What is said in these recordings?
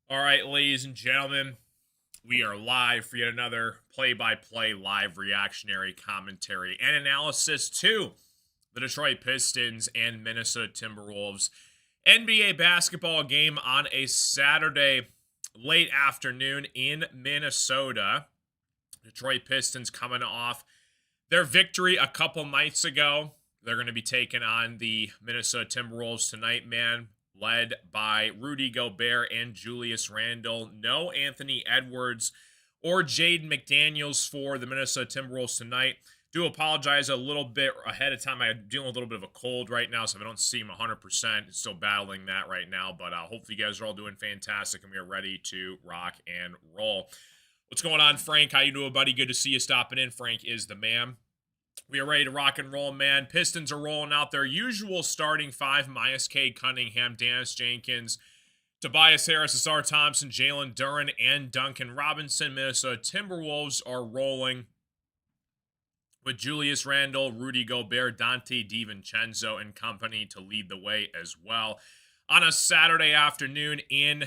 All right, ladies and gentlemen, we are live for yet another play-by-play live reactionary commentary and analysis to the Detroit Pistons and Minnesota Timberwolves NBA basketball game on a Saturday late afternoon in Minnesota. Detroit Pistons coming off their victory a couple nights ago. They're going to be taking on the Minnesota Timberwolves tonight, man, led by Rudy Gobert and Julius Randle. No Anthony Edwards or Jaden McDaniels for the Minnesota Timberwolves tonight. Do apologize a little bit ahead of time. I'm dealing with a little bit of a cold right now, so if I don't seem 100%, still battling that right now. But hopefully you guys are all doing fantastic and we are ready to rock and roll. What's going on, Frank? How you doing, buddy? Good to see you stopping in. Frank is the man. We are ready to rock and roll, man. Pistons are rolling out their usual starting five: Myles Cade Cunningham, Dennis Jenkins, Tobias Harris, Asar Thompson, Jalen Duren, and Duncan Robinson. Minnesota Timberwolves are rolling with Julius Randle, Rudy Gobert, Dante DiVincenzo, and company to lead the way as well. On a Saturday afternoon in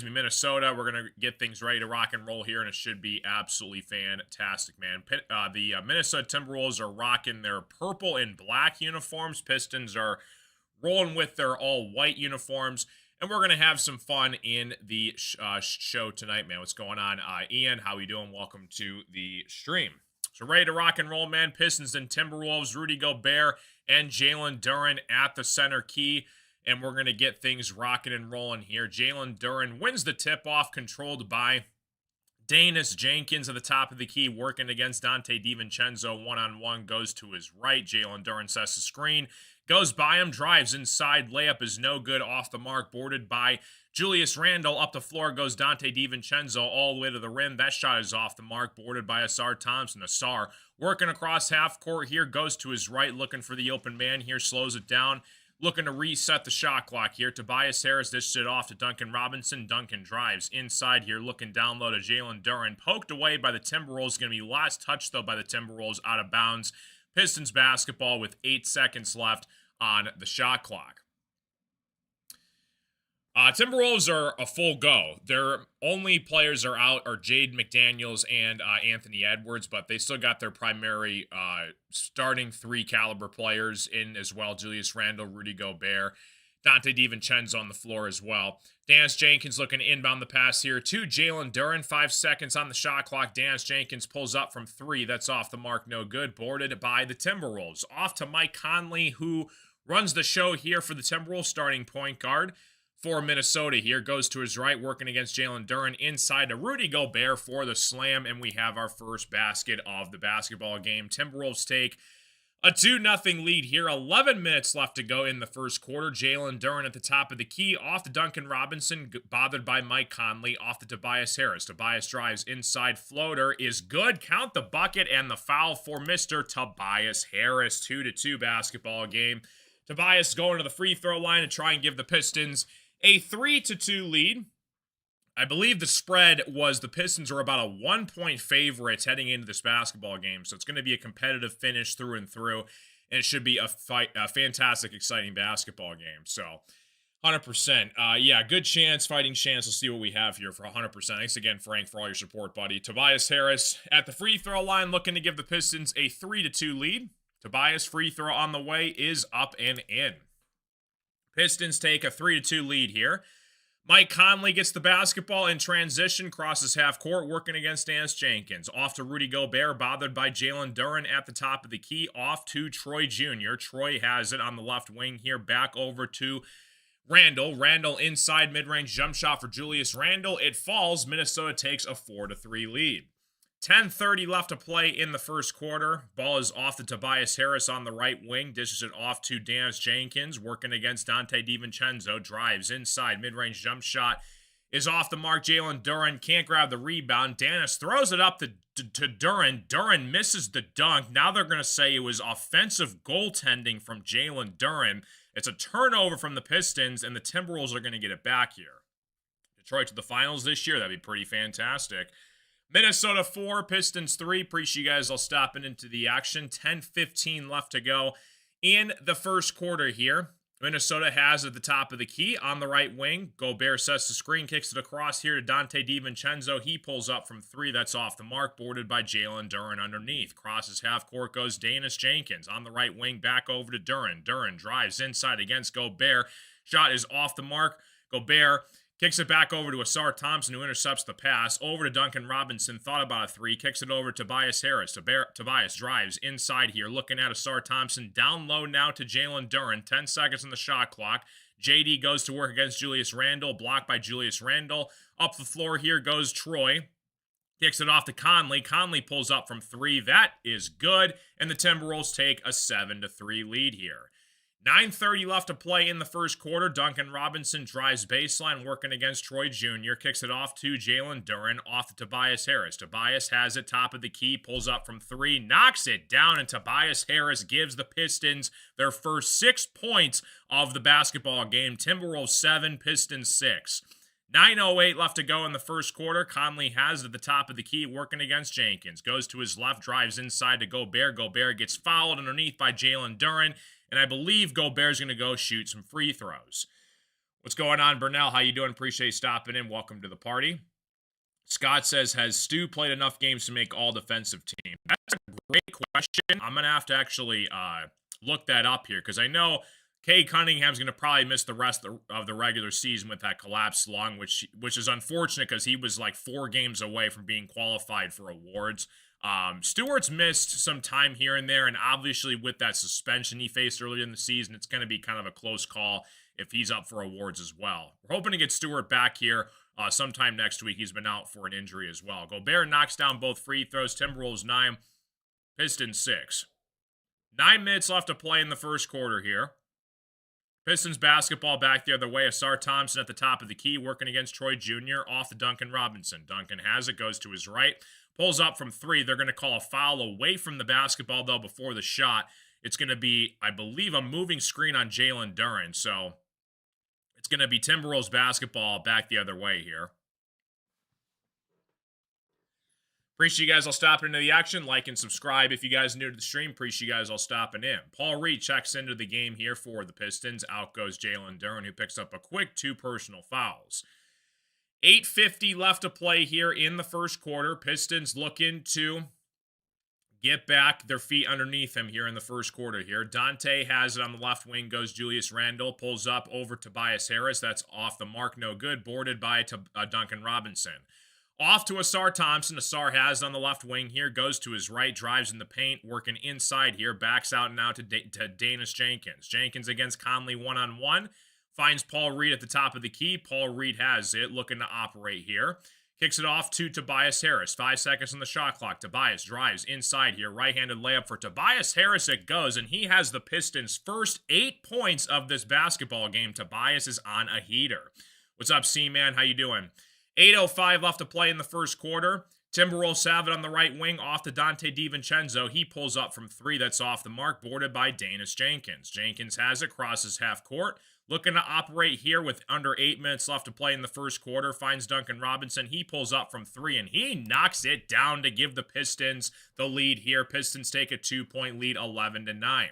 Minnesota. We're going to get things ready to rock and roll here, and it should be absolutely fantastic, man. The Minnesota Timberwolves are rocking their purple and black uniforms. Pistons are rolling with their all-white uniforms, and we're going to have some fun in the show tonight, man. What's going on? Ian, how you doing? Welcome to the stream. So ready to rock and roll, man. Pistons and Timberwolves, Rudy Gobert and Jalen Duren at the center key. And we're going to get things rocking and rolling here. Jalen Duren wins the tip-off, controlled by Dennis Jenkins at the top of the key, working against Dante DiVincenzo. One-on-one, goes to his right. Jalen Duren sets the screen, goes by him, drives inside. Layup is no good, off the mark, boarded by Julius Randle. Up the floor goes Dante DiVincenzo all the way to the rim. That shot is off the mark, boarded by Asar Thompson. Asar working across half court here, goes to his right, looking for the open man here, slows it down. Looking to reset the shot clock here. Tobias Harris dishes it off to Duncan Robinson. Duncan drives inside here, looking down low to Jalen Duren. Poked away by the Timberwolves. Going to be last touch, though, by the Timberwolves, out of bounds. Pistons basketball with 8 seconds left on the shot clock. Timberwolves are a full go. Their only players are out are Jaden McDaniels and Anthony Edwards, but they still got their primary starting 3 caliber players in as well. Julius Randle, Rudy Gobert, Dante DiVincenzo on the floor as well. Dennis Jenkins looking to inbound the pass here to Jalen Duren. 5 seconds on the shot clock. Dennis Jenkins pulls up from 3. That's off the mark, no good. Boarded by the Timberwolves. Off to Mike Conley, who runs the show here for the Timberwolves, starting point guard for Minnesota here. Goes to his right, working against Jalen Duren, inside to Rudy Gobert for the slam, and we have our first basket of the basketball game. Timberwolves take a 2-0 lead here. 11 minutes left to go in the first quarter. Jalen Duren at the top of the key, off to Duncan Robinson, bothered by Mike Conley, off to Tobias Harris. Tobias drives inside, floater is good. Count the bucket and the foul for Mr. Tobias Harris. 2-2 basketball game. Tobias going to the free throw line to try and give the Pistons a 3-2 lead. I believe the spread was the Pistons are about a 1-point favorites heading into this basketball game. So it's going to be a competitive finish through and through. And it should be a fantastic, exciting basketball game. So 100%. Yeah, good chance, fighting chance. We'll see what we have here for 100%. Thanks again, Frank, for all your support, buddy. Tobias Harris at the free throw line, looking to give the Pistons a 3-2 lead. Tobias, free throw on the way, is up and in. Pistons take a 3-2 lead here. Mike Conley gets the basketball in transition, crosses half court, working against Dennis Jenkins. Off to Rudy Gobert, bothered by Jalen Duren at the top of the key. Off to Troy Jr. Troy has it on the left wing here, back over to Randle. Randle inside, mid-range jump shot for Julius Randle. It falls. Minnesota takes a 4-3 lead. 10:30 left to play in the first quarter. Ball is off to Tobias Harris on the right wing. Dishes it off to Dennis Jenkins, working against Dante DiVincenzo. Drives inside. Mid-range jump shot is off the mark. Jalen Duren can't grab the rebound. Dennis throws it up to Duren. Duren misses the dunk. Now they're going to say it was offensive goaltending from Jalen Duren. It's a turnover from the Pistons, and the Timberwolves are going to get it back here. Detroit to the finals this year. That'd be pretty fantastic. Minnesota 4, Pistons 3. Appreciate you guys all stopping into the action. 10:15 left to go in the first quarter here. Minnesota has at the top of the key on the right wing. Gobert sets the screen, kicks it across here to Dante DiVincenzo. He pulls up from three. That's off the mark, boarded by Jalen Duren underneath. Crosses half court, goes Danis Jenkins. On the right wing, back over to Duren. Duren drives inside against Gobert. Shot is off the mark. Gobert kicks it back over to Asar Thompson, who intercepts the pass. Over to Duncan Robinson, thought about a three. Kicks it over to Tobias Harris. Tobias drives inside here, looking at Asar Thompson. Down low now to Jalen Duren. 10 seconds on the shot clock. JD goes to work against Julius Randle. Blocked by Julius Randle. Up the floor here goes Troy. Kicks it off to Conley. Conley pulls up from three. That is good. And the Timberwolves take a 7-3 lead here. 9:30 left to play in the first quarter. Duncan Robinson drives baseline, working against Troy Jr. Kicks it off to Jalen Duren, off to Tobias Harris. Tobias has it, top of the key, pulls up from three, knocks it down, and Tobias Harris gives the Pistons their first 6 points of the basketball game. Timberwolves 7, Pistons 6. 9:08 left to go in the first quarter. Conley has it at the top of the key, working against Jenkins. Goes to his left, drives inside to Gobert. Gobert gets fouled underneath by Jalen Duren. And I believe Gobert's going to go shoot some free throws. What's going on, Burnell? How you doing? Appreciate you stopping in. Welcome to the party. Scott says, has Stu played enough games to make all defensive team? That's a great question. I'm going to have to actually look that up here because I know Cade Cunningham's going to probably miss the rest of the regular season with that collapsed lung, which is unfortunate because he was like 4 games away from being qualified for awards. Stewart's missed some time here and there, and obviously with that suspension he faced earlier in the season, it's going to be kind of a close call if he's up for awards as well. We're hoping to get Stewart back here sometime next week. He's been out for an injury as well. Gobert knocks down both free throws. Timberwolves 9, Pistons 6. 9 minutes left to play in the first quarter here. Pistons basketball back the other way. Asar Thompson at the top of the key, working against Troy Jr. Off to Duncan Robinson. Duncan has it, goes to his right. Pulls up from three. They're going to call a foul away from the basketball, though, before the shot. It's going to be, I believe, a moving screen on Jalen Duren. So it's going to be Timberwolves basketball back the other way here. Appreciate you guys all stopping into the action. Like and subscribe if you guys are new to the stream. Appreciate you guys all stopping in. Paul Reed checks into the game here for the Pistons. Out goes Jalen Duren, who picks up a quick 2 personal fouls. 8:50 left to play here in the first quarter. Pistons looking to get back their feet underneath him here in the first quarter here. Dante has it on the left wing, goes Julius Randle, pulls up over Tobias Harris. That's off the mark, no good. Boarded by Duncan Robinson. Off to Asar Thompson. Asar has it on the left wing here, goes to his right, drives in the paint, working inside here, backs out now to Danis Jenkins. Jenkins against Conley one-on-one. Finds Paul Reed at the top of the key. Paul Reed has it, looking to operate here. Kicks it off to Tobias Harris. 5 seconds on the shot clock. Tobias drives inside here. Right-handed layup for Tobias Harris. It goes, and he has the Pistons' first 8 points of this basketball game. Tobias is on a heater. What's up, C-Man? How you doing? 8:05 left to play in the first quarter. Timberwolves have it on the right wing, off to Dante DiVincenzo. He pulls up from three. That's off the mark, boarded by Danis Jenkins. Jenkins has it, crosses half court. Looking to operate here with under 8 minutes left to play in the first quarter. Finds Duncan Robinson. He pulls up from three, and he knocks it down to give the Pistons the lead here. Pistons take a 2-point lead, 11-9.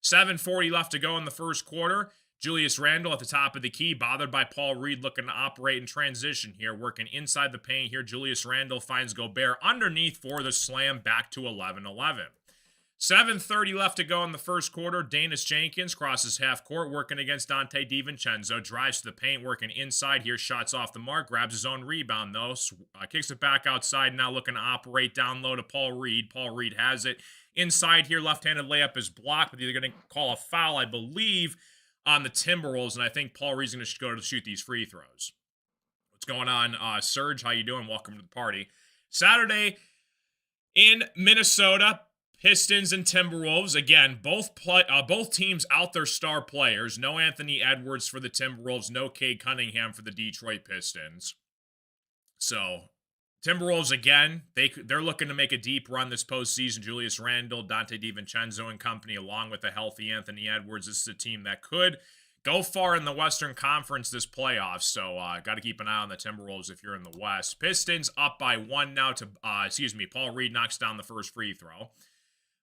7:40 left to go in the first quarter. Julius Randle at the top of the key, bothered by Paul Reed, looking to operate in transition here, working inside the paint here. Julius Randle finds Gobert underneath for the slam, back to 11-11. 7:30 left to go in the first quarter. Danis Jenkins crosses half court, working against Dante DiVincenzo. Drives to the paint, working inside here. Shots off the mark. Grabs his own rebound, though. Kicks it back outside. Now looking to operate down low to Paul Reed. Paul Reed has it. Inside here, left-handed layup is blocked, but they're going to call a foul, I believe, on the Timberwolves, and I think Paul Reed's going to go to shoot these free throws. What's going on, Serge? How you doing? Welcome to the party. Saturday in Minnesota, Pistons and Timberwolves. Again, both teams out their star players. No Anthony Edwards for the Timberwolves. No Cade Cunningham for the Detroit Pistons. So, Timberwolves, again, they're looking to make a deep run this postseason. Julius Randle, Dante DiVincenzo and company, along with a healthy Anthony Edwards. This is a team that could go far in the Western Conference this playoff. So, got to keep an eye on the Timberwolves if you're in the West. Pistons up by 1 now to, Paul Reed knocks down the first free throw.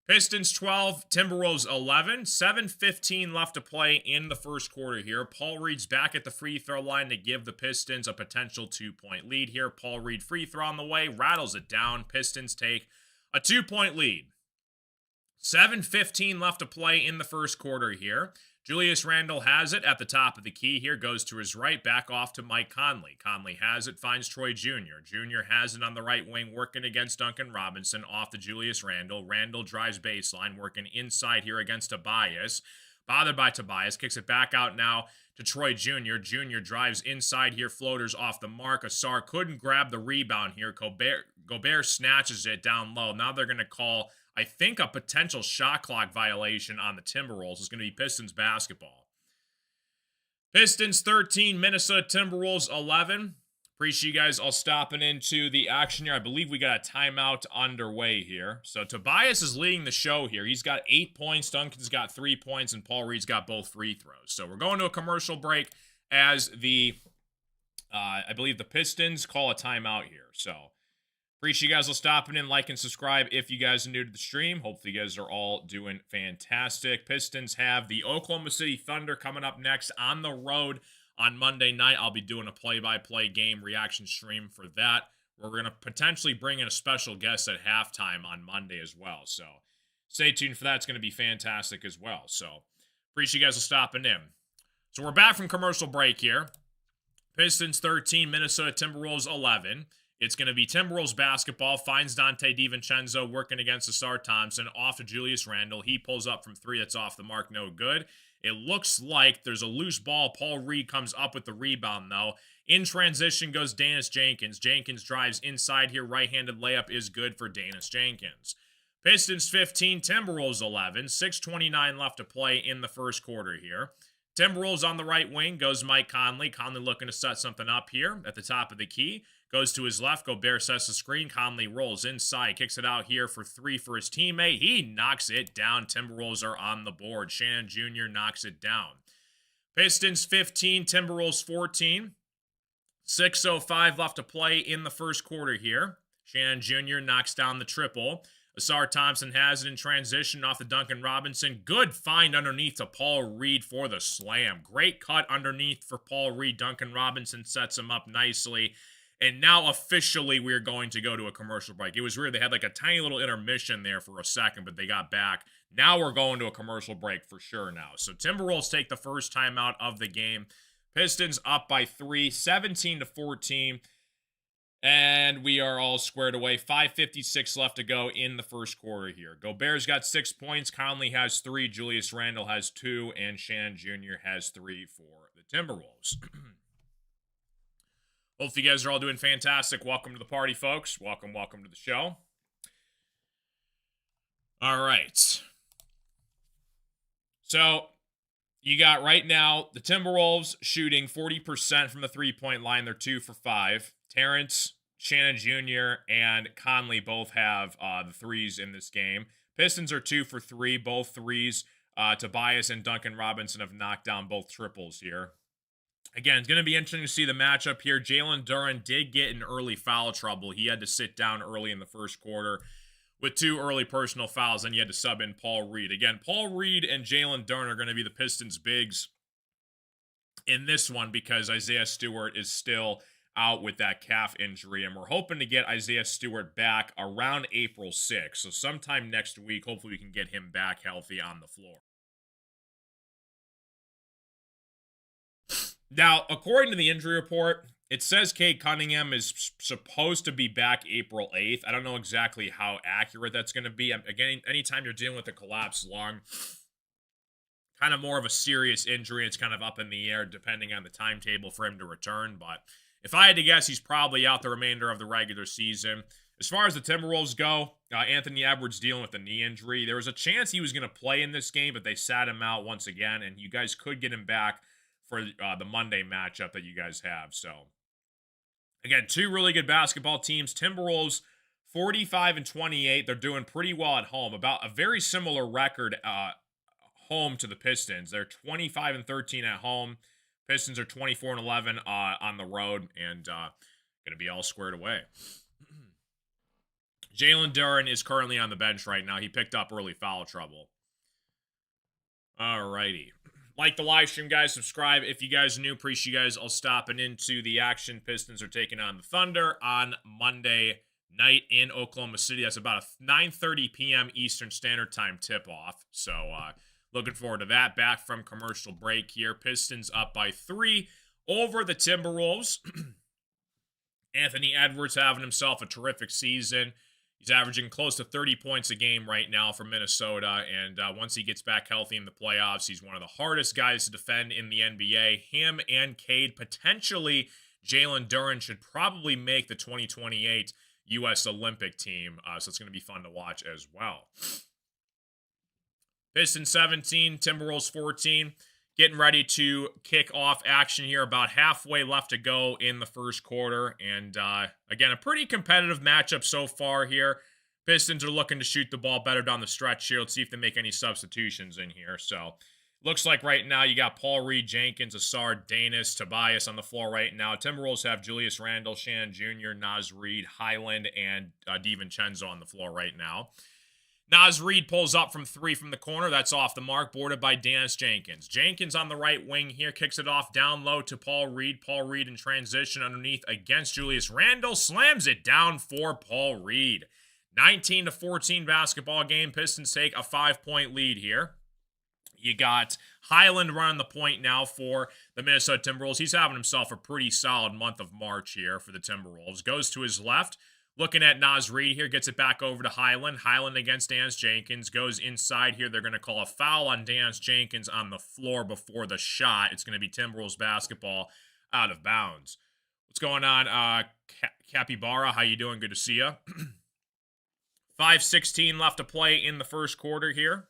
Pistons 12, Timberwolves 11, 7:15 left to play in the first quarter here. Paul Reed's back at the free throw line to give the Pistons a potential 2-point lead here. Paul Reed free throw on the way, rattles it down. Pistons take a 2-point lead. 7:15 left to play in the first quarter here. Julius Randle has it at the top of the key here, goes to his right, back off to Mike Conley. Conley has it, finds Troy Jr. Jr. has it on the right wing, working against Duncan Robinson, off to Julius Randle. Randle drives baseline, working inside here against Tobias. Bothered by Tobias, kicks it back out now to Troy Jr. Jr. drives inside here, floaters off the mark. Asar couldn't grab the rebound here. Gobert snatches it down low. Now they're going to call, I think, a potential shot clock violation on the Timberwolves. It's going to be Pistons basketball. Pistons 13, Minnesota Timberwolves 11. Appreciate you guys all stopping into the action here. I believe we got a timeout underway here. So Tobias is leading the show here. He's got 8 points. Duncan's got 3 points, and Paul Reed's got both free throws. So we're going to a commercial break as the, I believe the Pistons call a timeout here. So appreciate you guys all stopping in, like and subscribe if you guys are new to the stream. Hopefully you guys are all doing fantastic. Pistons have the Oklahoma City Thunder coming up next on the road on Monday night. I'll be doing a play-by-play game reaction stream for that. We're going to potentially bring in a special guest at halftime on Monday as well. So stay tuned for that. It's going to be fantastic as well. So appreciate you guys all stopping in. So we're back from commercial break here. Pistons 13, Minnesota Timberwolves 11. It's going to be Timberwolves basketball. Finds Dante DiVincenzo working against Asar Thompson. Off to Julius Randle. He pulls up from three. That's off the mark. No good. It looks like there's a loose ball. Paul Reed comes up with the rebound, though. In transition goes Danis Jenkins. Jenkins drives inside here. Right-handed layup is good for Danis Jenkins. Pistons 15, Timberwolves 11. 6:29 left to play in the first quarter here. Timberwolves on the right wing goes Mike Conley. Conley looking to set something up here at the top of the key. Goes to his left. Gobert sets the screen. Conley rolls inside. Kicks it out here for three for his teammate. He knocks it down. Timberwolves are on the board. Shannon Jr. knocks it down. Pistons 15. Timberwolves 14. 6:05 left to play in the first quarter here. Shannon Jr. knocks down the triple. Asar Thompson has it in transition off the Duncan Robinson. Good find underneath to Paul Reed for the slam. Great cut underneath for Paul Reed. Duncan Robinson sets him up nicely. And now officially we're going to go to a commercial break. It was weird. They had like a tiny little intermission there for a second, but they got back. Now we're going to a commercial break for sure now. So Timberwolves take the first timeout of the game. Pistons up by 3, 17-14. And we are all squared away. 5:56 left to go in the first quarter here. Gobert's got 6 points. Conley has 3. Julius Randle has 2. And Shannon Jr. has 3 for the Timberwolves. Hopefully you guys are all doing fantastic. Welcome to the party, folks. Welcome to the show. All right. So you got right now the Timberwolves shooting 40% from the three-point line. They're 2 for 5. Terrence, Shannon Jr., and Conley both have the threes in this game. Pistons are 2 for 3. Both threes. Tobias and Duncan Robinson have knocked down both triples here. Again, it's going to be interesting to see the matchup here. Jalen Duren did get in early foul trouble. He had to sit down early in the first quarter with 2 early personal fouls, and he had to sub in Paul Reed. Again, Paul Reed and Jalen Duren are going to be the Pistons' bigs in this one because Isaiah Stewart is still out with that calf injury, and we're hoping to get Isaiah Stewart back around April 6th. So sometime next week, hopefully we can get him back healthy on the floor. Now, according to the injury report, it says Cade Cunningham is supposed to be back April 8th. I don't know exactly how accurate that's going to be. Again, anytime you're dealing with a collapsed lung, kind of more of a serious injury, it's kind of up in the air depending on the timetable for him to return. But if I had to guess, he's probably out the remainder of the regular season. As far as the Timberwolves go, Anthony Edwards dealing with a knee injury. There was a chance he was going to play in this game, but they sat him out once again, and you guys could get him back for the Monday matchup that you guys have. So, again, 2 really good basketball teams. Timberwolves 45-28. They're doing pretty well at home. About a very similar record home to the Pistons. They're 25-13 at home. Pistons are 24-11 on the road, and going to be all squared away. Jalen Duren is currently on the bench right now. He picked up early foul trouble. Alrighty. Like the live stream, guys. Subscribe if you guys are new. Appreciate you guys all stopping into the action. Pistons are taking on the Thunder on Monday night in Oklahoma City. That's about a 9:30 p.m. Eastern Standard Time tip-off. So, looking forward to that. Back from commercial break here. Pistons up by 3 over the Timberwolves. Anthony Edwards having himself a terrific season. He's averaging close to 30 points a game right now for Minnesota, and once he gets back healthy in the playoffs, he's one of the hardest guys to defend in the NBA. Him and Cade, potentially Jalen Duren, should probably make the 2028 U.S. Olympic team, so it's going to be fun to watch as well. Pistons 17, Timberwolves 14. Getting ready to kick off action here. About halfway left to go in the first quarter. And again, a pretty competitive matchup so far here. Pistons are looking to shoot the ball better down the stretch here. Let's see if they make any substitutions in here. So, looks like right now you got Paul Reed, Jenkins, Asar, Danis, Tobias on the floor right now. Timberwolves have Julius Randle, Shannon Jr., Naz Reid, Highland, and DiVincenzo on the floor right now. Naz Reid pulls up from 3 from the corner. That's off the mark, boarded by Danis Jenkins. Jenkins on the right wing here, kicks it off down low to Paul Reed. Paul Reed in transition underneath against Julius Randle. Slams it down for Paul Reed. 19-14 basketball game. Pistons take a 5-point lead here. You got Highland running the point now for the Minnesota Timberwolves. He's having himself a pretty solid month of March here for the Timberwolves. Goes to his left. Looking at Naz Reid here, gets it back over to Highland. Highland against Danis Jenkins. Goes inside here. They're going to call a foul on Danis Jenkins on the floor before the shot. It's going to be Timberwolves basketball out of bounds. What's going on, Capybara? How you doing? Good to see you. 5:16 left to play in the first quarter here.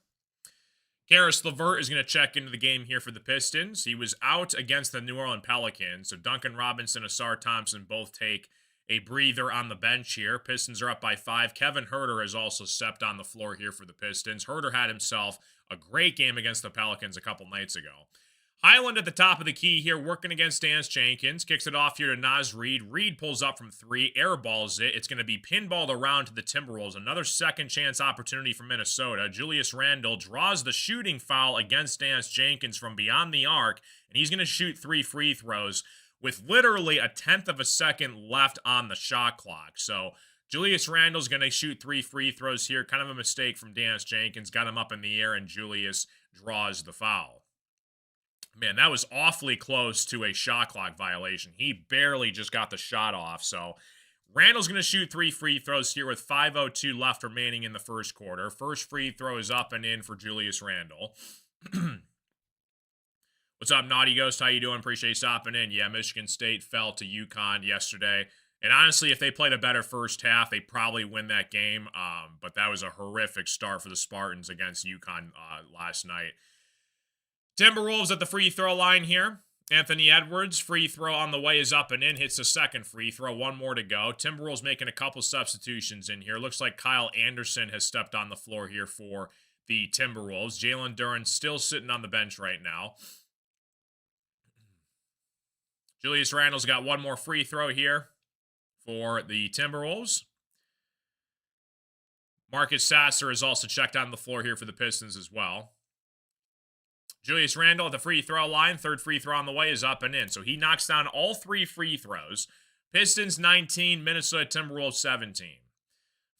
Caris LeVert is going to check into the game here for the Pistons. He was out against the New Orleans Pelicans. So Duncan Robinson and Asar Thompson both take a breather on the bench here. Pistons are up by 5. Kevin Huerter has also stepped on the floor here for the Pistons. Huerter had himself a great game against the Pelicans a couple nights ago. Highland at the top of the key here, working against Danis Jenkins. Kicks it off here to Naz Reid. Reid pulls up from 3, airballs it. It's going to be pinballed around to the Timberwolves. Another second chance opportunity for Minnesota. Julius Randle draws the shooting foul against Danis Jenkins from beyond the arc, and he's going to shoot 3 free throws with literally a tenth of a second left on the shot clock. So Julius Randle's going to shoot 3 free throws here. Kind of a mistake from Danis Jenkins. Got him up in the air, and Julius draws the foul. Man, that was awfully close to a shot clock violation. He barely just got the shot off. So Randle's going to shoot 3 free throws here with 5:02 left remaining in the first quarter. First free throw is up and in for Julius Randle. What's up, Naughty Ghost? How you doing? Appreciate you stopping in. Yeah, Michigan State fell to UConn yesterday. And honestly, if they played a better first half, they probably win that game. But that was a horrific start for the Spartans against UConn last night. Timberwolves at the free throw line here. Anthony Edwards, free throw on the way is up and in. Hits the second free throw. 1 more to go. Timberwolves making a couple substitutions in here. Looks like Kyle Anderson has stepped on the floor here for the Timberwolves. Jalen Duren still sitting on the bench right now. Julius Randle's got 1 more free throw here for the Timberwolves. Marcus Sasser is also checked on the floor here for the Pistons as well. Julius Randle at the free throw line. Third free throw on the way is up and in. So he knocks down all 3 free throws. Pistons 19, Minnesota Timberwolves 17.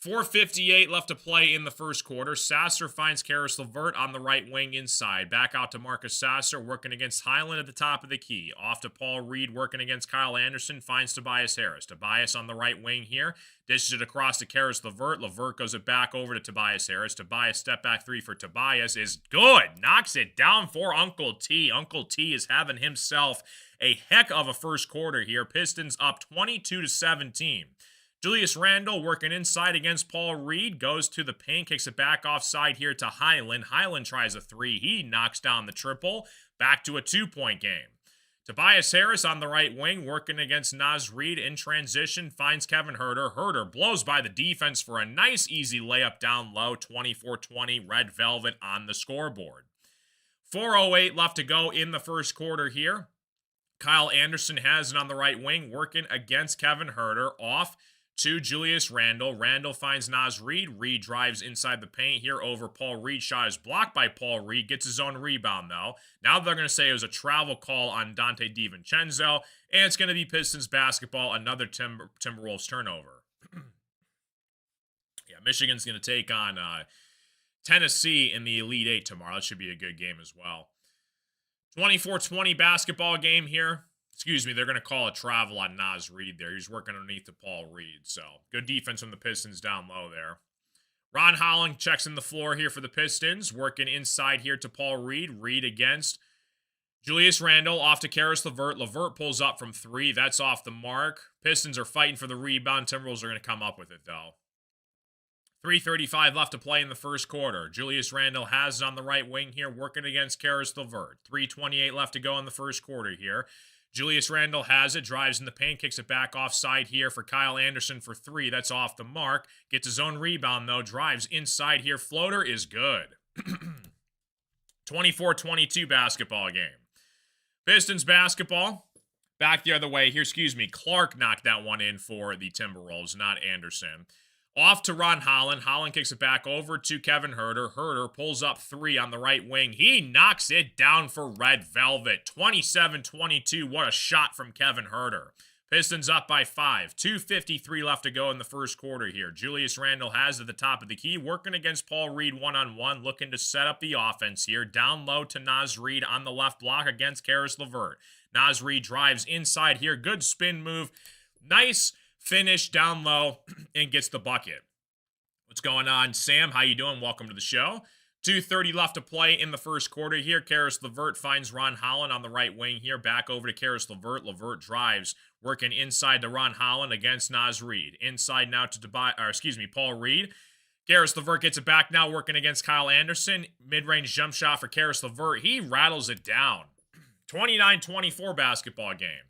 4:58 left to play in the first quarter. Sasser finds Caris LeVert on the right wing inside. Back out to Marcus Sasser, working against Highland at the top of the key. Off to Paul Reed, working against Kyle Anderson. Finds Tobias Harris. Tobias on the right wing here. Dishes it across to Caris LeVert. LeVert goes it back over to Tobias Harris. Tobias step back 3 for Tobias is good. Knocks it down for Uncle T. Uncle T is having himself a heck of a first quarter here. Pistons up 22-17. Julius Randle working inside against Paul Reed. Goes to the paint, kicks it back offside here to Highland. Highland tries a 3. He knocks down the triple. Back to a 2-point game. Tobias Harris on the right wing, working against Naz Reid in transition. Finds Kevin Huerter. Huerter blows by the defense for a nice, easy layup down low. 24-20, Red Velvet on the scoreboard. 4:08 left to go in the first quarter here. Kyle Anderson has it on the right wing, working against Kevin Huerter. Off to Julius Randle. Randle finds Naz Reid. Reid drives inside the paint here over Paul Reed. Shot is blocked by Paul Reed. Gets his own rebound, though. Now they're going to say it was a travel call on Dante DiVincenzo. And it's going to be Pistons basketball. Another Timberwolves turnover. Yeah, Michigan's going to take on Tennessee in the Elite Eight tomorrow. That should be a good game as well. 24-20 basketball game here. Excuse me, they're going to call a travel on Naz Reid there. He's working underneath the Paul Reed. So, good defense from the Pistons down low there. Ron Holland checks in the floor here for the Pistons. Working inside here to Paul Reed. Reed against Julius Randle. Off to Karis LeVert. LeVert pulls up from 3. That's off the mark. Pistons are fighting for the rebound. Timberwolves are going to come up with it, though. 3:35 left to play in the first quarter. Julius Randle has it on the right wing here, working against Karis LeVert. 3:28 left to go in the first quarter here. Julius Randle has it, drives in the paint, kicks it back offside here for Kyle Anderson for 3. That's off the mark. Gets his own rebound, though. Drives inside here. Floater is good. 24-22 basketball game. Pistons basketball. Back the other way here. Excuse me. Clark knocked that one in for the Timberwolves, not Anderson. Off to Ron Holland. Holland kicks it back over to Kevin Huerter. Huerter pulls up 3 on the right wing. He knocks it down for Red Velvet. 27-22. What a shot from Kevin Huerter. Pistons up by 5. 2:53 left to go in the first quarter here. Julius Randle has at the top of the key. Working against Paul Reed one-on-one. Looking to set up the offense here. Down low to Naz Reid on the left block against Karis LeVert. Naz Reid drives inside here. Good spin move. Nice finish down low and gets the bucket. What's going on, Sam? How you doing? Welcome to the show. 2:30 left to play in the first quarter here. Karis LeVert finds Ron Holland on the right wing here. Back over to Karis LeVert. LeVert drives, working inside to Ron Holland against Naz Reid. Inside now to Paul Reed. Karis LeVert gets it back now, working against Kyle Anderson. Mid-range jump shot for Karis LeVert. He rattles it down. 29-24 basketball game.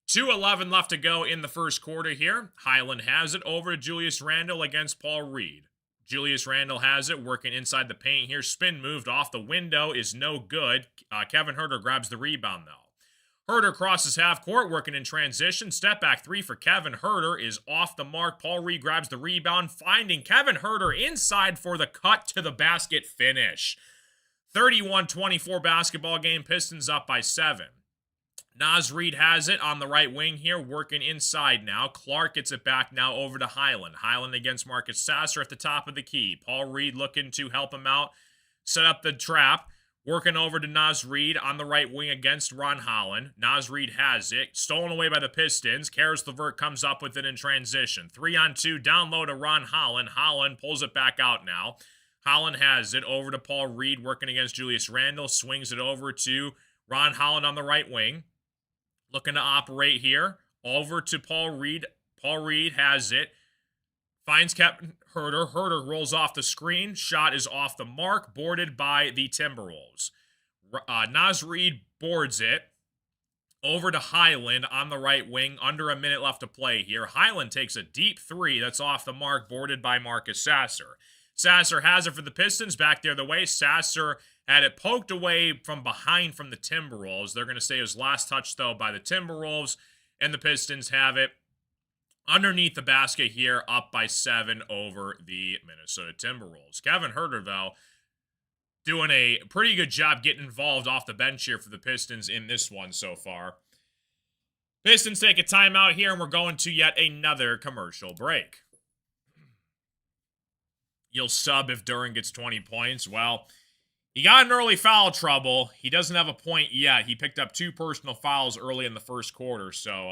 2:11 left to go in the first quarter here. Highland has it over to Julius Randle against Paul Reed. Julius Randle has it, working inside the paint here. Spin moved off the window is no good. Kevin Huerter grabs the rebound, though. Huerter crosses half court, working in transition. Step back 3 for Kevin Huerter is off the mark. Paul Reed grabs the rebound, finding Kevin Huerter inside for the cut to the basket finish. 31-24 basketball game. Pistons up by 7. Naz Reid has it on the right wing here, working inside now. Clark gets it back now over to Highland. Highland against Marcus Sasser at the top of the key. Paul Reed looking to help him out, set up the trap. Working over to Naz Reid on the right wing against Ron Holland. Naz Reid has it. Stolen away by the Pistons. Karis LeVert comes up with it in transition. 3-on-2 down low to Ron Holland. Holland pulls it back out now. Holland has it over to Paul Reed, working against Julius Randle. Swings it over to Ron Holland on the right wing. Looking to operate here. Over to Paul Reed. Paul Reed has it. Finds Kevin Huerter. Huerter rolls off the screen. Shot is off the mark. Boarded by the Timberwolves. Naz Reid boards it. Over to Highland on the right wing. Under a minute left to play here. Highland takes a deep 3. That's off the mark. Boarded by Marcus Sasser. Sasser has it for the Pistons. Back the other way. Sasser had it poked away from behind from the Timberwolves. They're going to say it was last touch, though, by the Timberwolves. And the Pistons have it underneath the basket here, up by 7 over the Minnesota Timberwolves. Kevin Huerter, though, doing a pretty good job getting involved off the bench here for the Pistons in this one so far. Pistons take a timeout here, and we're going to yet another commercial break. You'll sub if Duren gets 20 points. Well, he got in early foul trouble. He doesn't have a point yet. He picked up 2 personal fouls early in the first quarter, so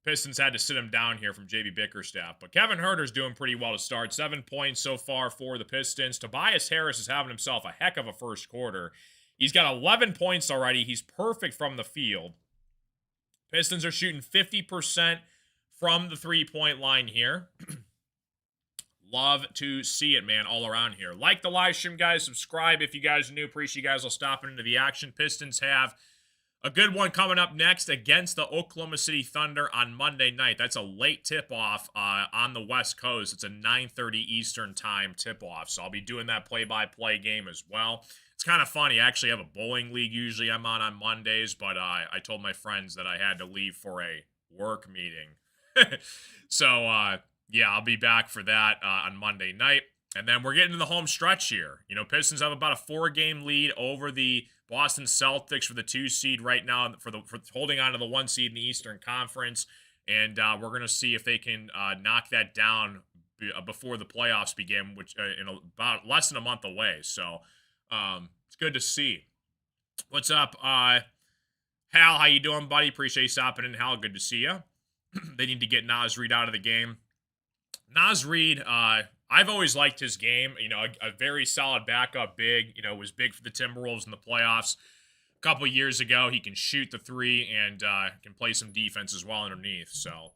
Pistons had to sit him down here from JB Bickerstaff. But Kevin Huerter's doing pretty well to start. 7 points so far for the Pistons. Tobias Harris is having himself a heck of a first quarter. He's got 11 points already. He's perfect from the field. Pistons are shooting 50% from the three-point line here. Love to see it, man, all around here. Like the live stream, guys. Subscribe if you guys are new. Appreciate you guys all stopping into the action. Pistons have a good one coming up next against the Oklahoma City Thunder on Monday night. That's a late tip-off on the West Coast. It's a 9:30 Eastern time tip-off, so I'll be doing that play-by-play game as well. It's kind of funny. I actually have a bowling league usually I'm on Mondays, but I told my friends that I had to leave for a work meeting. So, yeah, I'll be back for that on Monday night. And then we're getting to the home stretch here. You know, Pistons have about a 4-game lead over the Boston Celtics for the 2 seed right now, for holding on to the 1 seed in the Eastern Conference. And we're going to see if they can knock that down before the playoffs begin, which about less than a month away. So it's good to see. What's up, Hal? How you doing, buddy? Appreciate you stopping in, Hal. Good to see you. They need to get Naz Reid out of the game. Naz Reid, I've always liked his game. You know, a very solid backup big. You know, was big for the Timberwolves in the playoffs a couple of years ago. He can shoot the three and can play some defense as well underneath. So,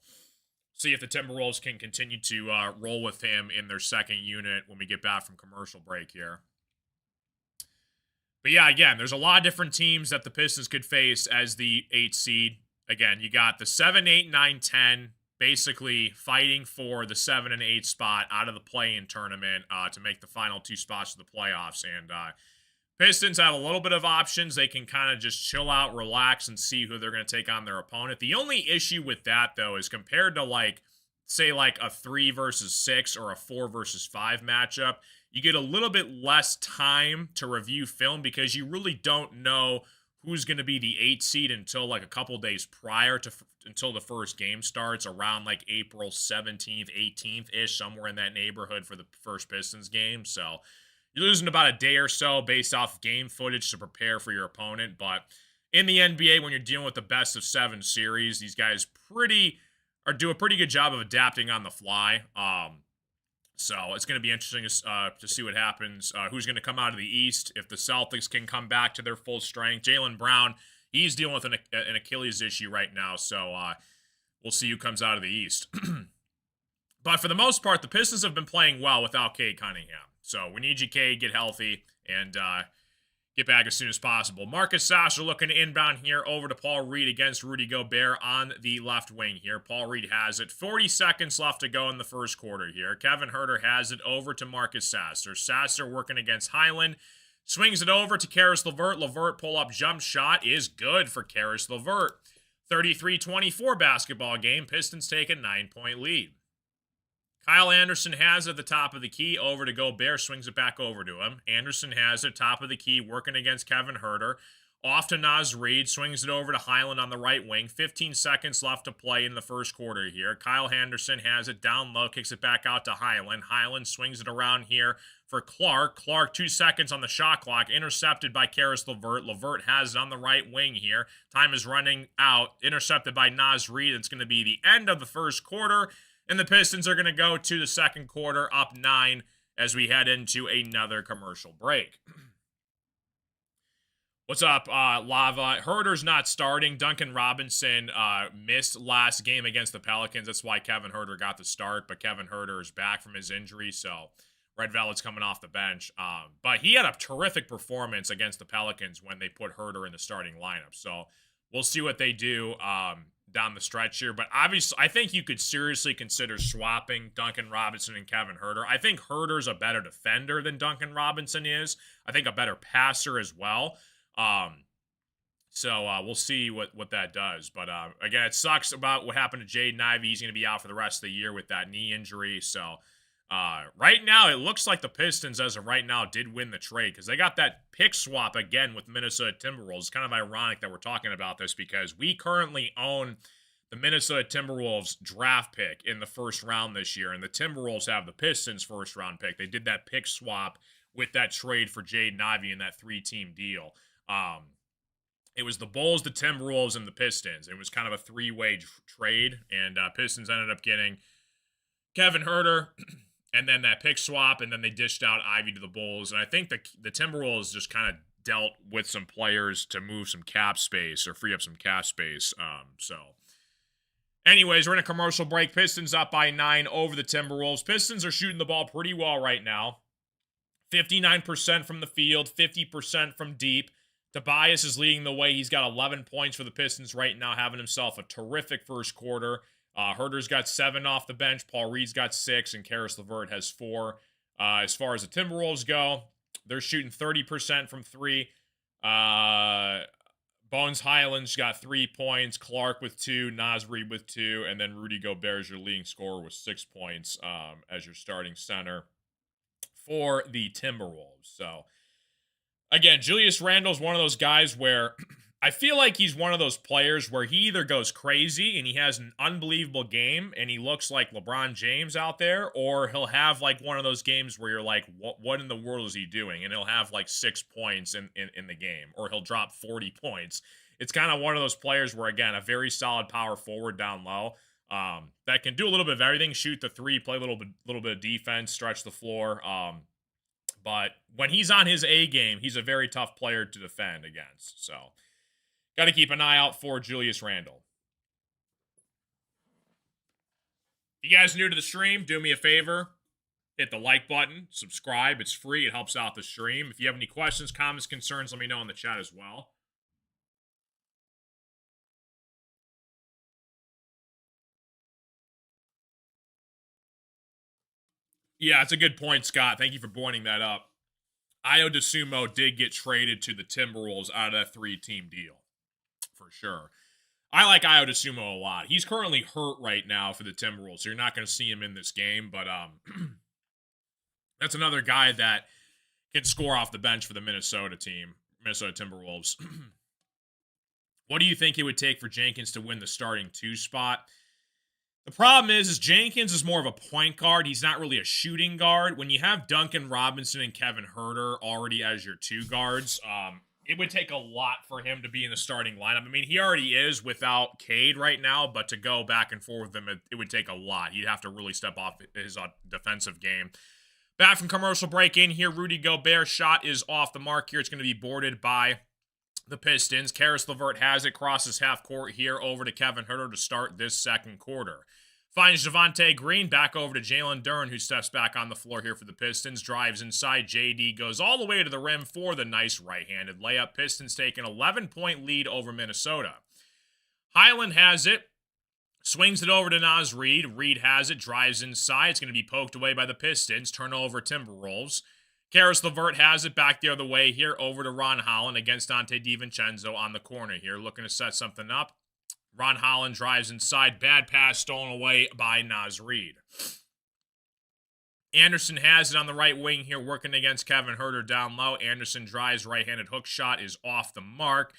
see if the Timberwolves can continue to roll with him in their second unit when we get back from commercial break here. But yeah, again, there's a lot of different teams that the Pistons could face as the 8 seed. Again, you got the 7, 8, 9, 10 basically fighting for the 7 and 8 spot out of the play-in tournament to make the final 2 spots of the playoffs. And Pistons have a little bit of options. They can kind of just chill out, relax, and see who they're going to take on their opponent. The only issue with that, though, is compared to, like, say, like a 3 versus 6 or a 4 versus 5 matchup, you get a little bit less time to review film because you really don't know who's going to be the 8 seed until like a couple days prior to until the first game starts around like April 17th, 18th-ish, somewhere in that neighborhood for the first Pistons game. So you're losing about a day or so based off game footage to prepare for your opponent. But in the NBA, when you're dealing with the best of 7 series, these guys do a pretty good job of adapting on the fly. So it's going to be interesting to see what happens. Who's going to come out of the East if the Celtics can come back to their full strength. Jaylen Brown, he's dealing with an Achilles issue right now. So we'll see who comes out of the East. But for the most part, the Pistons have been playing well without Cade Cunningham. So we need you, Cade, get healthy and get back as soon as possible. Marcus Sasser looking to inbound here over to Paul Reed against Rudy Gobert on the left wing here. Paul Reed has it. 40 seconds left to go in the first quarter here. Kevin Huerter has it over to Marcus Sasser. Sasser working against Highland. Swings it over to Caris LeVert. LeVert pull-up jump shot is good for Caris LeVert. 33-24 basketball game. Pistons take a 9-point lead. Kyle Anderson has it at the top of the key, over to Gobert, swings it back over to him. Anderson has it, top of the key, working against Kevin Huerter. Off to Naz Reid, swings it over to Highland on the right wing. 15 seconds left to play in the first quarter here. Kyle Anderson has it down low, kicks it back out to Highland. Highland swings it around here for Clark. Clark, 2 seconds on the shot clock, intercepted by Caris LeVert. LeVert has it on the right wing here. Time is running out, intercepted by Naz Reid. It's going to be the end of the first quarter. And the Pistons are going to go to the second quarter up 9 as we head into another commercial break. What's up, Lava? Huerter's not starting. Duncan Robinson missed last game against the Pelicans. That's why Kevin Huerter got the start. But Kevin Huerter is back from his injury, so Red Velvet's coming off the bench. But he had a terrific performance against the Pelicans when they put Huerter in the starting lineup. So we'll see what they do down the stretch here. But obviously, I think you could seriously consider swapping Duncan Robinson and Kevin Huerter. I think Huerter's a better defender than Duncan Robinson is. I think a better passer as well. So we'll see what that does. But again, it sucks about what happened to Jaden Ivey. He's going to be out for the rest of the year with that knee injury. So right now, it looks like the Pistons, as of right now, did win the trade because they got that pick swap again with Minnesota Timberwolves. It's kind of ironic that we're talking about this because we currently own the Minnesota Timberwolves draft pick in the first round this year, and the Timberwolves have the Pistons first round pick. They did that pick swap with that trade for Jaden Ivey in that 3-team deal. It was the Bulls, the Timberwolves, and the Pistons. It was kind of a 3-way trade, and Pistons ended up getting Kevin Huerter and then that pick swap, and then they dished out Ivy to the Bulls. And I think the Timberwolves just kind of dealt with some players to move some cap space or free up some cap space. Anyways, we're in a commercial break. Pistons up by 9 over the Timberwolves. Pistons are shooting the ball pretty well right now. 59% from the field, 50% from deep. Tobias is leading the way. He's got 11 points for the Pistons right now, having himself a terrific first quarter. Huerter's got 7 off the bench. Paul Reed's got 6, and Caris LeVert has 4. As far as the Timberwolves go, they're shooting 30% from 3. Bones Highland's got 3 points, Clark with 2, Naz Reid with 2, and then Rudy Gobert is your leading scorer with 6 points as your starting center for the Timberwolves. So, again, Julius Randle's one of those guys where I feel like he's one of those players where he either goes crazy and he has an unbelievable game and he looks like LeBron James out there, or he'll have like one of those games where you're like, what in the world is he doing? And he'll have like 6 points in the game, or he'll drop 40 points. It's kind of one of those players where, again, a very solid power forward down low that can do a little bit of everything, shoot the three, play a little bit of defense, stretch the floor. But when he's on his A game, he's a very tough player to defend against. So, got to keep an eye out for Julius Randle. If you guys are new to the stream, do me a favor. Hit the like button. Subscribe. It's free. It helps out the stream. If you have any questions, comments, concerns, let me know in the chat as well. Yeah, it's a good point, Scott. Thank you for pointing that up. Ayo Dosunmu did get traded to the Timberwolves out of that 3-team deal. For sure. I like Ayo Dosunmu a lot. He's currently hurt right now for the Timberwolves, so you're not going to see him in this game, but that's another guy that can score off the bench for the Minnesota Timberwolves. What do you think it would take for Jenkins to win the starting 2 spot? The problem is Jenkins is more of a point guard. He's not really a shooting guard. When you have Duncan Robinson and Kevin Huerter already as your 2 guards, it would take a lot for him to be in the starting lineup. I mean, he already is without Cade right now, but to go back and forth with him, it would take a lot. He'd have to really step off his defensive game. Back from commercial break in here, Rudy Gobert shot is off the mark here. It's going to be boarded by the Pistons. Karis LeVert has it, crosses half court here over to Kevin Huerter to start this second quarter. Finds Javonte Green, back over to Jalen Duren, who steps back on the floor here for the Pistons. Drives inside. JD goes all the way to the rim for the nice right-handed layup. Pistons take an 11-point lead over Minnesota. Highland has it. Swings it over to Naz Reid. Reid has it. Drives inside. It's going to be poked away by the Pistons. Turnover Timberwolves. Karis LeVert has it back the other way here over to Ron Holland against Dante DiVincenzo on the corner here. Looking to set something up. Ron Holland drives inside. Bad pass stolen away by Naz Reid. Anderson has it on the right wing here, working against Kevin Huerter down low. Anderson drives, right-handed hook shot is off the mark.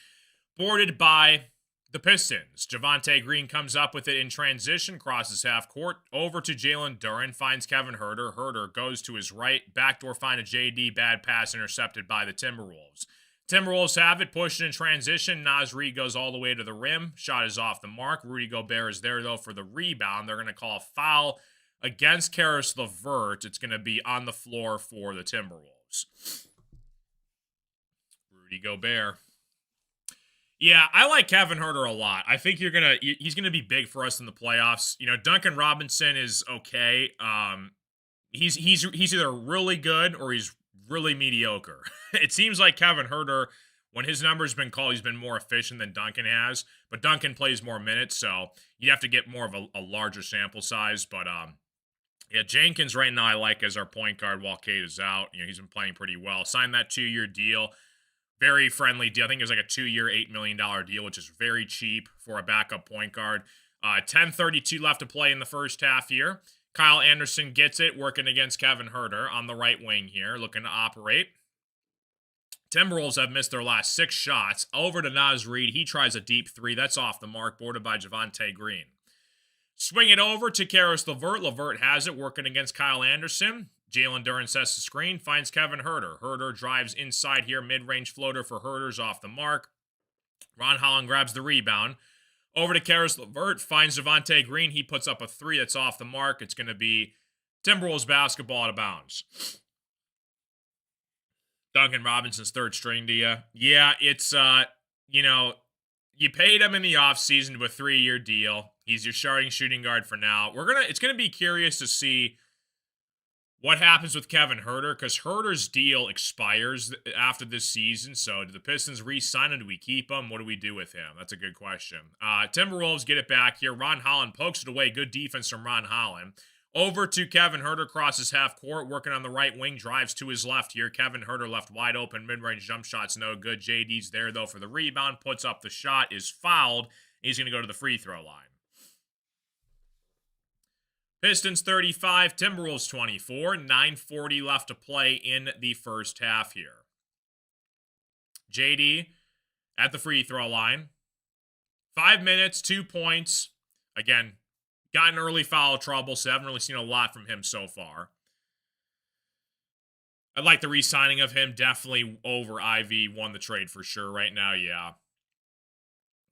Boarded by the Pistons. Javonte Green comes up with it in transition, crosses half court, over to Jalen Duren, finds Kevin Huerter. Huerter goes to his right, backdoor find a JD, bad pass intercepted by the Timberwolves. Timberwolves have it, pushed in transition. Naz Reid goes all the way to the rim. Shot is off the mark. Rudy Gobert is there, though, for the rebound. They're going to call a foul against Karis LeVert. It's going to be on the floor for the Timberwolves. Rudy Gobert. Yeah, I like Kevin Huerter a lot. I think he's gonna be big for us in the playoffs. You know, Duncan Robinson is okay. He's either really good or he's really mediocre. It seems like Kevin Huerter, when his number's been called, he's been more efficient than Duncan has. But Duncan plays more minutes, so you have to get more of a larger sample size. But yeah, Jenkins right now I like as our point guard while Cade is out. You know, he's been playing pretty well. Signed that 2-year deal. Very friendly deal. I think it was like a 2-year, $8 million deal, which is very cheap for a backup point guard. 10:32 left to play in the first half here. Kyle Anderson gets it, working against Kevin Huerter on the right wing here, looking to operate. Timberwolves have missed their last 6 shots. Over to Naz Reid. He tries a deep 3. That's off the mark, boarded by Javonte Green. Swing it over to Karis LeVert. LeVert has it, working against Kyle Anderson. Jalen Duren sets the screen, finds Kevin Huerter. Huerter drives inside here, mid-range floater for Huerter's off the mark. Ron Holland grabs the rebound. Over to Karis LeVert, finds Javonte Green. He puts up a 3 that's off the mark. It's going to be Timberwolves basketball out of bounds. Duncan Robinson's third string to you. Yeah, it's, you know, you paid him in the offseason to a 3-year deal. He's your starting shooting guard for now. It's going to be curious to see what happens with Kevin Huerter, because Huerter's deal expires after this season. So do the Pistons re-sign him? Do we keep him? What do we do with him? That's a good question. Timberwolves get it back here. Ron Holland pokes it away. Good defense from Ron Holland. Over to Kevin Huerter, crosses half court, working on the right wing, drives to his left here. Kevin Huerter left wide open, mid-range jump shot's no good. JD's there, though, for the rebound, puts up the shot, is fouled. He's going to go to the free throw line. Pistons 35, Timberwolves 24, 9:40 left to play in the first half here. JD at the free throw line. 5 minutes, 2 points. Again, got in early foul trouble, so I haven't really seen a lot from him so far. I'd like the re-signing of him. Definitely over Ivy. Won the trade for sure right now, yeah.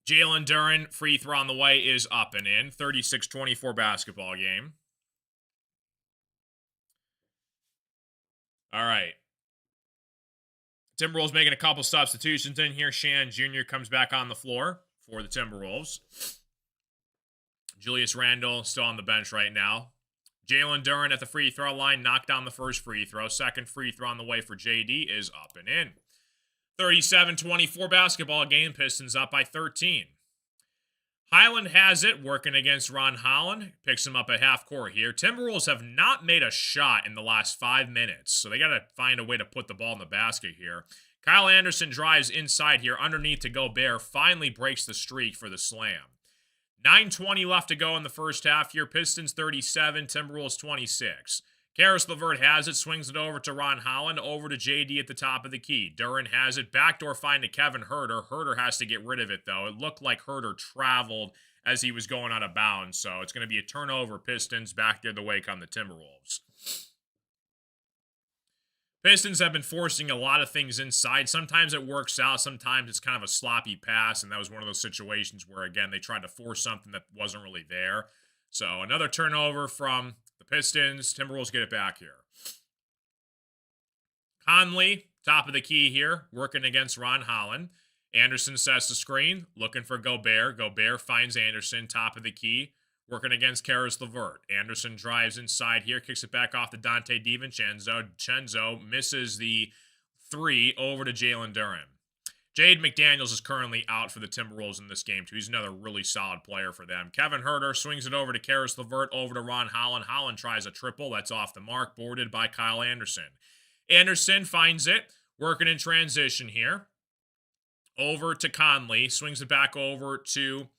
Jalen Duren, free throw on the way, is up and in. 36-24 basketball game. All right. Timberwolves making a couple substitutions in here. Shan Jr. comes back on the floor for the Timberwolves. Julius Randle still on the bench right now. Jalen Duren at the free throw line, knocked down the first free throw. Second free throw on the way for JD is up and in. 37-24 basketball game. Pistons up by 13. Highland has it, working against Ron Holland. Picks him up at half court here. Timberwolves have not made a shot in the last 5 minutes, so they got to find a way to put the ball in the basket here. Kyle Anderson drives inside here, underneath to Gobert, finally breaks the streak for the slam. 9:20 left to go in the first half here. Pistons 37, Timberwolves 26. Karis LeVert has it, swings it over to Ron Holland, over to JD at the top of the key. Duren has it, backdoor find to Kevin Huerter. Huerter has to get rid of it, though. It looked like Huerter traveled as he was going out of bounds, so it's going to be a turnover. Pistons back there the wake on the Timberwolves. Pistons have been forcing a lot of things inside. Sometimes it works out. Sometimes it's kind of a sloppy pass, and that was one of those situations where, again, they tried to force something that wasn't really there. So another turnover from the Pistons. Timberwolves get it back here. Conley, top of the key here, working against Ron Holland. Anderson sets the screen, looking for Gobert. Gobert finds Anderson, top of the key, working against Karis LeVert. Anderson drives inside here, kicks it back off to Dante DiVincenzo. Chenzo misses the three, over to Jalen Duren. Jade McDaniels is currently out for the Timberwolves in this game, too. He's another really solid player for them. Kevin Huerter swings it over to Karis LeVert, over to Ron Holland. Holland tries a triple. That's off the mark, boarded by Kyle Anderson. Anderson finds it, working in transition here. Over to Conley, swings it back over to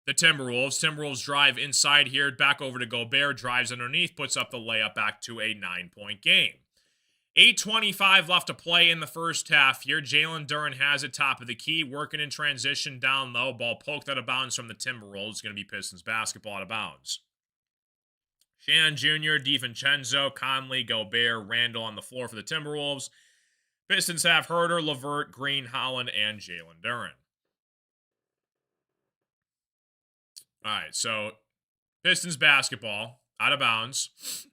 the Timberwolves. Timberwolves drive inside here, back over to Gobert, drives underneath, puts up the layup, back to a 9-point game. 8:25 left to play in the first half here. Jalen Duren has it, top of the key, working in transition down low. Ball poked out of bounds from the Timberwolves. It's going to be Pistons basketball out of bounds. Shan Jr., DiVincenzo, Conley, Gobert, Randle on the floor for the Timberwolves. Pistons have Huerter, LeVert, Green, Holland, and Jalen Duren. All right, so Pistons basketball out of bounds.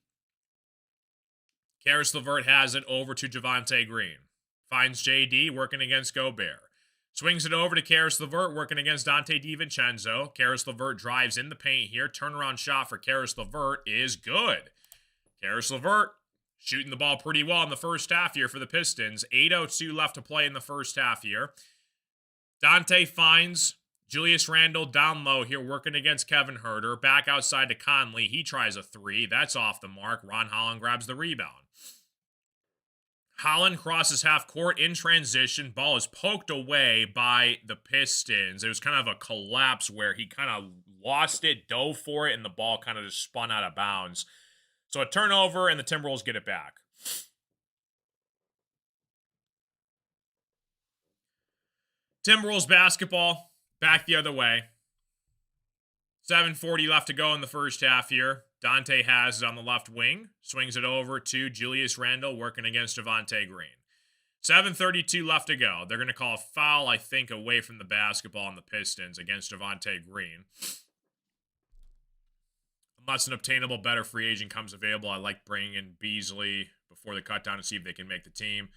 Karis LeVert has it, over to Javonte Green. Finds JD, working against Gobert. Swings it over to Karis LeVert, working against Dante DiVincenzo. Karis LeVert drives in the paint here. Turnaround shot for Karis LeVert is good. Karis LeVert shooting the ball pretty well in the first half here for the Pistons. 8:02 left to play in the first half here. Dante finds Julius Randle down low here, working against Kevin Huerter. Back outside to Conley. He tries a three. That's off the mark. Ron Holland grabs the rebound. Holland crosses half court in transition. Ball is poked away by the Pistons. It was kind of a collapse where he kind of lost it, dove for it, and the ball kind of just spun out of bounds. So a turnover, and the Timberwolves get it back. Timberwolves basketball, back the other way. 7:40 left to go in the first half here. Dante has it on the left wing. Swings it over to Julius Randle, working against Javonte Green. 7:32 left to go. They're going to call a foul, I think, away from the basketball on the Pistons against Javonte Green. Unless an obtainable better free agent comes available, I like bringing in Beasley before the cut down to see if they can make the team.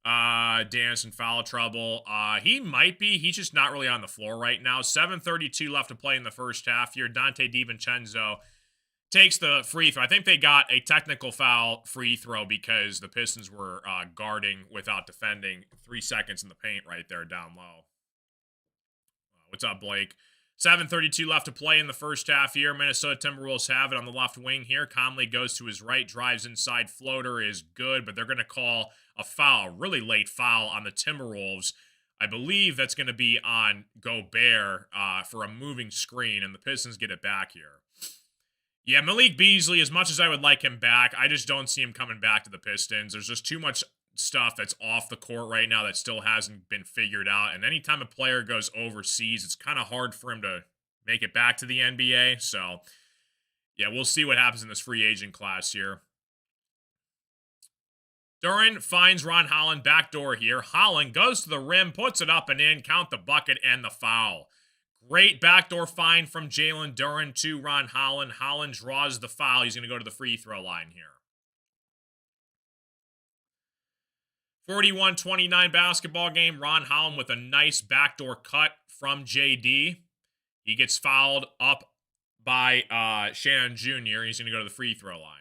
Dance in foul trouble. He might be. He's just not really on the floor right now. 7:32 left to play in the first half here. Dante DiVincenzo takes the free throw. I think they got a technical foul free throw because the Pistons were guarding without defending. 3 seconds in the paint right there down low. What's up, Blake? 7:32 left to play in the first half here. Minnesota Timberwolves have it on the left wing here. Conley goes to his right, drives inside, floater is good, but they're going to call a foul, really late foul on the Timberwolves. I believe that's going to be on Gobert for a moving screen, and the Pistons get it back here. Yeah, Malik Beasley, as much as I would like him back, I just don't see him coming back to the Pistons. There's just too much stuff that's off the court right now that still hasn't been figured out. And anytime a player goes overseas, it's kind of hard for him to make it back to the NBA. So, yeah, we'll see what happens in this free agent class here. Duren finds Ron Holland backdoor here. Holland goes to the rim, puts it up and in, count the bucket and the foul. Great backdoor find from Jalen Duren to Ron Holland. Holland draws the foul. He's going to go to the free throw line here. 41-29 basketball game. Ron Holland with a nice backdoor cut from JD. He gets fouled up by Shannon Jr. He's going to go to the free throw line.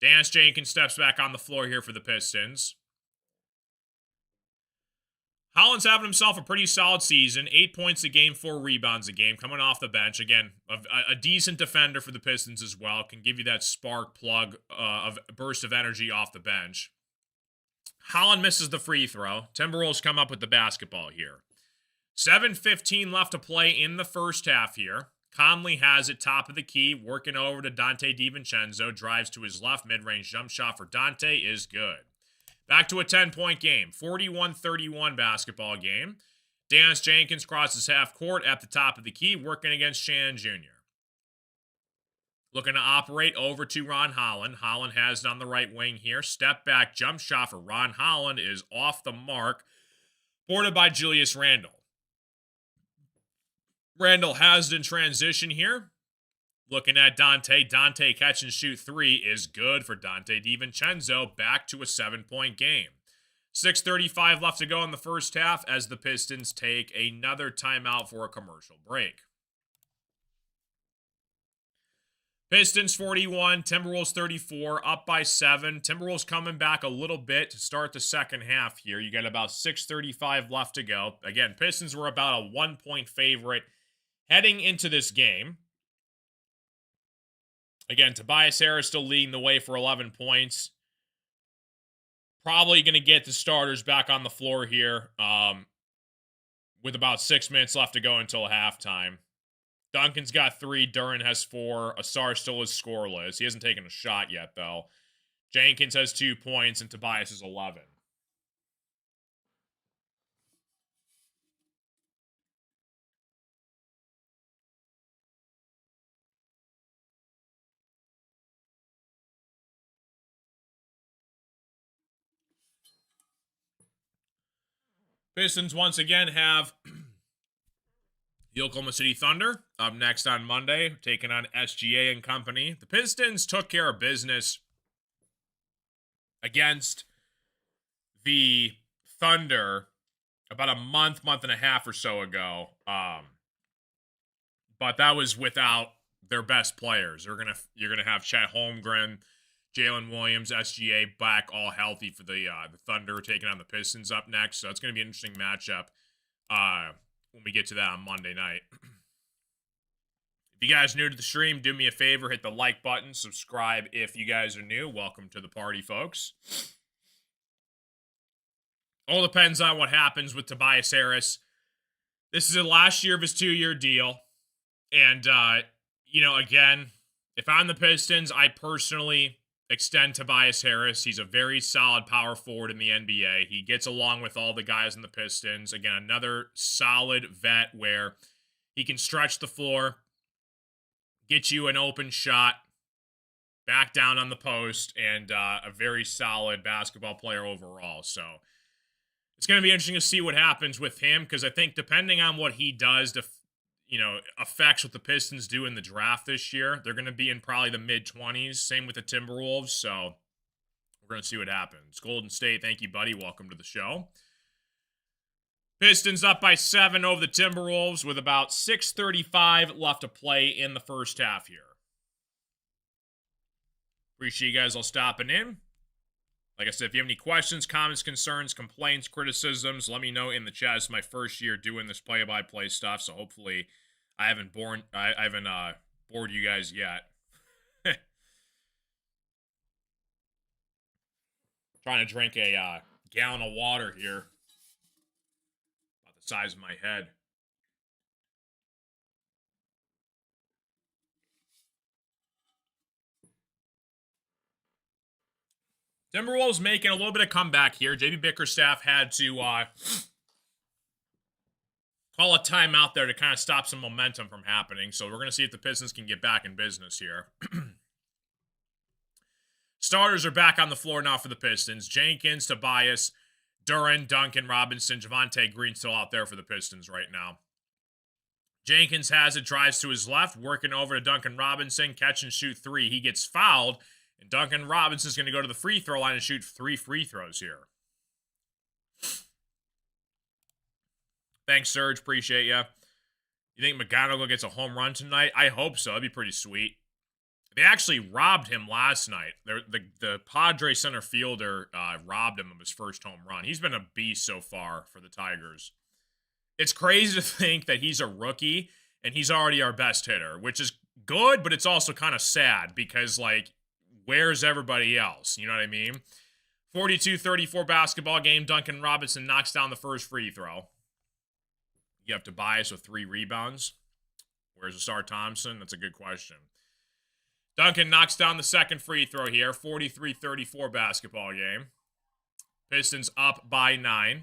Dennis Jenkins steps back on the floor here for the Pistons. Holland's having himself a pretty solid season. 8 points a game, 4 rebounds a game, coming off the bench. Again, a decent defender for the Pistons as well. Can give you that spark plug of burst of energy off the bench. Holland misses the free throw. Timberwolves come up with the basketball here. 7:15 left to play in the first half here. Conley has it top of the key, working over to Dante DiVincenzo. Drives to his left, mid-range jump shot for Dante is good. Back to a 10-point game. 41-31 basketball game. Dennis Jenkins crosses half court at the top of the key, working against Shannon Jr. Looking to operate over to Ron Holland. Holland has it on the right wing here. Step back jump shot for Ron Holland is off the mark. Boarded by Julius Randle. Randle has it in transition here. Looking at Dante. Dante catch and shoot 3 is good for Dante DiVincenzo. Back to a 7-point game. 6:35 left to go in the first half as the Pistons take another timeout for a commercial break. Pistons 41, Timberwolves 34, up by 7. Timberwolves coming back a little bit to start the second half here. You got about 6:35 left to go. Again, Pistons were about a 1-point favorite heading into this game. Again, Tobias Harris still leading the way for 11 points. Probably going to get the starters back on the floor here with about 6 minutes left to go until halftime. Duncan's got 3. Duren has 4. Asar still is scoreless. He hasn't taken a shot yet, though. Jenkins has 2 points, and Tobias is 11. Pistons once again have the Oklahoma City Thunder up next on Monday, taking on SGA and company. The Pistons took care of business against the Thunder about a month and a half or so ago. But that was without their best players. You're gonna have Chet Holmgren, Jalen Williams, SGA back all healthy for the Thunder taking on the Pistons up next. So it's going to be an interesting matchup when we get to that on Monday night. If you guys are new to the stream, do me a favor, hit the like button, subscribe if you guys are new. Welcome to the party, folks. All depends on what happens with Tobias Harris. This is the last year of his 2-year deal. And, again, if I'm the Pistons, I personally extend Tobias Harris. He's a very solid power forward in the NBA. He gets along with all the guys in the Pistons. Again, another solid vet where he can stretch the floor, get you an open shot, back down on the post, and a very solid basketball player overall. So it's going to be interesting to see what happens with him, because I think depending on what he does to affects what the Pistons do in the draft this year. They're going to be in probably the mid-20s. Same with the Timberwolves. So we're going to see what happens. Golden State, thank you, buddy. Welcome to the show. Pistons up by 7 over the Timberwolves with about 6:35 left to play in the first half here. Appreciate you guys all stopping in. Like I said, if you have any questions, comments, concerns, complaints, criticisms, let me know in the chat. It's my first year doing this play-by-play stuff, so hopefully I haven't bored you guys yet. Trying to drink a gallon of water here. About the size of my head. Timberwolves making a little bit of comeback here. JB Bickerstaff had to call a timeout there to kind of stop some momentum from happening. So we're going to see if the Pistons can get back in business here. Starters are back on the floor now for the Pistons. Jenkins, Tobias, Duren, Duncan, Robinson, Javonte Green still out there for the Pistons right now. Jenkins has it, drives to his left, working over to Duncan Robinson, catch and shoot three. He gets fouled, and Duncan Robinson's going to go to the free throw line and shoot 3 free throws here. Thanks, Serge. Appreciate you. You think McGonagall gets a home run tonight? I hope so. That'd be pretty sweet. They actually robbed him last night. The Padres center fielder robbed him of his first home run. He's been a beast so far for the Tigers. It's crazy to think that he's a rookie and he's already our best hitter, which is good, but it's also kind of sad because, like, where's everybody else? You know what I mean? 42-34 basketball game. Duncan Robinson knocks down the first free throw. You have Tobias with 3 rebounds. Where's Asar Thompson? That's a good question. Duncan knocks down the second free throw here. 43-34 basketball game. Pistons up by 9.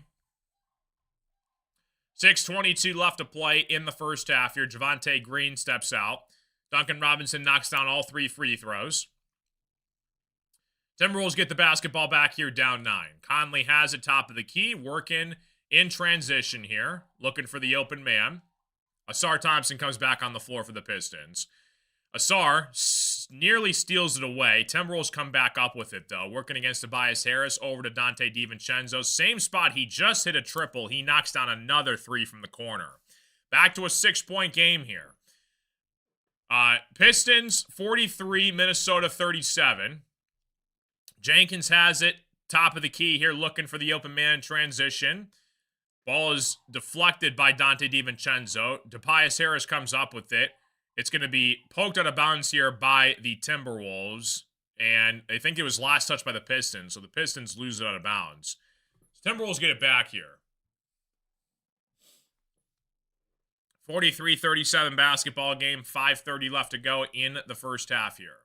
6:22 left to play in the first half here. Javonte Green steps out. Duncan Robinson knocks down all 3 free throws. Timberwolves get the basketball back here down 9. Conley has it top of the key, working in transition here, looking for the open man. Asar Thompson comes back on the floor for the Pistons. Asar nearly steals it away. Timberwolves come back up with it, though. Working against Tobias Harris, over to Dante DiVincenzo. Same spot, he just hit a triple. He knocks down another 3 from the corner. Back to a 6-point game here. Pistons 43, Minnesota 37. Jenkins has it, top of the key here, looking for the open man in transition. Ball is deflected by Dante DiVincenzo. Tobias Harris comes up with it. It's going to be poked out of bounds here by the Timberwolves. And I think it was last touched by the Pistons. So the Pistons lose it out of bounds. Timberwolves get it back here. 43-37 basketball game. 5:30 left to go in the first half here.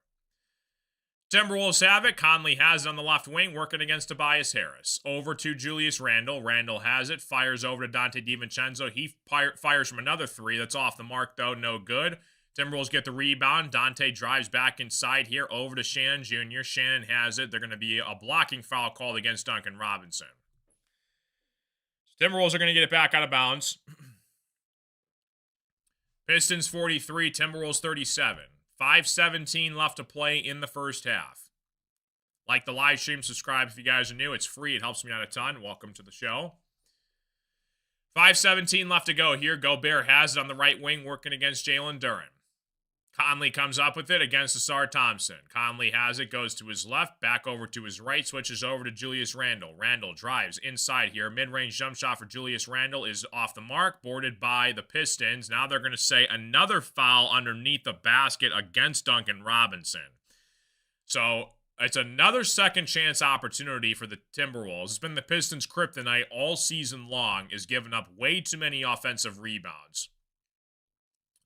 Timberwolves have it. Conley has it on the left wing, working against Tobias Harris. Over to Julius Randle. Randle has it. Fires over to Dante DiVincenzo. He fires from another 3. That's off the mark, though. No good. Timberwolves get the rebound. Dante drives back inside here over to Shannon Jr. Shannon has it. They're going to be a blocking foul called against Duncan Robinson. Timberwolves are going to get it back out of bounds. Pistons 43, Timberwolves 37. 5:17 left to play in the first half. Like the live stream, subscribe if you guys are new. It's free. It helps me out a ton. Welcome to the show. 5:17 left to go here. Gobert has it on the right wing, working against Jalen Duren. Conley comes up with it against Asar Thompson. Conley has it, goes to his left, back over to his right, switches over to Julius Randle. Randle drives inside here. Mid-range jump shot for Julius Randle is off the mark, boarded by the Pistons. Now they're going to say another foul underneath the basket against Duncan Robinson. So it's another second chance opportunity for the Timberwolves. It's been the Pistons' kryptonite all season long, is giving up way too many offensive rebounds.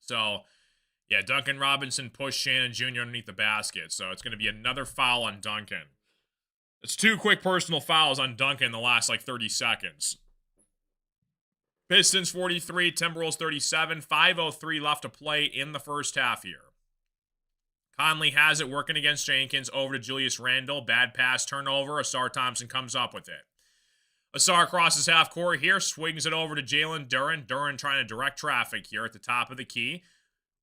So yeah, Duncan Robinson pushed Shannon Jr. underneath the basket, so it's going to be another foul on Duncan. It's 2 quick personal fouls on Duncan in the last, 30 seconds. Pistons 43, Timberwolves 37, 5:03 left to play in the first half here. Conley has it, working against Jenkins, over to Julius Randle. Bad pass, turnover. Asar Thompson comes up with it. Asar crosses half court here, swings it over to Jalen Duren. Duren trying to direct traffic here at the top of the key.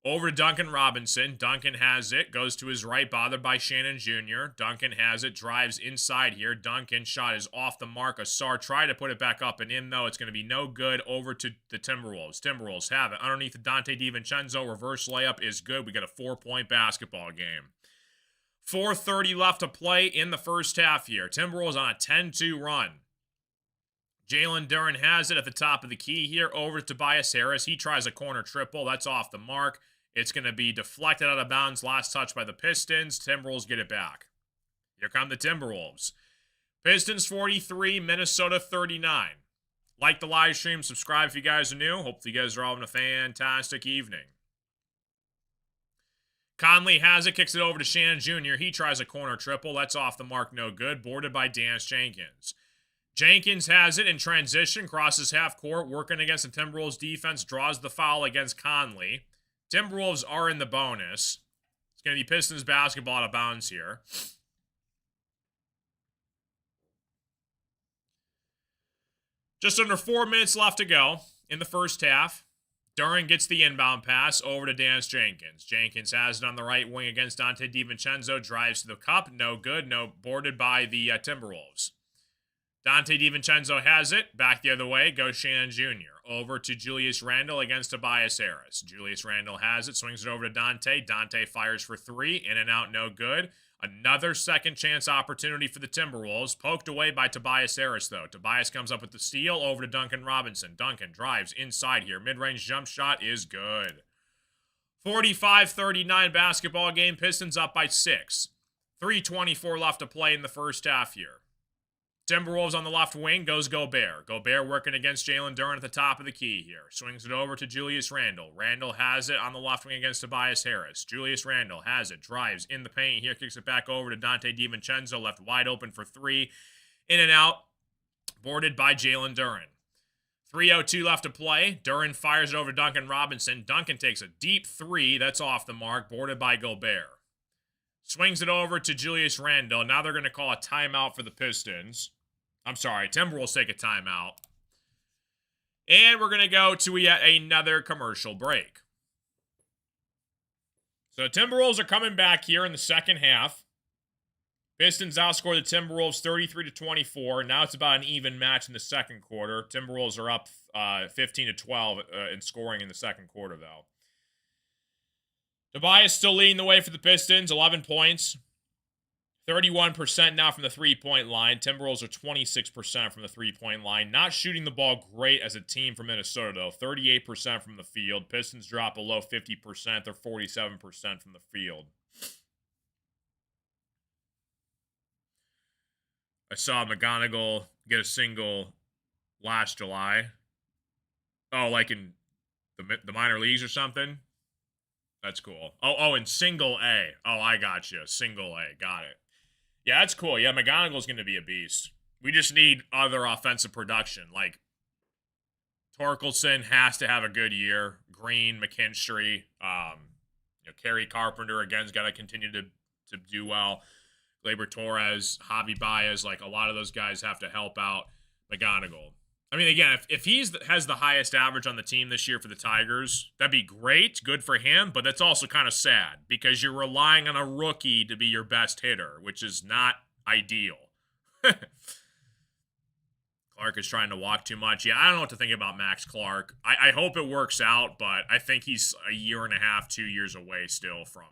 Over to Duncan Robinson. Duncan has it. Goes to his right, bothered by Shannon Jr. Duncan has it. Drives inside here. Duncan shot is off the mark. Asar tried to put it back up and in, though. It's going to be no good. Over to the Timberwolves. Timberwolves have it. Underneath the Dante DiVincenzo. Reverse layup is good. We got a 4-point basketball game. 4:30 left to play in the first half here. Timberwolves on a 10-2 run. Jalen Duren has it at the top of the key here over to Tobias Harris. He tries a corner triple. That's off the mark. It's going to be deflected out of bounds. Last touch by the Pistons. Timberwolves get it back. Here come the Timberwolves. Pistons 43, Minnesota 39. Like the live stream. Subscribe if you guys are new. Hopefully you guys are all having a fantastic evening. Conley has it. Kicks it over to Shannon Jr. He tries a corner triple. That's off the mark. No good. Boarded by Dance Jenkins. Jenkins has it in transition, crosses half court, working against the Timberwolves defense, draws the foul against Conley. Timberwolves are in the bonus. It's going to be Pistons basketball out of bounds here. Just under 4 minutes left to go in the first half. Duren gets the inbound pass over to Dance Jenkins. Jenkins has it on the right wing against Donte DiVincenzo, drives to the cup, no good, boarded by the Timberwolves. Donte DiVincenzo has it. Back the other way goes Shannon Jr. Over to Julius Randle against Tobias Harris. Julius Randle has it. Swings it over to Donte. Donte fires for three. In and out, no good. Another second chance opportunity for the Timberwolves. Poked away by Tobias Harris, though. Tobias comes up with the steal over to Duncan Robinson. Duncan drives inside here. Mid-range jump shot is good. 45-39 basketball game. Pistons up by 6. 3:24 left to play in the first half here. Timberwolves on the left wing goes Gobert. Gobert working against Jalen Duren at the top of the key here. Swings it over to Julius Randle. Randle has it on the left wing against Tobias Harris. Julius Randle has it. Drives in the paint here. Kicks it back over to Donte DiVincenzo. Left wide open for three. In and out. Boarded by Jalen Duren. 3:02 left to play. Duren fires it over to Duncan Robinson. Duncan takes a deep three. That's off the mark. Boarded by Gobert. Swings it over to Julius Randle. Now they're going to call a timeout for the Pistons. I'm sorry, Timberwolves take a timeout. And we're going to go to yet another commercial break. So the Timberwolves are coming back here in the second half. Pistons outscore the Timberwolves 33-24. Now it's about an even match in the second quarter. Timberwolves are up 15-12 in scoring in the second quarter, though. Tobias still leading the way for the Pistons, 11 points. 31% now from the three-point line. Timberwolves are 26% from the three-point line. Not shooting the ball great as a team for Minnesota, though. 38% from the field. Pistons drop below 50%. They're 47% from the field. I saw McGonigal get a single last July. Oh, like in the minor leagues or something? That's cool. Oh, in single A. Oh, I got you. Single A. Got it. Yeah, that's cool. Yeah, McGonigal's going to be a beast. We just need other offensive production. Like, Torkelson has to have a good year. Green, McKinstry, Kerry Carpenter, again's got to continue to do well. Gleyber Torres, Javi Baez, like, a lot of those guys have to help out McGonigal. I mean, again, if he has the highest average on the team this year for the Tigers, that'd be great, good for him, but that's also kind of sad because you're relying on a rookie to be your best hitter, which is not ideal. Clark is trying to walk too much. Yeah, I don't know what to think about Max Clark. I hope it works out, but I think he's a year and a half, 2 years away still from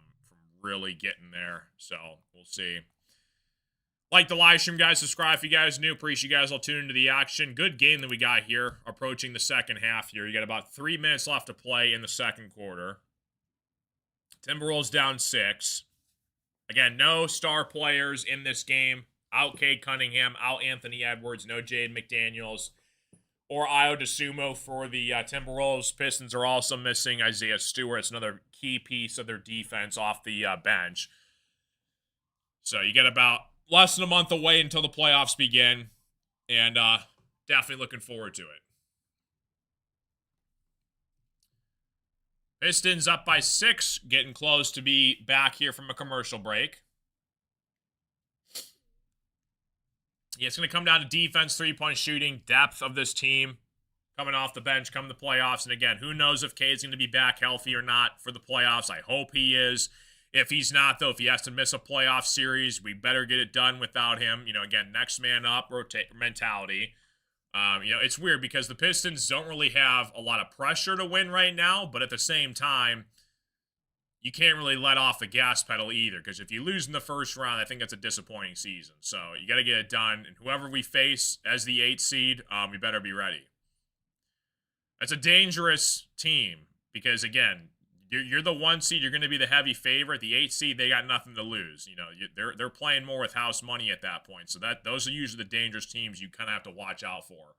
really getting there, so we'll see. Like the live stream, guys. Subscribe if you guys are new. Appreciate you guys all tuning into the action. Good game that we got here. Approaching the second half here. You got about 3 minutes left to play in the second quarter. Timberwolves down 6. Again, no star players in this game. Out Cade Cunningham. Out Anthony Edwards. No Jade McDaniels or Ayo Dosunmu for the Timberwolves. Pistons are also missing Isaiah Stewart. It's another key piece of their defense off the bench. So you get about less than a month away until the playoffs begin, and definitely looking forward to it. Pistons up by 6, getting close to be back here from a commercial break. Yeah, it's going to come down to defense, three-point shooting, depth of this team, coming off the bench, come the playoffs. And again, who knows if Cade's going to be back healthy or not for the playoffs. I hope he is. If he's not, though, if he has to miss a playoff series, we better get it done without him. Again, next man up mentality. It's weird because the Pistons don't really have a lot of pressure to win right now, but at the same time, you can't really let off the gas pedal either, because if you lose in the first round, I think that's a disappointing season. So you got to get it done, and whoever we face as the 8th seed, we better be ready. That's a dangerous team because, again, you're the 1 seed. You're going to be the heavy favorite. The 8th seed, they got nothing to lose. You know, they're playing more with house money at that point. So those are usually the dangerous teams you kind of have to watch out for.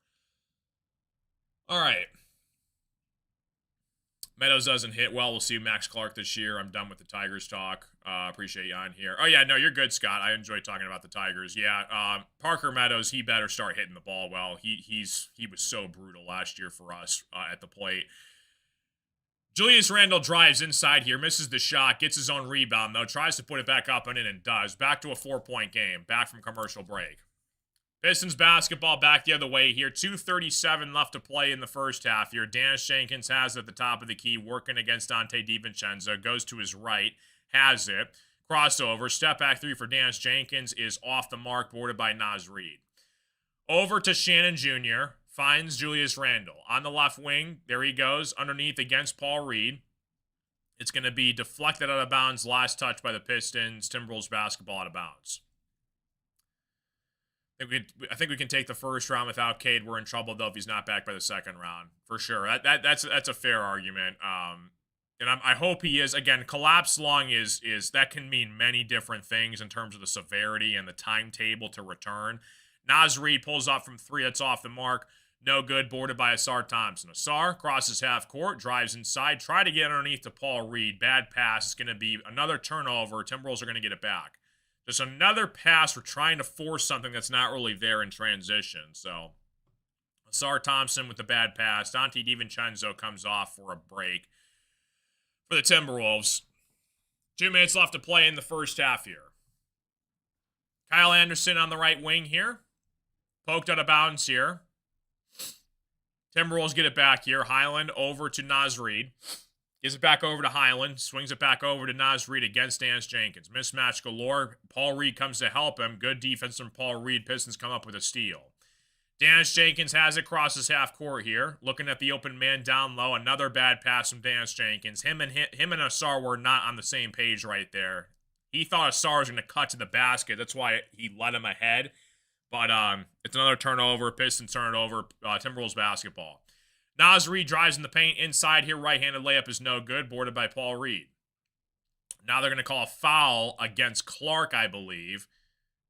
All right. Meadows doesn't hit well. We'll see Max Clark this year. I'm done with the Tigers talk. Appreciate you on here. Oh, yeah, no, you're good, Scott. I enjoy talking about the Tigers. Yeah, Parker Meadows, he better start hitting the ball well. He was so brutal last year for us at the plate. Julius Randle drives inside here, misses the shot, gets his own rebound, though, tries to put it back up and in and does. Back to a 4-point game, back from commercial break. Pistons basketball back the other way here. 2:37 left to play in the first half here. Dennis Jenkins has it at the top of the key, working against Dante DiVincenzo. Goes to his right, has it. Crossover, step back 3 for Dennis Jenkins is off the mark, boarded by Naz Reid. Over to Shannon Jr., finds Julius Randle. On the left wing, there he goes, underneath against Paul Reed. It's going to be deflected out of bounds, last touch by the Pistons. Timberwolves basketball out of bounds. I think we can take the first round without Cade. We're in trouble, though, if he's not back by the second round. For sure. That's a fair argument. And I hope he is. Again, collapse lung is that can mean many different things in terms of the severity and the timetable to return. Naz Reid pulls up from 3. That's off the mark. No good. Boarded by Asar Thompson. Asar crosses half court, drives inside, try to get underneath to Paul Reed. Bad pass. It's going to be another turnover. Timberwolves are going to get it back. Just another pass. We're trying to force something that's not really there in transition. So, Asar Thompson with the bad pass. Dante DiVincenzo comes off for a break for the Timberwolves. 2 minutes left to play in the first half here. Kyle Anderson on the right wing here. Poked out of bounds here. Timberwolves get it back here. Highland over to Naz Reid. Gives it back over to Highland. Swings it back over to Naz Reid against Dennis Jenkins. Mismatch galore. Paul Reed comes to help him. Good defense from Paul Reed. Pistons come up with a steal. Dennis Jenkins has it, crosses half court here. Looking at the open man down low. Another bad pass from Dennis Jenkins. Him and Asar were not on the same page right there. He thought Asar was going to cut to the basket. That's why he let him ahead. But it's another turnover. Pistons turn it over. Timberwolves basketball. Naz Reid drives in the paint inside here. Right-handed layup is no good. Boarded by Paul Reed. Now they're going to call a foul against Clark, I believe.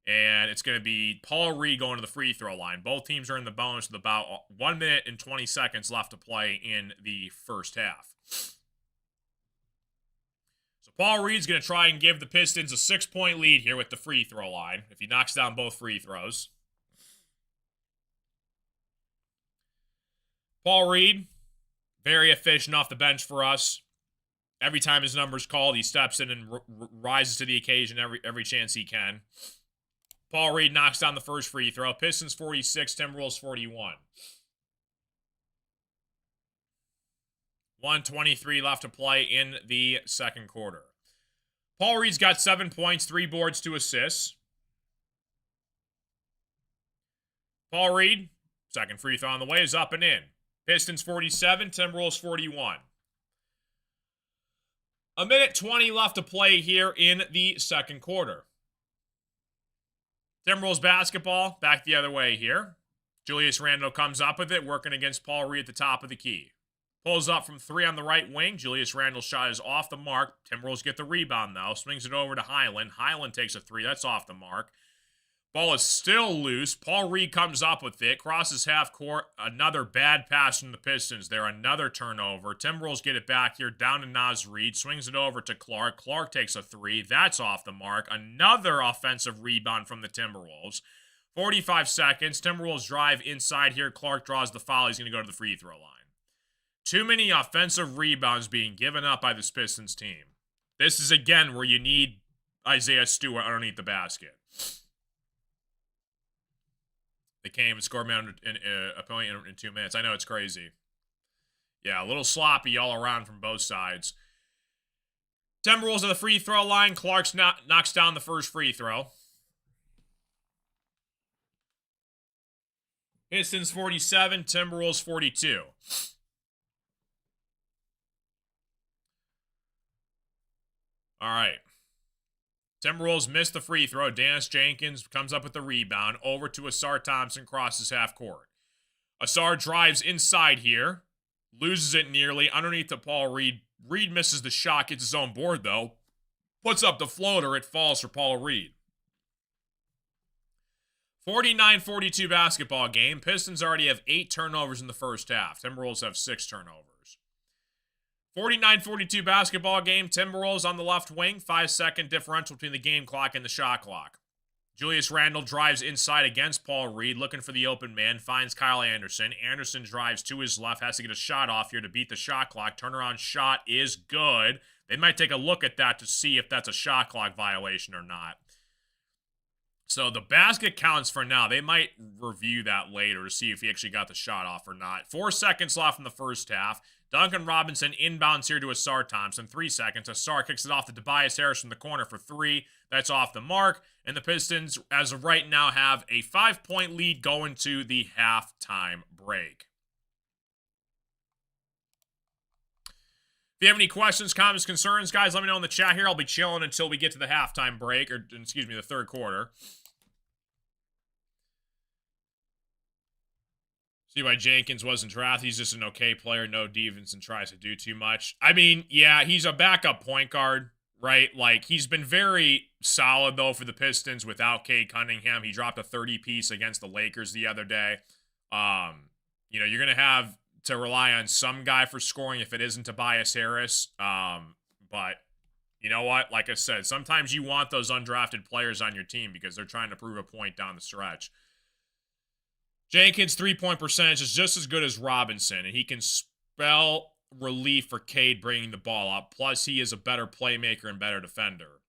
And it's going to be Paul Reed going to the free throw line. Both teams are in the bonus with about 1 minute and 20 seconds left to play in the first half. So Paul Reed's going to try and give the Pistons a 6-point lead here with the free throw line if he knocks down both free throws. Paul Reed, very efficient off the bench for us. Every time his number's called, he steps in and rises to the occasion every chance he can. Paul Reed knocks down the first free throw. Pistons 46, Timberwolves 41. 1:23 left to play in the second quarter. Paul Reed's got 7 points, 3 boards, 2 assists. Paul Reed, second free throw on the way, is up and in. Pistons 47, Timberwolves 41. 1:20 left to play here in the second quarter. Timberwolves basketball, back the other way here. Julius Randle comes up with it, working against Paul Reed at the top of the key. Pulls up from 3 on the right wing. Julius Randle's shot is off the mark. Timberwolves get the rebound, though. Swings it over to Highland. Highland takes a 3. That's off the mark. Ball is still loose. Paul Reed comes up with it. Crosses half court. Another bad pass from the Pistons there. Another turnover. Timberwolves get it back here. Down to Naz Reid. Swings it over to Clark. Clark takes a 3. That's off the mark. Another offensive rebound from the Timberwolves. 45 seconds. Timberwolves drive inside here. Clark draws the foul. He's going to go to the free throw line. Too many offensive rebounds being given up by this Pistons team. This is, again, where you need Isaiah Stewart underneath the basket. They came and scored me a point in 2 minutes. I know it's crazy. Yeah, a little sloppy all around from both sides. Timberwolves at the free throw line. Clark knocks down the first free throw. Pistons 47, Timberwolves 42. All right. Timberwolves missed the free throw. Dennis Jenkins comes up with the rebound. Over to Asar Thompson, crosses half court. Asar drives inside here. Loses it nearly underneath to Paul Reed. Reed misses the shot, gets his own board though. Puts up the floater. It falls for Paul Reed. 49-42 basketball game. Pistons already have 8 turnovers in the first half. Timberwolves have 6 turnovers. 49-42 basketball game. Timberwolves on the left wing. 5-second differential between the game clock and the shot clock. Julius Randle drives inside against Paul Reed, looking for the open man, finds Kyle Anderson. Anderson drives to his left, has to get a shot off here to beat the shot clock. Turnaround shot is good. They might take a look at that to see if that's a shot clock violation or not. So the basket counts for now. They might review that later to see if he actually got the shot off or not. 4 seconds left in the first half. Duncan Robinson inbounds here to Asar Thompson. 3 seconds. Asar kicks it off to Tobias Harris from the corner for 3. That's off the mark. And the Pistons, as of right now, have a 5-point lead going to the halftime break. If you have any questions, comments, concerns, guys, let me know in the chat here. I'll be chilling until we get to the halftime break, or excuse me, the third quarter. See why Jenkins wasn't drafted. He's just an okay player. No defense and tries to do too much. I mean, yeah, he's a backup point guard, right? Like, he's been very solid, though, for the Pistons without Cade Cunningham. He dropped a 30-piece against the Lakers the other day. You know, you're going to have to rely on some guy for scoring if it isn't Tobias Harris. But you know what? Like I said, sometimes you want those undrafted players on your team because they're trying to prove a point down the stretch. Jenkins' three-point percentage is just as good as Robinson, and he can spell relief for Cade bringing the ball up. Plus, he is a better playmaker and better defender.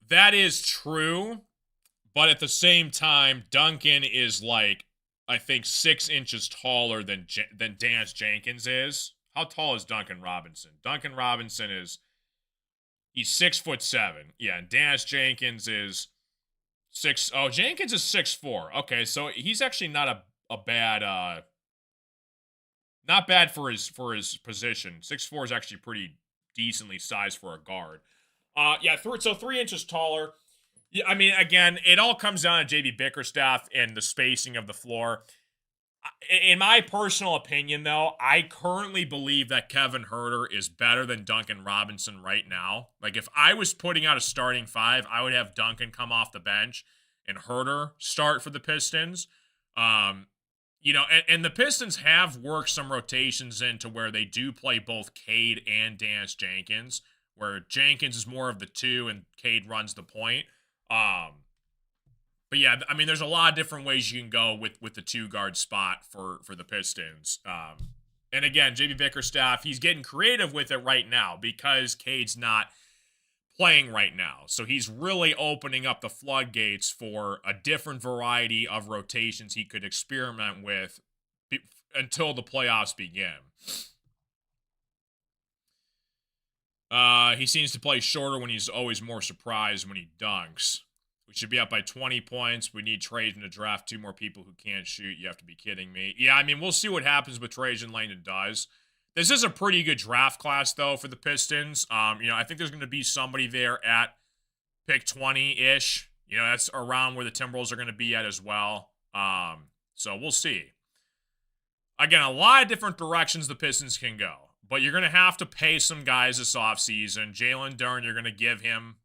That is true, but at the same time, Duncan is like, I think, 6 inches taller than Dennis Jenkins is. How tall is Duncan Robinson? Duncan Robinson he's 6'7". Yeah, and Dennis Jenkins is Jenkins is 6'4". Okay, so he's actually not a bad not bad for his position. 6'4" is actually pretty decently sized for a guard. Yeah, so 3 inches taller. Yeah, I mean, again, it all comes down to JB Bickerstaff and the spacing of the floor. In my personal opinion, though, I currently believe that Kevin Huerter is better than Duncan Robinson right now. Like, if I was putting out a starting 5, I would have Duncan come off the bench and Huerter start for the Pistons. You know, and the Pistons have worked some rotations into where they do play both Cade and Dennis Jenkins, where Jenkins is more of the 2 and Cade runs the point. But yeah, I mean, there's a lot of different ways you can go with the 2-guard spot for the Pistons. And again, JB Bickerstaff, he's getting creative with it right now because Cade's not playing right now. So he's really opening up the floodgates for a different variety of rotations he could experiment with until the playoffs begin. He seems to play shorter when he's always more surprised when he dunks. We should be up by 20 points. We need Trajan to draft 2 more people who can't shoot. You have to be kidding me. Yeah, I mean, we'll see what happens with Trajan Langdon does. This is a pretty good draft class, though, for the Pistons. You know, I think there's going to be somebody there at pick 20-ish. You know, that's around where the Timberwolves are going to be at as well. So we'll see. Again, a lot of different directions the Pistons can go. But you're going to have to pay some guys this offseason. Jalen Duren, you're going to give him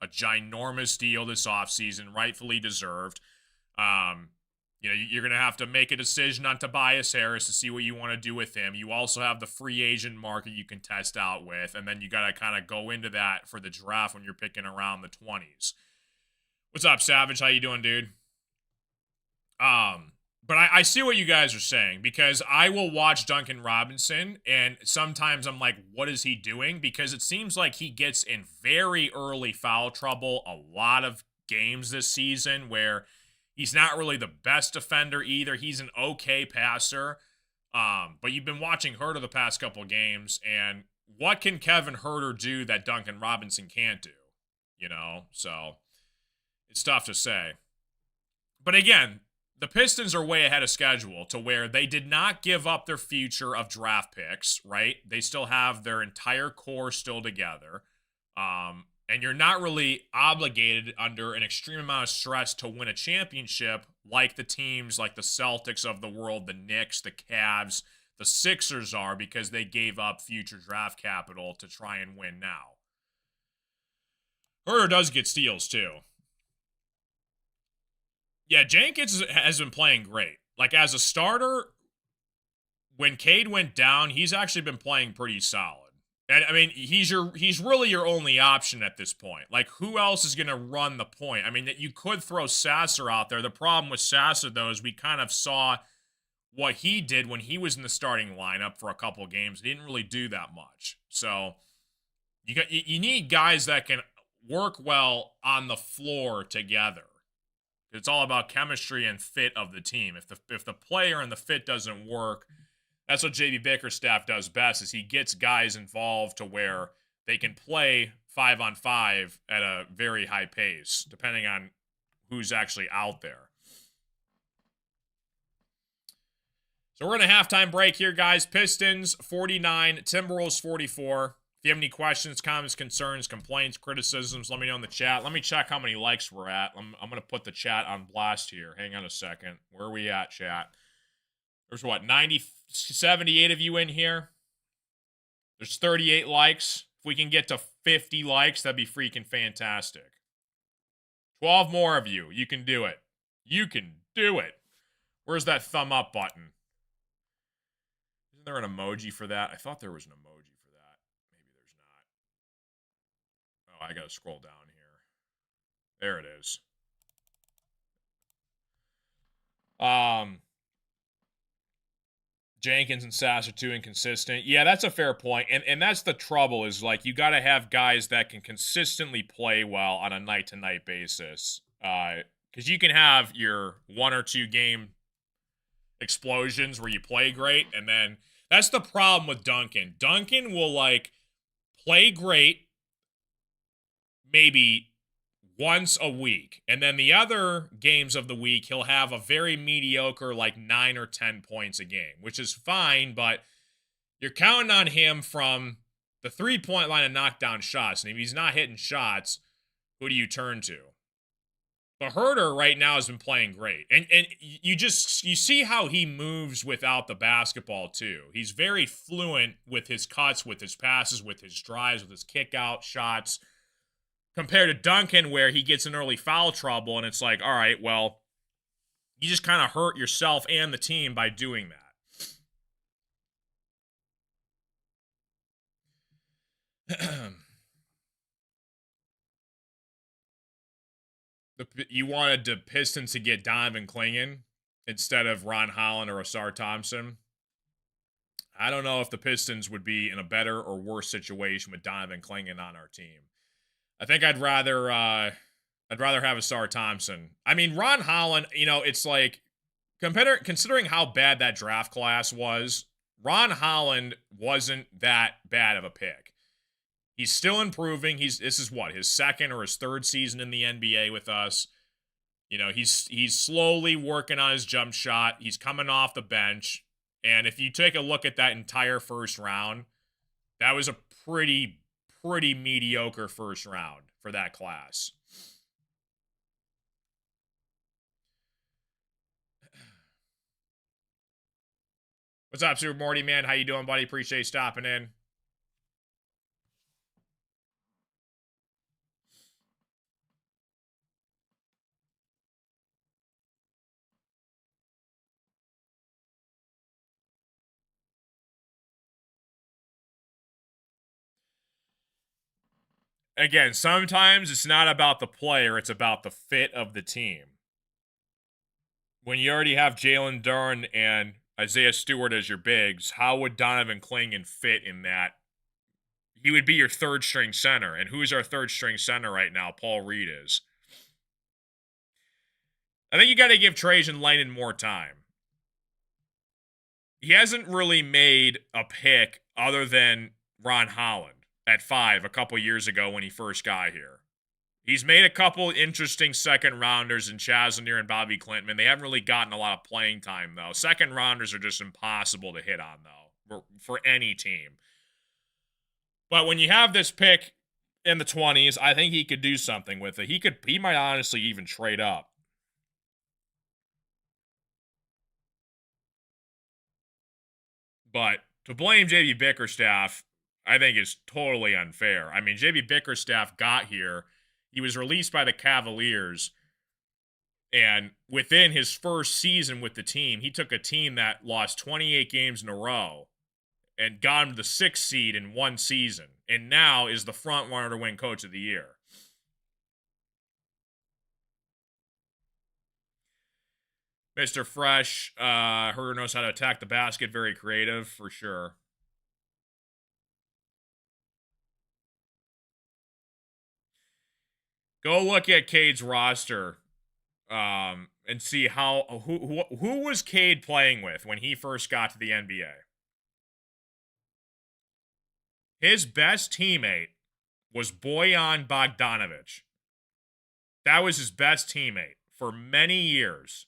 a ginormous deal this offseason, rightfully deserved. You know, you're going to have to make a decision on Tobias Harris to see what you want to do with him. You also have the free agent market you can test out with, and then you got to kind of go into that for the draft when you're picking around the 20s. What's up, Savage? How you doing, dude? But I see what you guys are saying, because I will watch Duncan Robinson, and sometimes I'm like, what is he doing? Because it seems like he gets in very early foul trouble a lot of games this season where he's not really the best defender either. He's an okay passer. But you've been watching Huerter the past couple games, and what can Kevin Huerter do that Duncan Robinson can't do? You know? So it's tough to say. But again, the Pistons are way ahead of schedule to where they did not give up their future of draft picks, right? They still have their entire core still together. And you're not really obligated under an extreme amount of stress to win a championship like the teams like the Celtics of the world, the Knicks, the Cavs, the Sixers are, because they gave up future draft capital to try and win now. Herter does get steals too. Yeah, Jenkins has been playing great. Like as a starter, when Cade went down, he's actually been playing pretty solid. And I mean, he's really your only option at this point. Like, who else is going to run the point? I mean, that you could throw Sasser out there. The problem with Sasser, though, is we kind of saw what he did when he was in the starting lineup for a couple games. He didn't really do that much. So you need guys that can work well on the floor together. It's all about chemistry and fit of the team. If the player and the fit doesn't work, that's what JB Bickerstaff does best, is he gets guys involved to where they can play 5-on-5 at a very high pace, depending on who's actually out there. So we're in a halftime break here, guys. Pistons 49, Timberwolves 44. If you have any questions, comments, concerns, complaints, criticisms, let me know in the chat. Let me check how many likes we're at. I'm going to put the chat on blast here. Hang on a second. Where are we at, chat? There's what, 78 of you in here? There's 38 likes. If we can get to 50 likes, that'd be freaking fantastic. 12 more of you. You can do it. You can do it. Where's that thumb up button? Isn't there an emoji for that? I thought there was an emoji. I gotta scroll down here. There it is. Jenkins and Sass are too inconsistent. Yeah, that's a fair point. And that's the trouble, is like you gotta have guys that can consistently play well on a night-to-night basis. Because you can have your 1 or 2 game explosions where you play great, and then that's the problem with Duncan. Duncan will like play great maybe once a week, and then the other games of the week he'll have a very mediocre like 9 or 10 points a game, which is fine, but you're counting on him from the 3-point line to knock down shots, and if he's not hitting shots, who do you turn to? But Herter right now has been playing great, and you see how he moves without the basketball too. He's very fluent with his cuts, with his passes, with his drives, with his kick out shots, compared to Duncan, where he gets in early foul trouble, and it's like, all right, well, you just kind of hurt yourself and the team by doing that. You wanted the Pistons to get Donovan Clingan instead of Ron Holland or Asar Thompson. I don't know if the Pistons would be in a better or worse situation with Donovan Clingan on our team. I think I'd rather have Asar Thompson. I mean, Ron Holland, you know, it's like considering how bad that draft class was, Ron Holland wasn't that bad of a pick. He's still improving. This is what, his second or his third season in the NBA with us. You know, he's slowly working on his jump shot. He's coming off the bench. And if you take a look at that entire first round, that was a pretty mediocre first round for that class. What's up, Super Morty, man? How you doing, buddy? Appreciate you stopping in. Again, sometimes it's not about the player, it's about the fit of the team. When you already have Jalen Duren and Isaiah Stewart as your bigs, how would Donovan Clingan fit in that? He would be your third string center. And who's our third string center right now? Paul Reed is. I think you got to give Trajan Langdon more time. He hasn't really made a pick other than Ron Holland at 5 a couple years ago when he first got here. He's made a couple interesting second rounders in Chazanier and Bobby Clinton. They haven't really gotten a lot of playing time, though. Second rounders are just impossible to hit on, though, for any team. But when you have this pick in the 20s. I think he could do something with it. He might honestly even trade up. But to blame JB Bickerstaff, I think is totally unfair. I mean, JB Bickerstaff got here. He was released by the Cavaliers. And within his first season with the team, he took a team that lost 28 games in a row and got him to the 6th seed in one season. And now is the front runner to win Coach of the Year. Mr. Fresh, Herder knows how to attack the basket. Very creative, for sure. Go look at Cade's roster and see who was Cade playing with when he first got to the NBA. His best teammate was Bojan Bogdanovic. That was his best teammate for many years.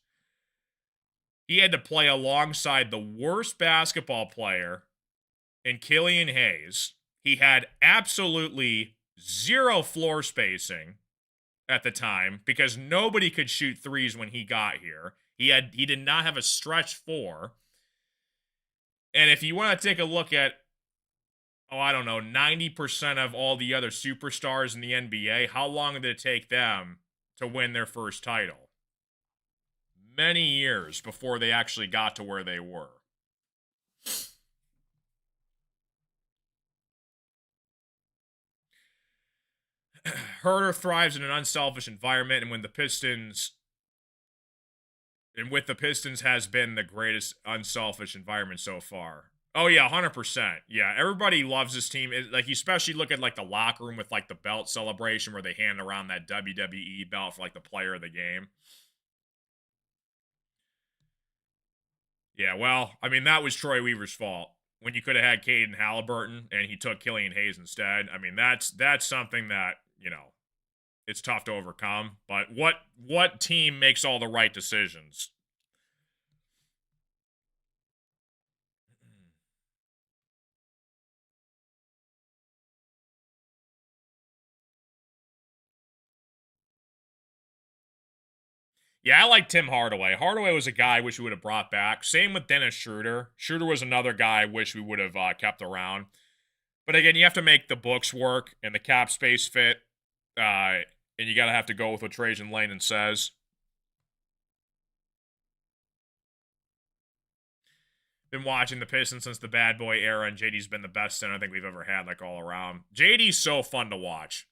He had to play alongside the worst basketball player in Killian Hayes. He had absolutely zero floor spacing at the time because nobody could shoot threes when he got here. He did not have a stretch four. And if you want to take a look at, I don't know, 90% of all the other superstars in the NBA, how long did it take them to win their first title? Many years before they actually got to where they were. Herder thrives in an unselfish environment, and with the Pistons has been the greatest unselfish environment so far. Oh yeah, 100%. Yeah, everybody loves this team. Like, you especially look at like the locker room with like the belt celebration where they hand around that WWE belt for like the player of the game. Yeah, well, I mean, that was Troy Weaver's fault. When you could have had Cade and Halliburton and he took Killian Hayes instead. I mean, that's something that, it's tough to overcome. But what team makes all the right decisions? Yeah, I like Tim Hardaway. Hardaway was a guy I wish we would have brought back. Same with Dennis Schroeder. Schroeder was another guy I wish we would have kept around. But again, you have to make the books work and the cap space fit. And you got to have to go with what Trajan Langdon says. Been watching the Pistons since the bad boy era, and JD's been the best center I think we've ever had, like, all around. JD's so fun to watch.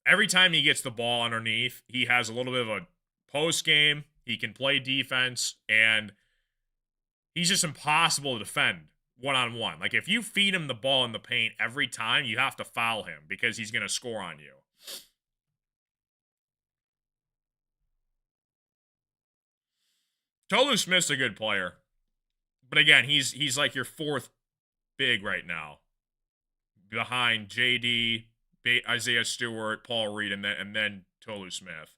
Every time he gets the ball underneath, he has a little bit of a post game. He can play defense, and he's just impossible to defend one-on-one. Like, if you feed him the ball in the paint every time, you have to foul him because he's going to score on you. Tolu Smith's a good player. But again, he's like your fourth big right now. Behind JD, Isaiah Stewart, Paul Reed, and then Tolu Smith.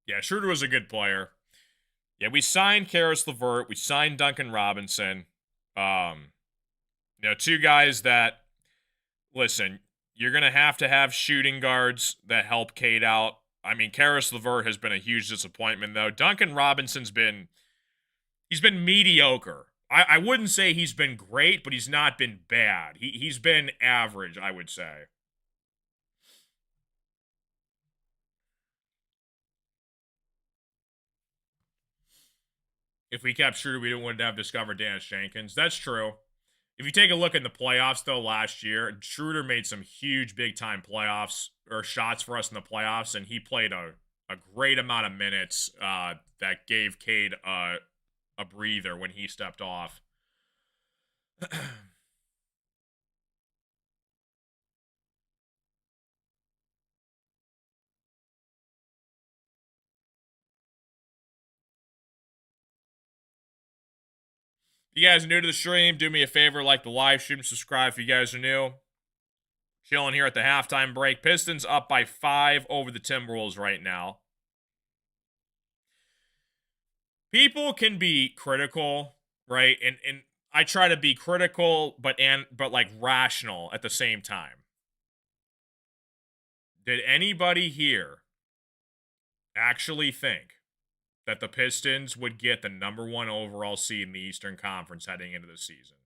Yeah, Schroeder was a good player. Yeah, we signed Karis LeVert. We signed Duncan Robinson. Two guys that, listen, you're going to have shooting guards that help Cade out. I mean, Karis LeVert has been a huge disappointment, though. Duncan Robinson's been mediocre. I wouldn't say he's been great, but he's not been bad. He's been average, I would say. If we kept Schroeder, we wouldn't have discovered Dennis Jenkins. That's true. If you take a look in the playoffs, though, last year, Schroeder made some huge big-time playoffs or shots for us in the playoffs, and he played a great amount of minutes that gave Cade a breather when he stepped off. If you guys are new to the stream, do me a favor, like the live stream, subscribe if you guys are new. Chilling here at the halftime break. Pistons up by 5 over the Timberwolves right now. People can be critical, right? And I try to be critical, but like rational at the same time. Did anybody here actually think that the Pistons would get the number 1 overall seed in the Eastern Conference heading into the season?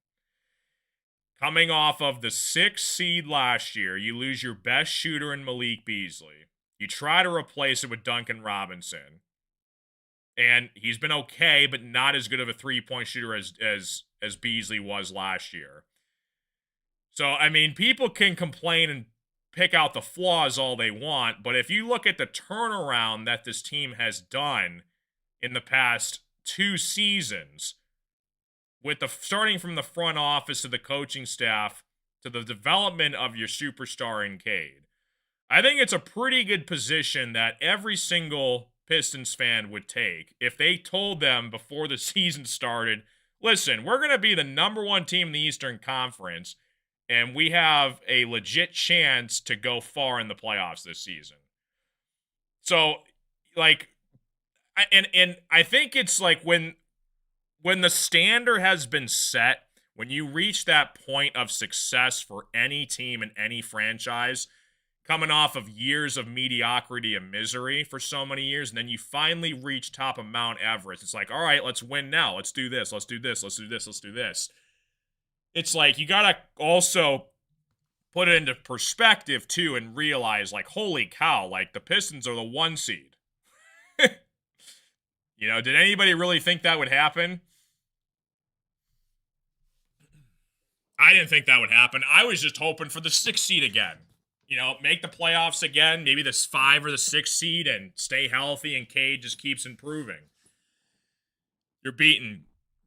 Coming off of the 6th seed last year, you lose your best shooter in Malik Beasley. You try to replace it with Duncan Robinson. And he's been okay, but not as good of a three-point shooter as Beasley was last year. So, I mean, people can complain and pick out the flaws all they want, but if you look at the turnaround that this team has done in the past 2 seasons, with starting from the front office to the coaching staff to the development of your superstar in Cade, I think it's a pretty good position that every single Pistons fan would take if they told them before the season started, listen, we're going to be the number 1 team in the Eastern Conference, and we have a legit chance to go far in the playoffs this season. So, like, and I think it's like when the standard has been set, when you reach that point of success for any team in any franchise, coming off of years of mediocrity and misery for so many years, and then you finally reach top of Mount Everest. It's like, all right, let's win now. Let's do this. Let's do this. Let's do this. Let's do this. It's like you got to also put it into perspective, too, and realize, like, holy cow, like, the Pistons are the 1 seed. You know, did anybody really think that would happen? I didn't think that would happen. I was just hoping for the 6th seed again. You know, make the playoffs again, maybe this 5 or the 6 seed, and stay healthy, and Cade just keeps improving. You're beating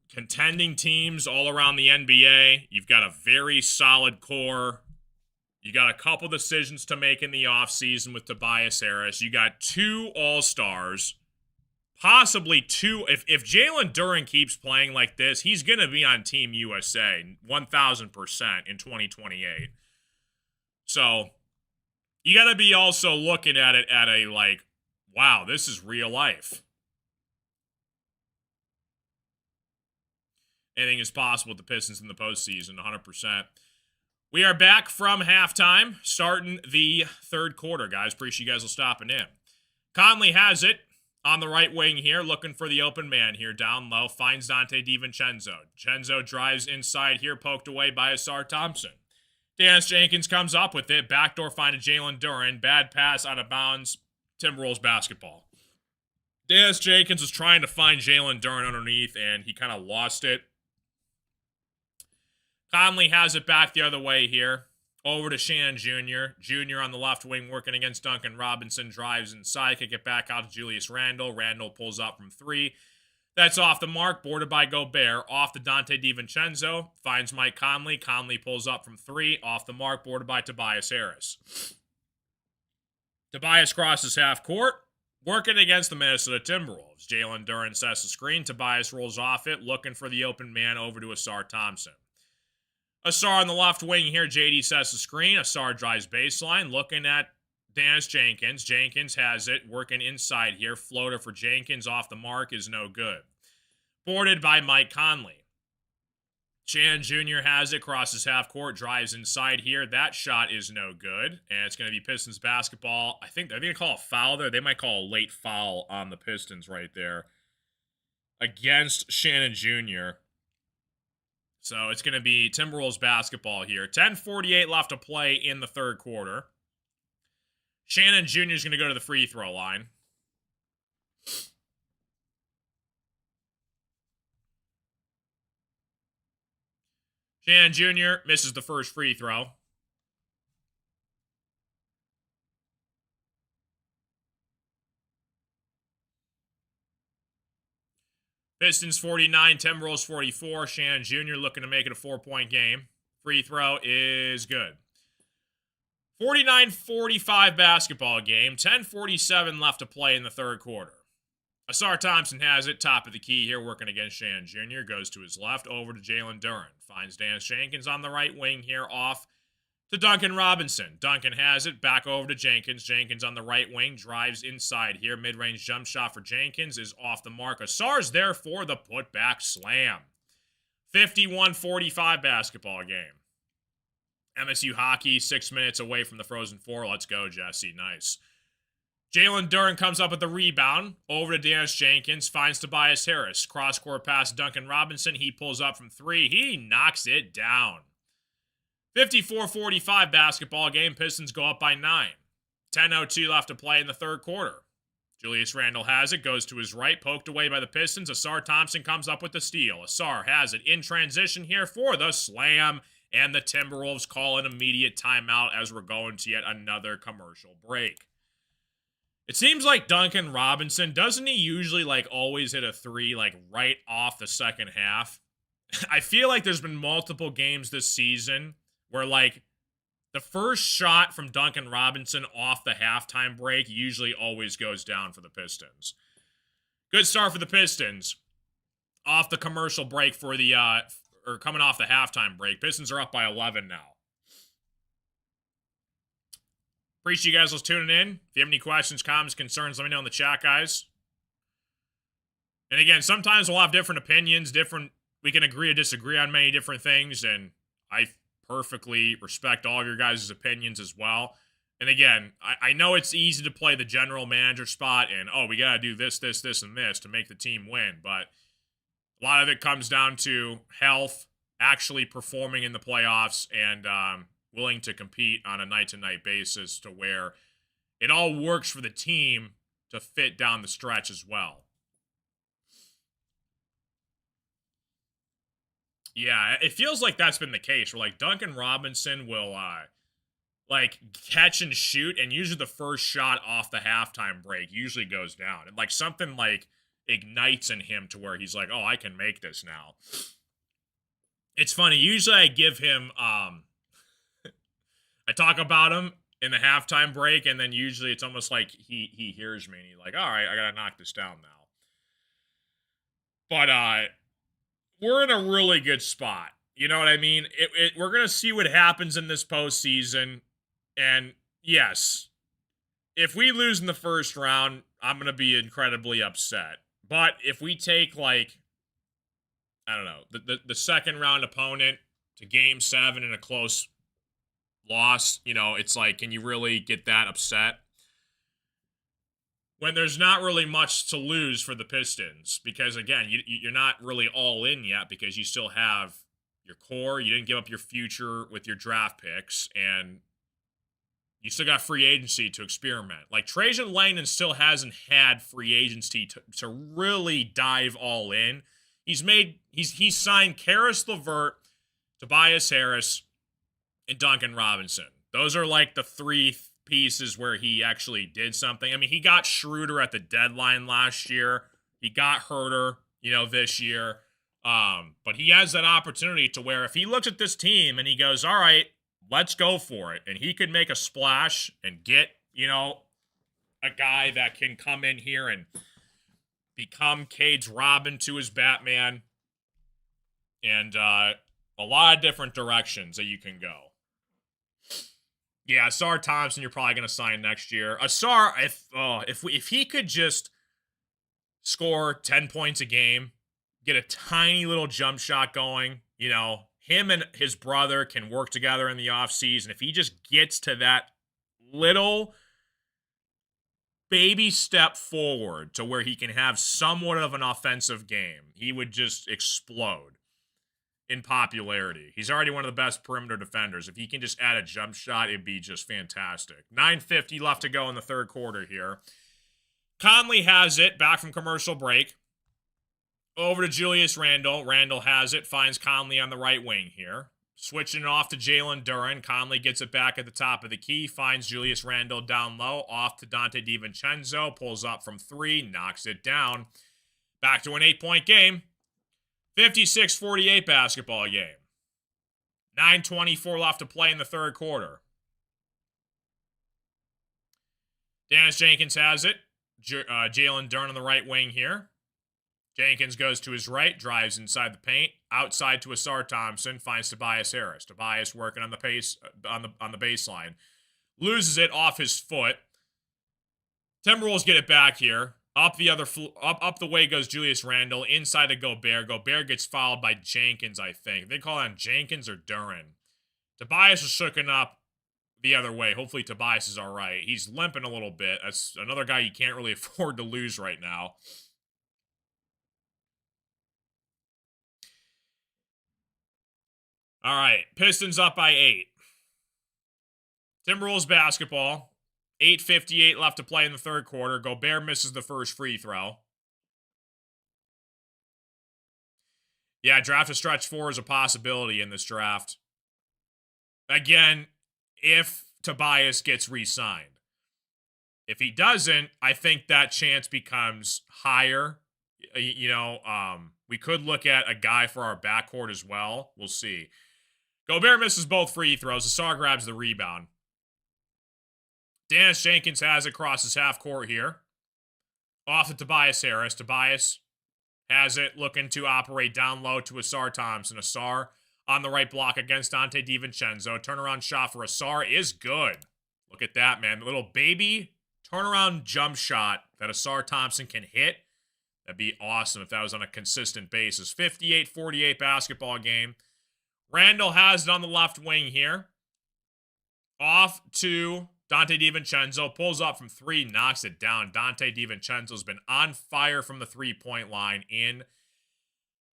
contending teams all around the NBA. You've got a very solid core. You got a couple decisions to make in the offseason with Tobias Harris. You got 2 All-Stars, possibly 2. If Jalen Duren keeps playing like this, he's going to be on Team USA 1,000% in 2028. So you got to be also looking at it at a, like, wow, this is real life. Anything is possible with the Pistons in the postseason, 100%. We are back from halftime, starting the 3rd quarter, guys. Appreciate you guys will stopping in. Conley has it on the right wing here, looking for the open man here down low. Finds Dante DiVincenzo. Vincenzo drives inside here, poked away by Asar Thompson. Dennis Jenkins comes up with it. Backdoor find to Jalen Duren. Bad pass out of bounds. Timberwolves basketball. Dennis Jenkins was trying to find Jalen Duren underneath, and he kind of lost it. Conley has it back the other way here. Over to Shannon Jr. Jr. on the left wing working against Duncan Robinson. Drives inside. Kick it back out to Julius Randle. Randle pulls up from 3. That's off the mark, boarded by Gobert. Off to Dante DiVincenzo. Finds Mike Conley. Conley pulls up from 3. Off the mark, boarded by Tobias Harris. Tobias crosses half court. Working against the Minnesota Timberwolves. Jalen Duren sets the screen. Tobias rolls off it, looking for the open man over to Asar Thompson. Asar on the left wing here. JD sets the screen. Asar drives baseline, looking at Dennis Jenkins. Jenkins has it, working inside here. Floater for Jenkins off the mark is no good. Boarded by Mike Conley. Shannon Jr. has it, crosses half court, drives inside here. That shot is no good, and it's going to be Pistons basketball. I think they're going to call a foul there. They might call a late foul on the Pistons right there against Shannon Jr. So it's going to be Timberwolves basketball here. 10:48 left to play in the 3rd quarter. Shannon Jr. is going to go to the free throw line. Shannon Jr. misses the first free throw. Pistons 49, Timberwolves 44. Shannon Jr. looking to make it a 4-point game. Free throw is good. 49-45 basketball game. 10:47 left to play in the 3rd quarter. Asar Thompson has it. Top of the key here, working against Shannon Jr. Goes to his left, over to Jalen Duren. Finds Dennis Jenkins on the right wing here, off to Duncan Robinson. Duncan has it, back over to Jenkins. Jenkins on the right wing, drives inside here. Mid-range jump shot for Jenkins is off the mark. Asar's there for the putback slam. 51-45 basketball game. MSU hockey, 6 minutes away from the Frozen Four. Let's go, Jesse. Nice. Jalen Duren comes up with the rebound. Over to Dennis Jenkins. Finds Tobias Harris. Cross-court pass Duncan Robinson. He pulls up from three. He knocks it down. 54-45 basketball game. Pistons go up by 9. 10:02 left to play in the third quarter. Julius Randle has it. Goes to his right. Poked away by the Pistons. Asar Thompson comes up with the steal. Asar has it in transition here for the slam. And the Timberwolves call an immediate timeout as we're going to yet another commercial break. It seems like Duncan Robinson, doesn't he usually always hit a three right off the second half? I feel like there's been multiple games this season where the first shot from Duncan Robinson off the halftime break usually always goes down for the Pistons. Good start for the Pistons. Off the commercial break for the, or coming off the halftime break. Pistons are up by 11 now. Appreciate you guys tuning in. If you have any questions, comments, concerns, let me know in the chat, guys. And again, sometimes we'll have different opinions, we can agree or disagree on many different things, and I perfectly respect all of your guys' opinions as well. And again, I know it's easy to play the general manager spot and, we got to do this, this, this, and this to make the team win. But a lot of it comes down to health, actually performing in the playoffs, and willing to compete on a night-to-night basis to where it all works for the team to fit down the stretch as well. Yeah, it feels like that's been the case where Duncan Robinson will catch and shoot, and usually the first shot off the halftime break usually goes down. And something ignites in him to where he's I can make this now. It's funny, usually I give him I talk about him in the halftime break, and then usually it's almost like he hears me and he's all right, I gotta knock this down now. But we're in a really good spot. You know what I mean? We're gonna see what happens in this postseason. And yes, if we lose in the first round, I'm gonna be incredibly upset. But if we take I don't know, the second round opponent to game 7 in a close loss, it's can you really get that upset? When there's not really much to lose for the Pistons, because again, you're not really all in yet because you still have your core, you didn't give up your future with your draft picks, and you still got free agency to experiment. Trajan Langdon still hasn't had free agency to really dive all in. He's signed Karis LeVert, Tobias Harris, and Duncan Robinson. Those are the three pieces where he actually did something. I mean, he got Schroeder at the deadline last year. He got Herter, this year. But he has that opportunity to where if he looks at this team and he goes, all right, let's go for it. And he could make a splash and get, a guy that can come in here and become Cade's Robin to his Batman. And a lot of different directions that you can go. Yeah, Asar Thompson, you're probably going to sign next year. Asar, if he could just score 10 points a game, get a tiny little jump shot going, him and his brother can work together in the offseason. If he just gets to that little baby step forward to where he can have somewhat of an offensive game, he would just explode in popularity. He's already one of the best perimeter defenders. If he can just add a jump shot, it'd be just fantastic. 9:50 left to go in the third quarter here. Conley has it, back from commercial break. Over to Julius Randle. Randle has it, finds Conley on the right wing here. Switching it off to Jalen Duren. Conley gets it back at the top of the key, finds Julius Randle down low, off to Dante DiVincenzo, pulls up from 3, knocks it down. Back to an 8-point game. 56-48 basketball game. 9:24 left to play in the third quarter. Dennis Jenkins has it. Jalen Duren on the right wing here. Jenkins goes to his right, drives inside the paint, outside to Asar Thompson, finds Tobias Harris. Tobias working on the pace on the baseline, loses it off his foot. Timberwolves get it back here. Up the way goes Julius Randle, inside to Gobert. Gobert gets fouled by Jenkins, I think. They call it on Jenkins or Duran. Tobias is shooken up the other way. Hopefully Tobias is all right. He's limping a little bit. That's another guy you can't really afford to lose right now. All right, Pistons up by 8. Timberwolves basketball. 8:58 left to play in the third quarter. Gobert misses the first free throw. Yeah, draft a stretch 4 is a possibility in this draft. Again, if Tobias gets re-signed. If he doesn't, I think that chance becomes higher. We could look at a guy for our backcourt as well. We'll see. Gobert misses both free throws. Asar grabs the rebound. Dennis Jenkins has it across his half court here. Off to Tobias Harris. Tobias has it, looking to operate down low to Asar Thompson. Asar on the right block against Donte DiVincenzo. Turnaround shot for Asar is good. Look at that, man. The little baby turnaround jump shot that Asar Thompson can hit. That'd be awesome if that was on a consistent basis. 58-48 basketball game. Randle has it on the left wing here. Off to Donte DiVincenzo, pulls up from 3, knocks it down. Donte DiVincenzo's been on fire from the three-point line in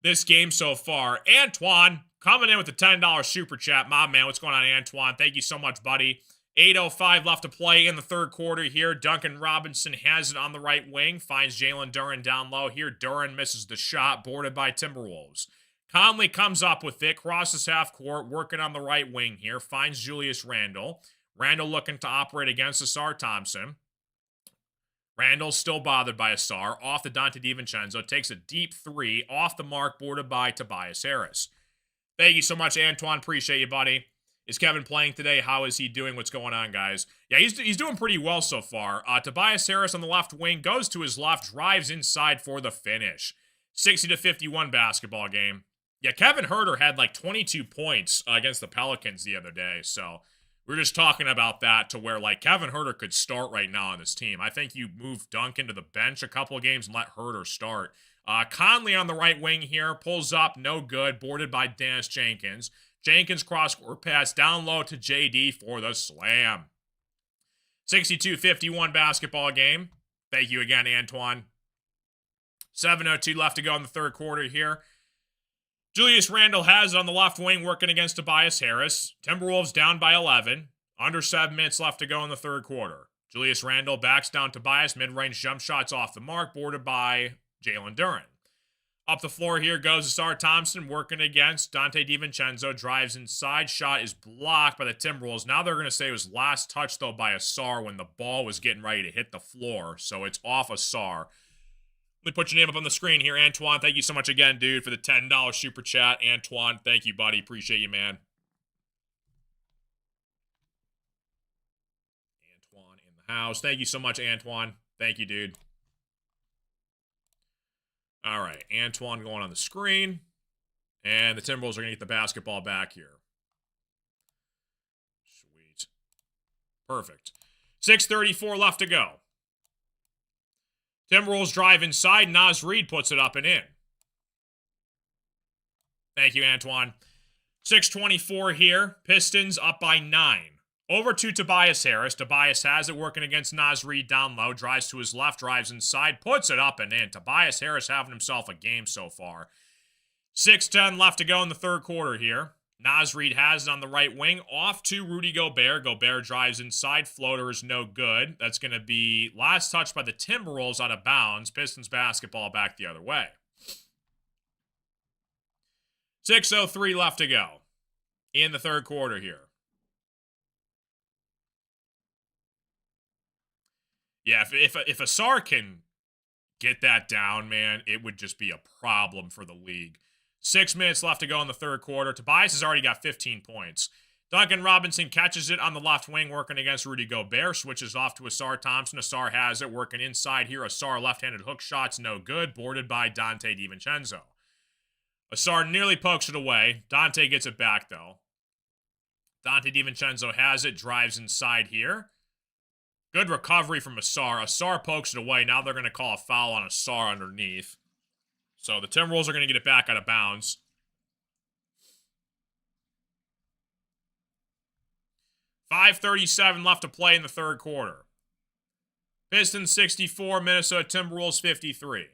this game so far. Antoine coming in with a $10 super chat. My man, what's going on, Antoine? Thank you so much, buddy. 8:05 left to play in the third quarter here. Duncan Robinson has it on the right wing, finds Jalen Duren down low here. Duren misses the shot, boarded by Timberwolves. Conley comes up with it, crosses half court, working on the right wing here, finds Julius Randle. Randle looking to operate against Asar Thompson. Randle's still bothered by Asar. Off to Donte DiVincenzo. Takes a deep 3. Off the mark, boarded by Tobias Harris. Thank you so much, Antoine. Appreciate you, buddy. Is Kevin playing today? How is he doing? What's going on, guys? Yeah, he's doing pretty well so far. Tobias Harris on the left wing goes to his left, drives inside for the finish. 60-51 basketball game. Yeah, Kevin Huerter had like 22 points against the Pelicans the other day, so we're just talking about that to where, like, Kevin Huerter could start right now on this team. I think you move Duncan to the bench a couple of games and let Huerter start. Conley on the right wing here, pulls up, no good, boarded by Dennis Jenkins. Jenkins cross-court pass down low to JD for the slam. 62-51 basketball game. Thank you again, Antoine. 7:02 left to go in the third quarter here. Julius Randle has it on the left wing, working against Tobias Harris. Timberwolves down by 11. Under 7 minutes left to go in the third quarter. Julius Randle backs down Tobias. Mid-range jump shots off the mark, boarded by Jalen Duren. Up the floor here goes Asar Thompson, working against Donte DiVincenzo. Drives inside. Shot is blocked by the Timberwolves. Now they're going to say it was last touch, though, by Asar when the ball was getting ready to hit the floor. So it's off Asar. Let me put your name up on the screen here, Antoine. Thank you so much again, dude, for the $10 super chat. Antoine, thank you, buddy. Appreciate you, man. Antoine in the house. Thank you so much, Antoine. Thank you, dude. All right, Antoine going on the screen. And the Timberwolves are going to get the basketball back here. Sweet. Perfect. 6:34 left to go. Timberwolves drive inside. Naz Reid puts it up and in. Thank you, Antoine. 6:24 here. Pistons up by 9. Over to Tobias Harris. Tobias has it, working against Naz Reid down low. Drives to his left, drives inside, puts it up and in. Tobias Harris having himself a game so far. 6:10 left to go in the third quarter here. Naz Reid has it on the right wing, off to Rudy Gobert. Gobert drives inside, floater is no good. That's going to be last touch by the Timberwolves out of bounds. Pistons basketball back the other way. 6:03 left to go in the third quarter here. Yeah, if Asar can get that down, man, it would just be a problem for the league. 6 minutes left to go in the third quarter. Tobias has already got 15 points. Duncan Robinson catches it on the left wing, working against Rudy Gobert. Switches off to Asar Thompson. Asar has it, working inside here. Asar left-handed hook shots, no good. Boarded by Dante DiVincenzo. Asar nearly pokes it away. Dante gets it back, though. Dante DiVincenzo has it, drives inside here. Good recovery from Asar. Asar pokes it away. Now they're going to call a foul on Asar underneath. So the Timberwolves are going to get it back out of bounds. .537 left to play in the third quarter. Pistons 64, Minnesota Timberwolves 53.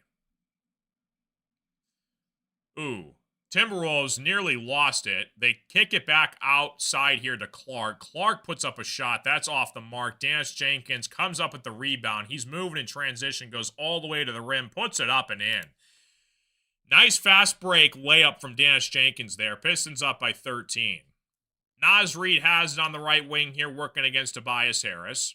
Ooh. Timberwolves nearly lost it. They kick it back outside here to Clark. Clark puts up a shot. That's off the mark. Dennis Jenkins comes up with the rebound. He's moving in transition, goes all the way to the rim, puts it up and in. Nice fast break layup from Dennis Jenkins there. Pistons up by 13. Naz Reid has it on the right wing here, working against Tobias Harris.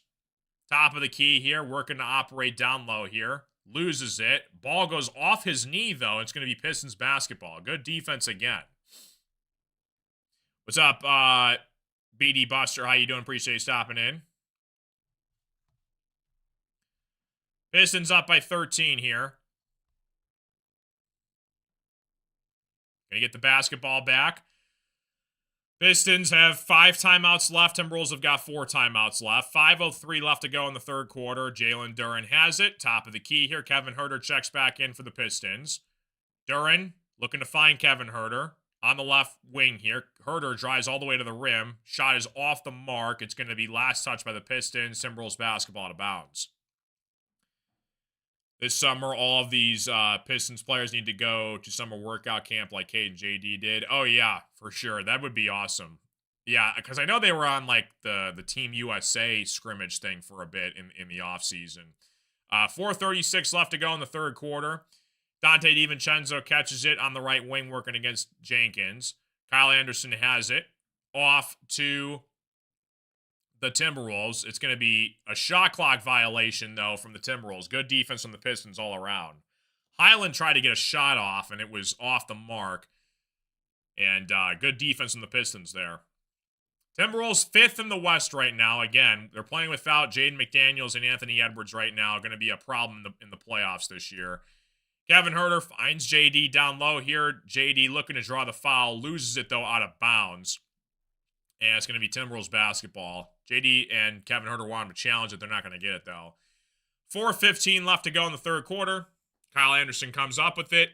Top of the key here, working to operate down low here. Loses it. Ball goes off his knee, though. It's going to be Pistons basketball. Good defense again. What's up, BD Buster? How you doing? Appreciate you stopping in. Pistons up by 13 here. Gonna get the basketball back. Pistons have 5 timeouts left. Timberwolves have got 4 timeouts left. 5:03 left to go in the third quarter. Jalen Duren has it. Top of the key here. Kevin Huerter checks back in for the Pistons. Duren looking to find Kevin Huerter on the left wing here. Huerter drives all the way to the rim. Shot is off the mark. It's going to be last touch by the Pistons. Timberwolves basketball out of bounds. This summer, all of these Pistons players need to go to summer workout camp like Kate and JD did. Oh, yeah, for sure. That would be awesome. Yeah, because I know they were on like the Team USA scrimmage thing for a bit in the offseason. 4:36 left to go in the third quarter. Dante DiVincenzo catches it on the right wing working against Jenkins. Kyle Anderson has it. Off to the Timberwolves. It's going to be a shot clock violation, though, from the Timberwolves. Good defense from the Pistons all around. Highland tried to get a shot off, and it was off the mark. And good defense from the Pistons there. Timberwolves 5th in the West right now. Again, they're playing without Jaden McDaniels and Anthony Edwards right now. Going to be a problem in the playoffs this year. Kevin Huerter finds JD down low here. JD looking to draw the foul. Loses it, though, out of bounds. And it's going to be Timberwolves basketball. JD and Kevin Huerter want him to challenge it. They're not going to get it, though. 4:15 left to go in the third quarter. Kyle Anderson comes up with it.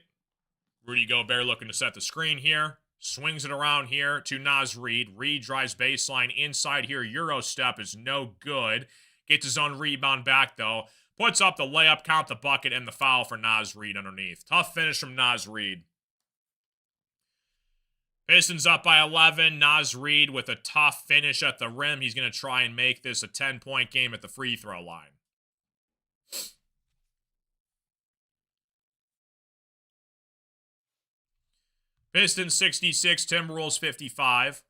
Rudy Gobert looking to set the screen here. Swings it around here to Naz Reid. Reid drives baseline inside here. Euro step is no good. Gets his own rebound back, though. Puts up the layup, count the bucket, and the foul for Naz Reid underneath. Tough finish from Naz Reid. Pistons up by 11. Naz Reid with a tough finish at the rim. He's going to try and make this a 10-point game at the free throw line. Pistons 66, Timberwolves 55.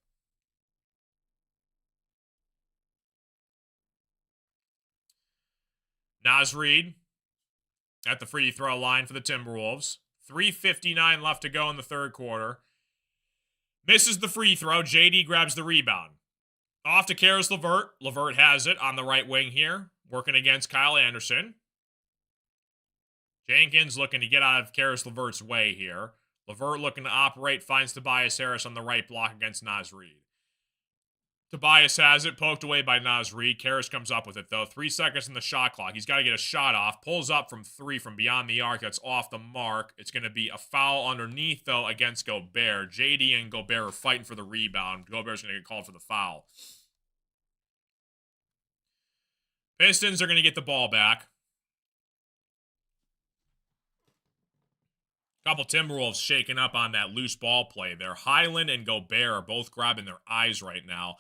Naz Reid at the free throw line for the Timberwolves. 3:59 left to go in the third quarter. Misses the free throw. JD grabs the rebound. Off to Karis LeVert. LeVert has it on the right wing here, working against Kyle Anderson. Jenkins looking to get out of Karis LeVert's way here. LeVert looking to operate, finds Tobias Harris on the right block against Naz Reid. Tobias has it, poked away by Naz Reid. Karis comes up with it, though. 3 seconds in the shot clock. He's got to get a shot off. Pulls up from 3 from beyond the arc. That's off the mark. It's going to be a foul underneath, though, against Gobert. JD and Gobert are fighting for the rebound. Gobert's going to get called for the foul. Pistons are going to get the ball back. Couple Timberwolves shaking up on that loose ball play there. Highland and Gobert are both grabbing their eyes right now.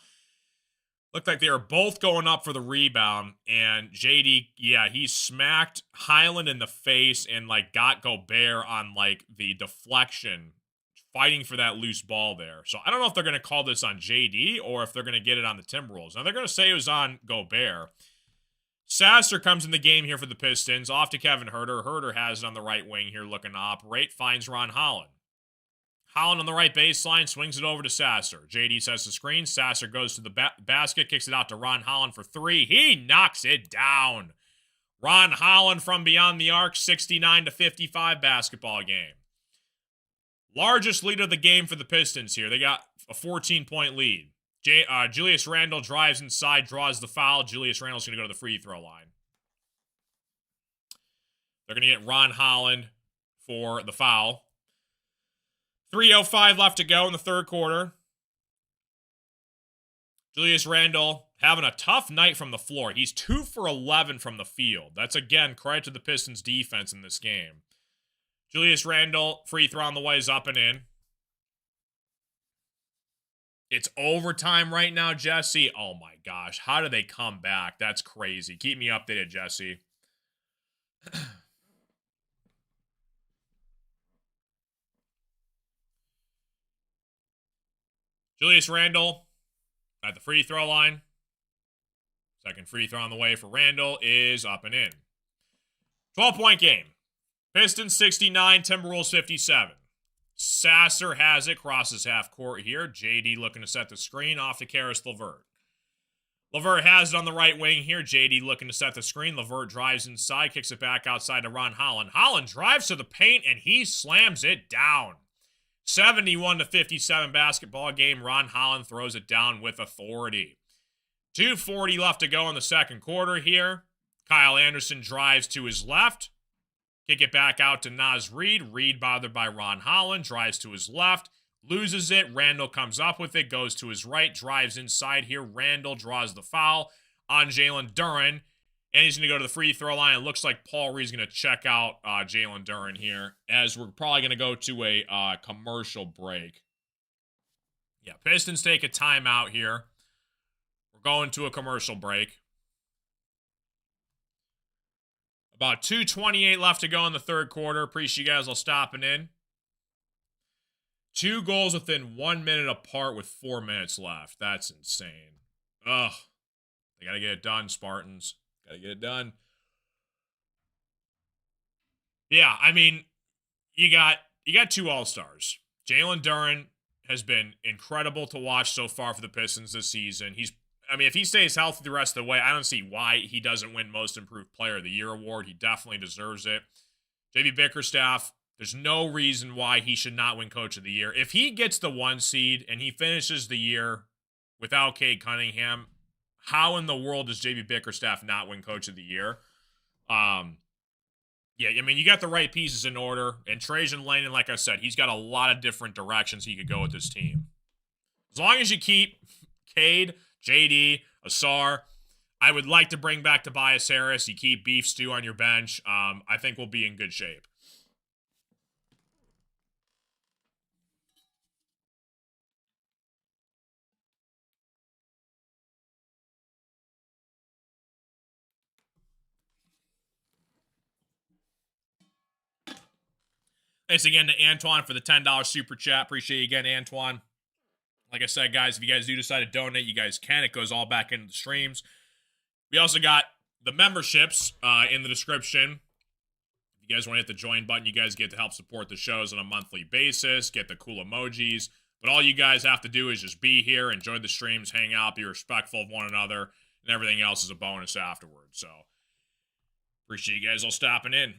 Looked like they were both going up for the rebound, and JD, yeah, he smacked Highland in the face and, like, got Gobert on, like, the deflection, fighting for that loose ball there. So I don't know if they're going to call this on JD or if they're going to get it on the Timberwolves. Now, they're going to say it was on Gobert. Sasser comes in the game here for the Pistons. Off to Kevin Huerter. Huerter has it on the right wing here looking to operate. Finds Ron Holland. Holland on the right baseline, swings it over to Sasser. JD sets the screen. Sasser goes to the basket, kicks it out to Ron Holland for three. He knocks it down. Ron Holland from beyond the arc, 69-55 basketball game. Largest lead of the game for the Pistons here. They got a 14-point lead. Julius Randle drives inside, draws the foul. Julius Randle's going to go to the free throw line. They're going to get Ron Holland for the foul. 3:05 left to go in the third quarter. Julius Randle having a tough night from the floor. He's 2 for 11 from the field. That's, again, credit to the Pistons' defense in this game. Julius Randle, free throw on the way, is up and in. It's overtime right now, Jesse. Oh, my gosh. How do they come back? That's crazy. Keep me updated, Jesse. Julius Randle at the free throw line. Second free throw on the way for Randle is up and in. 12-point game. Pistons 69, Timberwolves 57. Sasser has it, crosses half court here. JD looking to set the screen off to Karis LeVert. LeVert has it on the right wing here. JD looking to set the screen. LeVert drives inside, kicks it back outside to Ron Holland. Holland drives to the paint, and he slams it down. 71-57 basketball game. Ron Holland throws it down with authority. 2:40 left to go in the second quarter here. Kyle Anderson drives to his left. Kick it back out to Naz Reid. Reid bothered by Ron Holland. Drives to his left. Loses it. Randle comes up with it. Goes to his right. Drives inside here. Randle draws the foul on Jalen Duren. And he's going to go to the free throw line. It looks like Paul Reed's going to check out Jalen Duren here, as we're probably going to go to a commercial break. Yeah, Pistons take a timeout here. We're going to a commercial break. About 2:28 left to go in the third quarter. Appreciate you guys all stopping in. 2 goals within 1 minute apart with 4 minutes left. That's insane. Ugh. They got to get it done, Spartans. Got to get it done. Yeah, I mean, you got 2 All-Stars. Jalen Duren has been incredible to watch so far for the Pistons this season. If he stays healthy the rest of the way, I don't see why he doesn't win Most Improved Player of the Year award. He definitely deserves it. JB Bickerstaff, there's no reason why he should not win Coach of the Year. If he gets the 1 seed and he finishes the year without Cade Cunningham, how in the world does JB Bickerstaff not win Coach of the Year? Yeah, I mean, you got the right pieces in order. And Trajan Langdon, like I said, he's got a lot of different directions he could go with this team. As long as you keep Cade, JD, Asar, I would like to bring back Tobias Harris. You keep Beef Stew on your bench. I think we'll be in good shape. Thanks again to Antoine for the $10 super chat. Appreciate you again, Antoine. Like I said, guys, if you guys do decide to donate, you guys can. It goes all back into the streams. We also got the memberships in the description. If you guys want to hit the join button, you guys get to help support the shows on a monthly basis, get the cool emojis. But all you guys have to do is just be here, enjoy the streams, hang out, be respectful of one another, and everything else is a bonus afterwards. So, appreciate you guys all stopping in.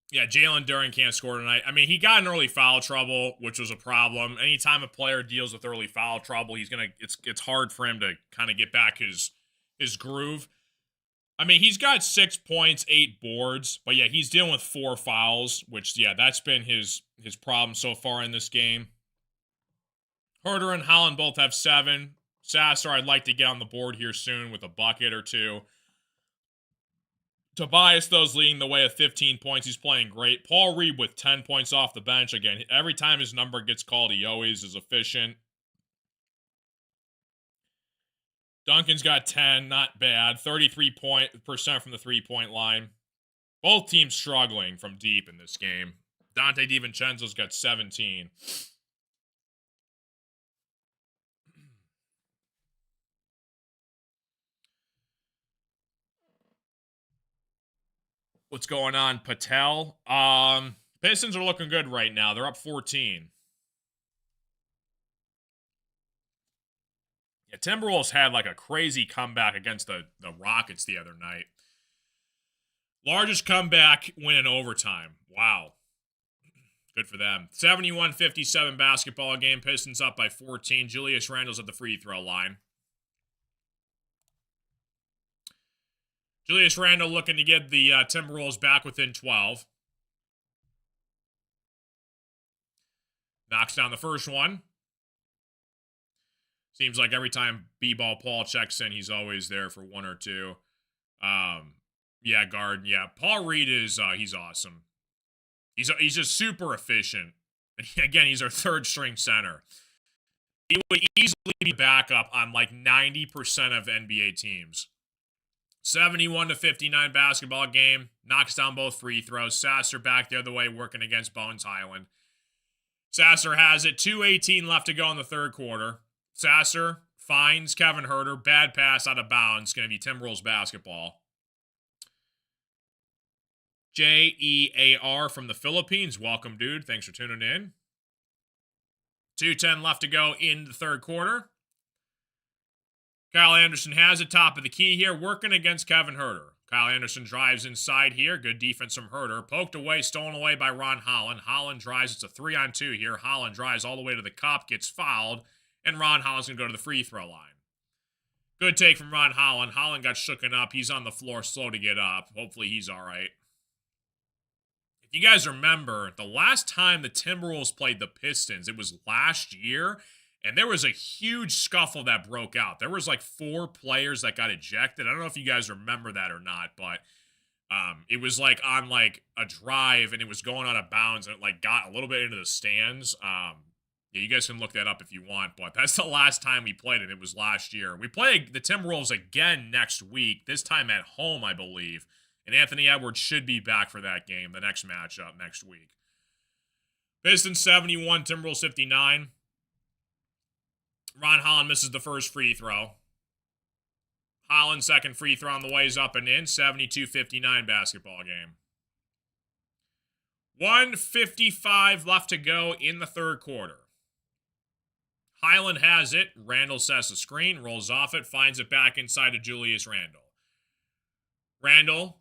Yeah, Jalen Duren can't score tonight. I mean, he got in early foul trouble, which was a problem. Anytime a player deals with early foul trouble, it's hard for him to kind of get back his groove. I mean, he's got 6 points, 8 boards, but yeah, he's dealing with 4 fouls, which, yeah, that's been his problem so far in this game. Herter and Holland both have 7. Sasser, I'd like to get on the board here soon with a bucket or 2. Tobias, though, is leading the way with 15 points. He's playing great. Paul Reed with 10 points off the bench. Again, every time his number gets called, he always is efficient. Duncan's got 10, not bad. 33% from the three-point line. Both teams struggling from deep in this game. Dante DiVincenzo's got 17. What's going on, Patel? Pistons are looking good right now. They're up 14. Yeah, Timberwolves had like a crazy comeback against the Rockets the other night. Largest comeback win in overtime. Wow. Good for them. 71-57 basketball game. Pistons up by 14. Julius Randle's at the free throw line. Julius Randle looking to get the Timberwolves back within 12. Knocks down the first one. Seems like every time B-Ball Paul checks in, he's always there for one or two. Yeah, guard. Yeah, Paul Reed is he's awesome. He's just super efficient. Again, he's our third string center. He would easily be backup on like 90% of NBA teams. 71-59 basketball game. Knocks down both free throws. Sasser back the other way working against Bones Highland. Sasser has it. 2:18 left to go in the third quarter. Sasser finds Kevin Huerter. Bad pass out of bounds. Going to be Timberwolves basketball. JEAR from the Philippines. Welcome, dude. Thanks for tuning in. 2:10 left to go in the third quarter. Kyle Anderson has it, top of the key here, working against Kevin Huerter. Kyle Anderson drives inside here. Good defense from Huerter. Poked away, stolen away by Ron Holland. Holland drives. It's a 3-on-2 here. Holland drives all the way to the cup, gets fouled, and Ron Holland's going to go to the free throw line. Good take from Ron Holland. Holland got shooken up. He's on the floor, slow to get up. Hopefully he's all right. If you guys remember, the last time the Timberwolves played the Pistons, it was last year, and there was a huge scuffle that broke out. There was like 4 players that got ejected. I don't know if you guys remember that or not, but it was like on like a drive, and it was going out of bounds, and it like got a little bit into the stands. Yeah, you guys can look that up if you want, but that's the last time we played it. It was last year. We play the Timberwolves again next week, this time at home, I believe. And Anthony Edwards should be back for that game, the next matchup next week. Pistons 71, Timberwolves 59. Ron Holland misses the first free throw. Holland second free throw on the ways up and in. 72-59 basketball game. 1:55 left to go in the third quarter. Highland has it. Randle sets the screen, rolls off it, finds it back inside to Julius Randle. Randle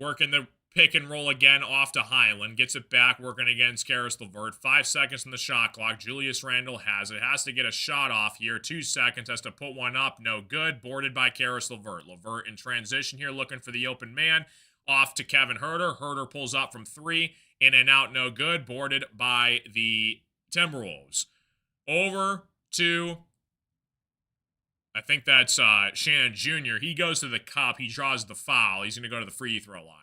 working the pick and roll again off to Highland. Gets it back, working against Caris LeVert. 5 seconds on the shot clock. Julius Randle has it. Has to get a shot off here. 2 seconds. Has to put one up. No good. Boarded by Caris LeVert. LeVert in transition here, looking for the open man. Off to Kevin Huerter. Huerter pulls up from 3. In and out. No good. Boarded by the Timberwolves. Over to, I think that's Shannon Jr. He goes to the cup. He draws the foul. He's going to go to the free throw line.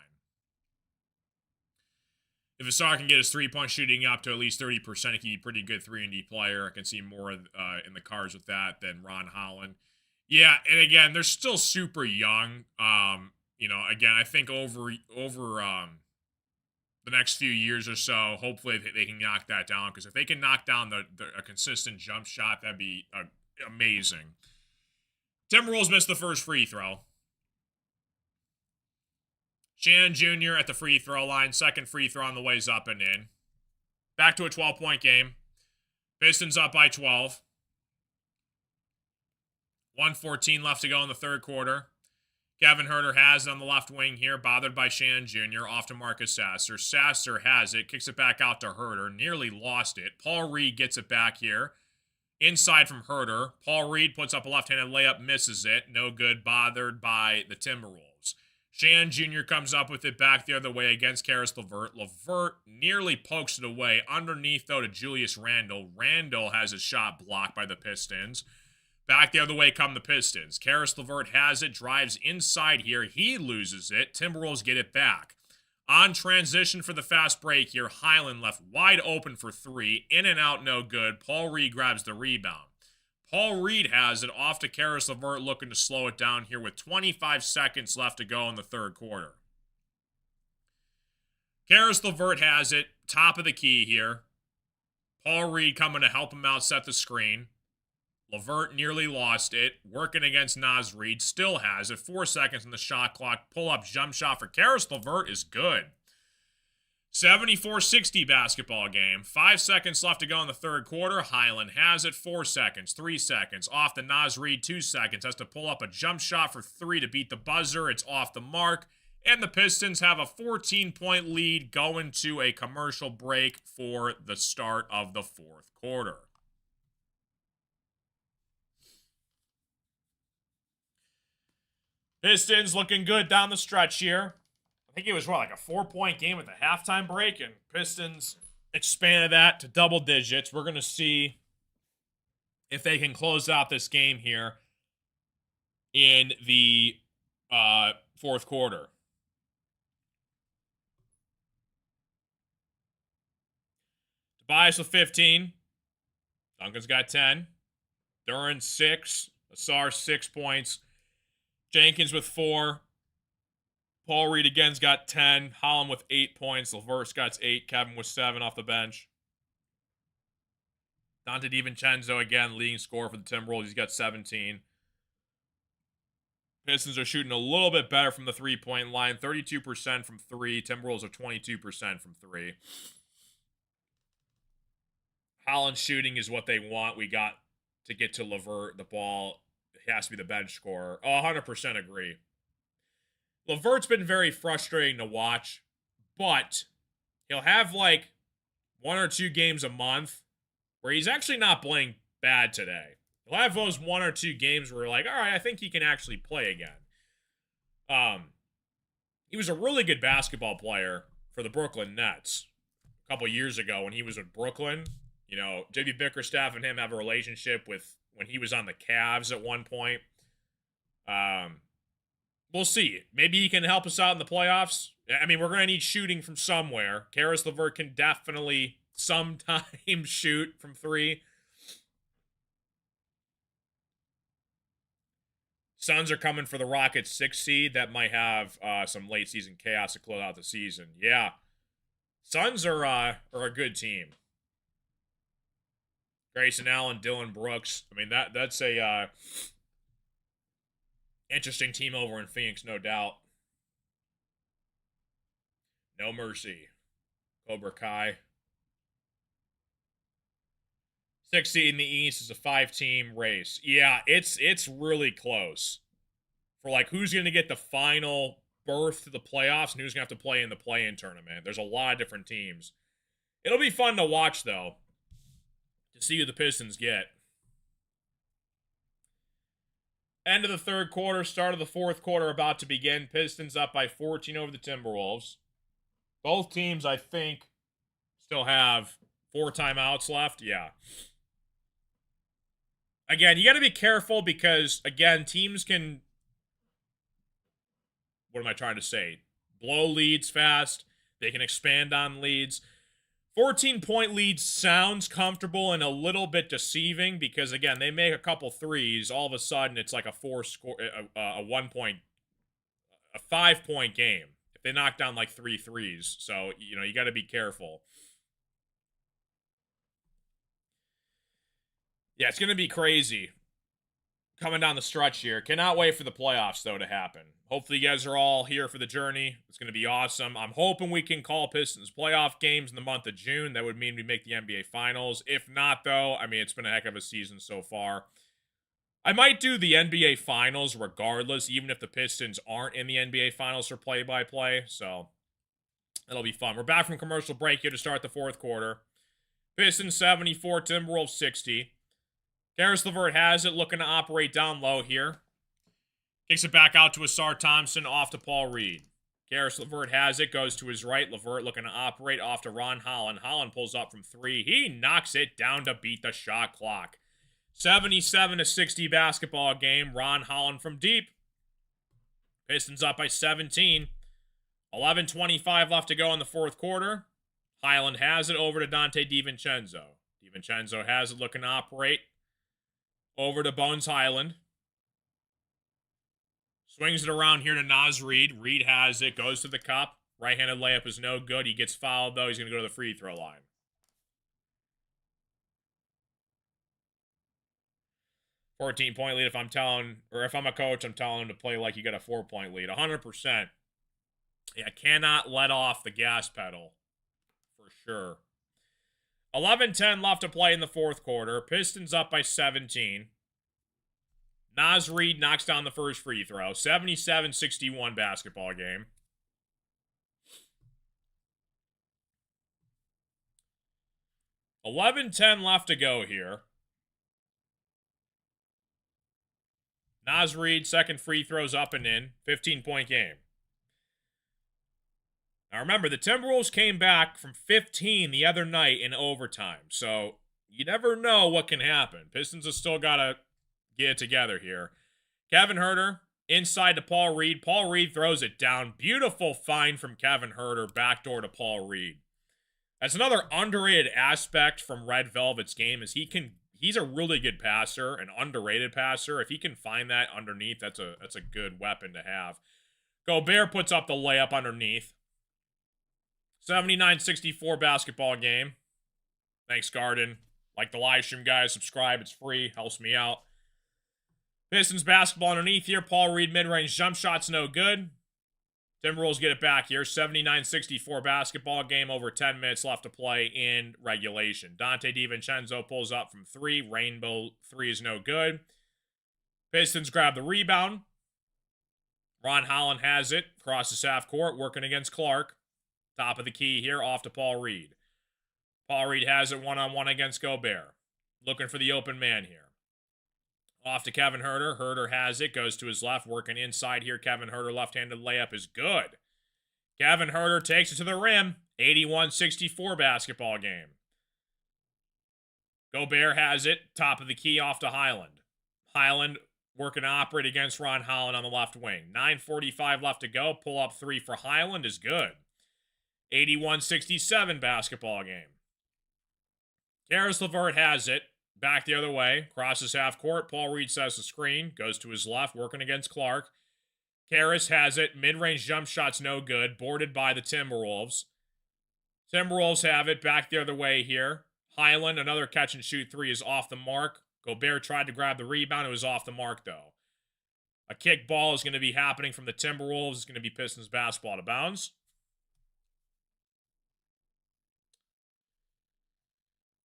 If Asar can get his three-point shooting up to at least 30%, he can be a pretty good 3-and-D player. I can see more in the cards with that than Ron Holland. Yeah, and again, they're still super young. Again, I think over the next few years or so, hopefully they can knock that down. Because if they can knock down a consistent jump shot, that'd be amazing. Timberwolves missed the first free throw. Shannon Jr. at the free throw line. Second free throw on the ways up and in. Back to a 12-point game. Pistons up by 12. 1:14 left to go in the third quarter. Kevin Huerter has it on the left wing here, bothered by Shannon Jr. Off to Marcus Sasser. Sasser has it, kicks it back out to Huerter. Nearly lost it. Paul Reed gets it back here. Inside from Huerter. Paul Reed puts up a left-handed layup, misses it. No good, bothered by the Timberwolves. Shannon Jr. comes up with it back the other way against Caris LeVert. LeVert nearly pokes it away. Underneath, though, to Julius Randle. Randle has his shot blocked by the Pistons. Back the other way come the Pistons. Caris LeVert has it, drives inside here. He loses it. Timberwolves get it back. On transition for the fast break here, Highland left wide open for 3. In and out, no good. Paul Reed grabs the rebound. Paul Reed has it off to Caris LeVert, looking to slow it down here with 25 seconds left to go in the third quarter. Caris LeVert has it, top of the key here. Paul Reed coming to help him out, set the screen. LeVert nearly lost it, working against Naz Reid, still has it. 4 seconds on the shot clock. Pull-up jump shot for Caris LeVert is good. 74-60 basketball game. 5 seconds left to go in the third quarter. Highland has it. 4 seconds. 3 seconds. Off the Naz Reid. 2 seconds. Has to pull up a jump shot for 3 to beat the buzzer. It's off the mark. And the Pistons have a 14-point lead going to a commercial break for the start of the fourth quarter. Pistons looking good down the stretch here. I think it was, like a 4-point game at the halftime break, and Pistons expanded that to double digits. We're going to see if they can close out this game here in the fourth quarter. Tobias with 15. Duncan's got 10. Duran 6. Asar 6 points. Jenkins with 4. Paul Reed again's got 10. Holland with 8 points. LeVert's got 8. Kevin with 7 off the bench. Dante DiVincenzo again, leading scorer for the Timberwolves. He's got 17. Pistons are shooting a little bit better from the three-point line. 32% from 3. Timberwolves are 22% from 3. Holland's shooting is what they want. We got to get to LeVert the ball. He has to be the bench scorer. 100% agree. LeVert's been very frustrating to watch, but he'll have like 1 or 2 games a month where he's actually not playing bad today. He'll have those 1 or 2 games where we're like, all right, I think he can actually play again. He was a really good basketball player for the Brooklyn Nets a couple years ago when he was with Brooklyn. You know, J.B. Bickerstaff and him have a relationship with when he was on the Cavs at one point. We'll see. Maybe he can help us out in the playoffs. I mean, we're going to need shooting from somewhere. Karis LeVert can definitely sometimes shoot from 3. Suns are coming for the Rockets 6 seed. That might have some late season chaos to close out the season. Yeah. Suns are a good team. Grayson Allen, Dylan Brooks. I mean, that's a interesting team over in Phoenix, no doubt. No mercy. Cobra Kai. 6 seed in the East is a 5-team race. Yeah, it's really close. For like who's going to get the final berth to the playoffs and who's going to have to play in the play-in tournament. There's a lot of different teams. It'll be fun to watch, though, to see who the Pistons get. End of the third quarter, start of the fourth quarter about to begin. Pistons up by 14 over the Timberwolves. Both teams, I think, still have 4 timeouts left. Yeah. Again, you got to be careful because, again, teams can, what am I trying to say? Blow leads fast. They can expand on leads. 14-point lead sounds comfortable and a little bit deceiving because, again, they make a couple threes. All of a sudden, it's like a 5-point game. If they knock down like 3 threes. So, you know, you got to be careful. Yeah, it's going to be crazy coming down the stretch here. Cannot wait for the playoffs, though, to happen. Hopefully you guys are all here for the journey. It's going to be awesome. I'm hoping we can call Pistons playoff games in the month of June. That would mean we make the NBA Finals. If not, though, I mean, it's been a heck of a season so far. I might do the NBA Finals regardless, even if the Pistons aren't in the NBA Finals for play-by-play. So, it'll be fun. We're back from commercial break here to start the fourth quarter. Pistons 74, Timberwolves 60. Karis LeVert has it, looking to operate down low here. Kicks it back out to Asar Thompson, off to Paul Reed. Karis LeVert has it, goes to his right. LeVert looking to operate off to Ron Holland. Holland pulls up from 3. He knocks it down to beat the shot clock. 77-60 basketball game. Ron Holland from deep. Pistons up by 17. 11:25 left to go in the fourth quarter. Highland has it over to Dante DiVincenzo. DiVincenzo has it, looking to operate. Over to Bones Highland. Swings it around here to Naz Reid. Reid has it, goes to the cup. Right-handed layup is no good. He gets fouled, though. He's going to go to the free throw line. $14-point lead. If I'm a coach, I'm telling him to play like you got a 4-point lead. 100%. Yeah, cannot let off the gas pedal sure. 11:10 left to play in the fourth quarter. Pistons up by 17. Naz Reid knocks down the first free throw. 77-61 basketball game. $11:10 left to go here. Naz Reid, second free throws up and in. 15-point game. Now remember, the Timberwolves came back from 15 the other night in overtime. So you never know what can happen. Pistons have still got to get it together here. Kevin Huerter inside to Paul Reed. Paul Reed throws it down. Beautiful find from Kevin Huerter. Backdoor to Paul Reed. That's another underrated aspect from Red Velvet's game is he's a really good passer, an underrated passer. If he can find that underneath, that's a good weapon to have. Gobert puts up the layup underneath. 79-64 basketball game. Thanks, Garden. Like the live stream, guys. Subscribe. It's free. Helps me out. Pistons basketball underneath here. Paul Reed mid-range jump shot's no good. Timberwolves get it back here. 79-64 basketball game. Over 10 minutes left to play in regulation. Dante DiVincenzo pulls up from 3. Rainbow 3 is no good. Pistons grab the rebound. Ron Holland has it. Crosses half court. Working against Clark. Top of the key here, off to Paul Reed. Paul Reed has it one-on-one against Gobert. Looking for the open man here. Off to Kevin Huerter. Huerter has it, goes to his left, working inside here. Kevin Huerter, left-handed layup is good. Kevin Huerter takes it to the rim. 81-64 basketball game. Gobert has it, top of the key, off to Highland. Highland working to operate against Ron Holland on the left wing. 9:45 left to go. Pull-up 3 for Highland is good. 81-67 basketball game. Karis LeVert has it. Back the other way. Crosses half court. Paul Reed sets the screen. Goes to his left. Working against Clark. Karis has it. Mid-range jump shot's no good. Boarded by the Timberwolves. Timberwolves have it. Back the other way here. Highland, another catch and shoot 3 is off the mark. Gobert tried to grab the rebound. It was off the mark, though. A kick ball is going to be happening from the Timberwolves. It's going to be Pistons basketball to bounds.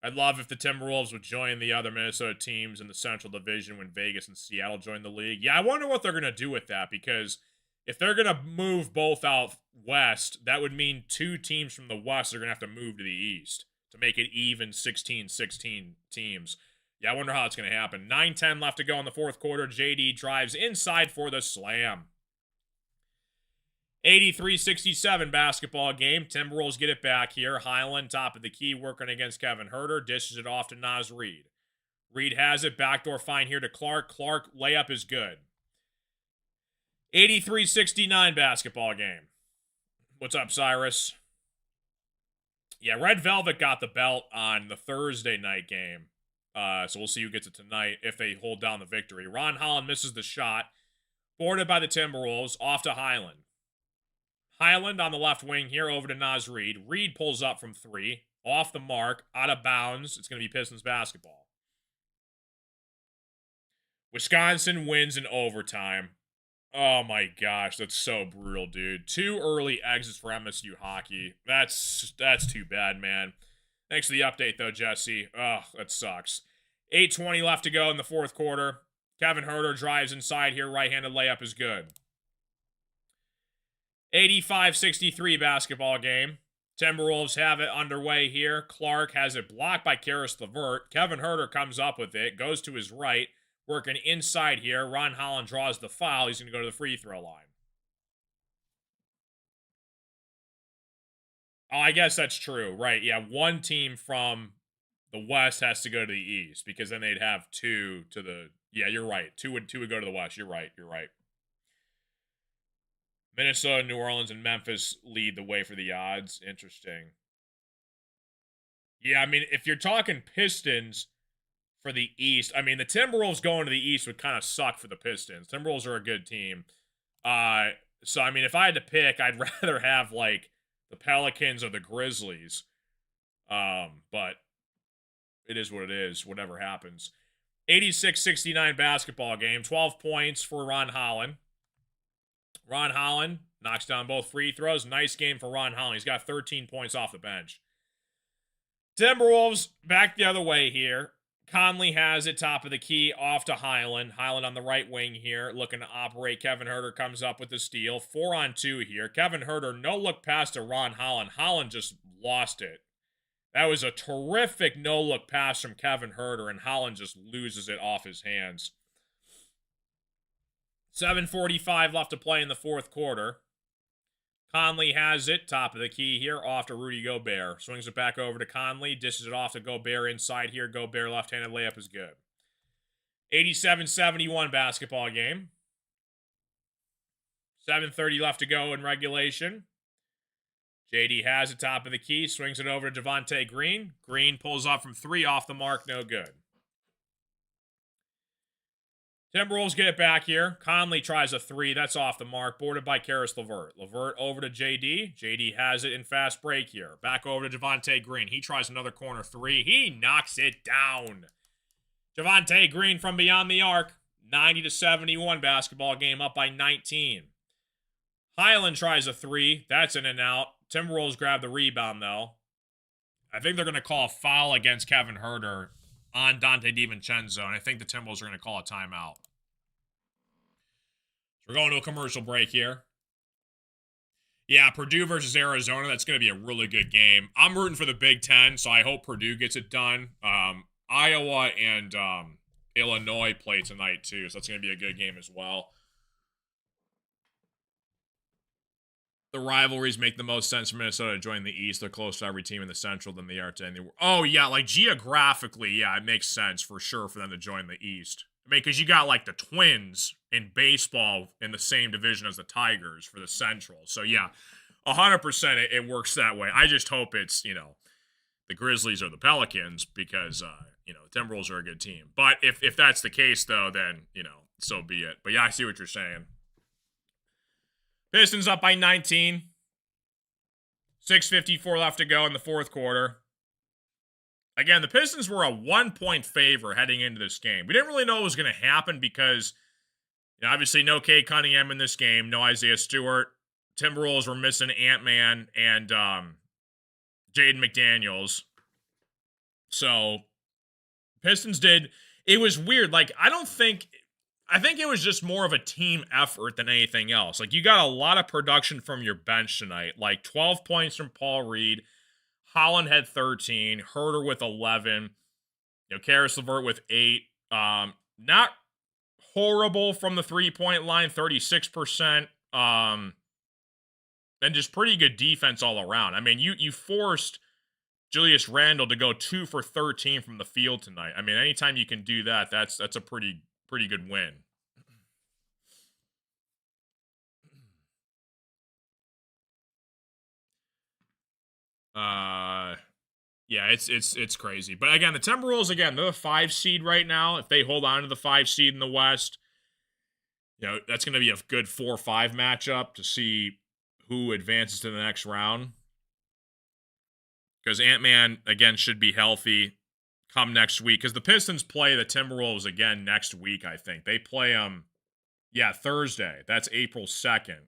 I'd love if the Timberwolves would join the other Minnesota teams in the Central Division when Vegas and Seattle join the league. Yeah, I wonder what they're going to do with that, because if they're going to move both out west, that would mean 2 teams from the west are going to have to move to the east to make it even 16-16 teams. Yeah, I wonder how it's going to happen. 9:10 left to go in the fourth quarter. JD drives inside for the slam. 83-67 basketball game. Timberwolves get it back here. Highland, top of the key, working against Kevin Huerter. Dishes it off to Naz Reid. Reid has it. Backdoor find here to Clark. Clark, layup is good. 83-69 basketball game. What's up, Cyrus? Yeah, Red Velvet got the belt on the Thursday night game. So we'll see who gets it tonight if they hold down the victory. Ron Holland misses the shot. Boarded by the Timberwolves. Off to Highland. Highland on the left wing here, over to Naz Reid. Reid pulls up from 3. Off the mark. Out of bounds. It's going to be Pistons basketball. Wisconsin wins in overtime. Oh my gosh, that's so brutal, dude. 2 early exits for MSU hockey. That's too bad, man. Thanks for the update, though, Jesse. Oh, that sucks. 8:20 left to go in the fourth quarter. Kevin Huerter drives inside here. Right-handed layup is good. 85-63 basketball game. Timberwolves have it underway here. Clark has it blocked by Karis LeVert. Kevin Huerter comes up with it. Goes to his right. Working inside here. Ron Holland draws the foul. He's going to go to the free throw line. Oh, I guess that's true. Right, yeah. 1 team from the West has to go to the East, because then they'd have 2 to the... Yeah, you're right. 2 would go to the West. You're right. Minnesota, New Orleans, and Memphis lead the way for the odds. Interesting. Yeah, I mean, if you're talking Pistons for the East, I mean, the Timberwolves going to the East would kind of suck for the Pistons. Timberwolves are a good team. So, I mean, if I had to pick, I'd rather have, like, the Pelicans or the Grizzlies. But it is what it is, whatever happens. 86-69 basketball game. 12 points for Ron Holland. Ron Holland knocks down both free throws. Nice game for Ron Holland. He's got 13 points off the bench. Timberwolves back the other way here. Conley has it, top of the key, off to Highland. Highland on the right wing here, looking to operate. Kevin Huerter comes up with the steal. 4-on-2 here. Kevin Huerter, no look pass to Ron Holland. Holland just lost it. That was a terrific no-look pass from Kevin Huerter, and Holland just loses it off his hands. 7:45 left to play in the fourth quarter. Conley has it, top of the key here, off to Rudy Gobert. Swings it back over to Conley, dishes it off to Gobert inside here. Gobert left-handed layup is good. 87-71 basketball game. 7:30 left to go in regulation. JD has it, top of the key, swings it over to Javonte Green. Green pulls up from 3 off the mark, no good. Timberwolves get it back here. Conley tries a 3. That's off the mark. Boarded by Karis LeVert. LeVert over to JD. JD has it in fast break here. Back over to Javonte Green. He tries another corner 3. He knocks it down. Javonte Green from beyond the arc. 90-71 basketball game, up by 19. Highland tries a 3. That's in and out. Timberwolves grab the rebound, though. I think they're going to call a foul against Kevin Huerter on Dante DiVincenzo, and I think the Timberwolves are going to call a timeout. So we're going to a commercial break here. Yeah, Purdue versus Arizona, that's going to be a really good game. I'm rooting for the Big Ten, so I hope Purdue gets it done. Iowa and Illinois play tonight, too, so that's going to be a good game as well. The rivalries make the most sense for Minnesota to join the East. They're close to every team in the Central than they are to any. Oh, yeah, like geographically, yeah, it makes sense for sure for them to join the East. I mean, because you got like the Twins in baseball in the same division as the Tigers for the Central. So, yeah, 100% it works that way. I just hope it's, the Grizzlies or the Pelicans because, the Timberwolves are a good team. But if that's the case, though, then, so be it. But, yeah, I see what you're saying. Pistons up by 19. 6:54 left to go in the fourth quarter. Again, the Pistons were a 1-point favor heading into this game. We didn't really know what was going to happen because, obviously no Cade Cunningham in this game, no Isaiah Stewart. Timberwolves were missing Ant-Man and Jaden McDaniels. So, Pistons did. It was weird. I think it was just more of a team effort than anything else. Like, you got a lot of production from your bench tonight. Like, 12 points from Paul Reed. Holland had 13. Huerter with 11. Karis LeVert with 8. Not horrible from the three-point line, 36%. And just pretty good defense all around. I mean, you forced Julius Randle to go 2 for 13 from the field tonight. I mean, anytime you can do that, that's a pretty good win. Yeah, it's crazy. But again, the Timberwolves, they're the 5 seed right now. If they hold on to the 5 seed in the West, that's going to be a good 4-5 matchup to see who advances to the next round. Because Ant-Man, again, should be healthy come next week. Because the Pistons play the Timberwolves again next week, I think. They play them, Thursday. That's April 2nd.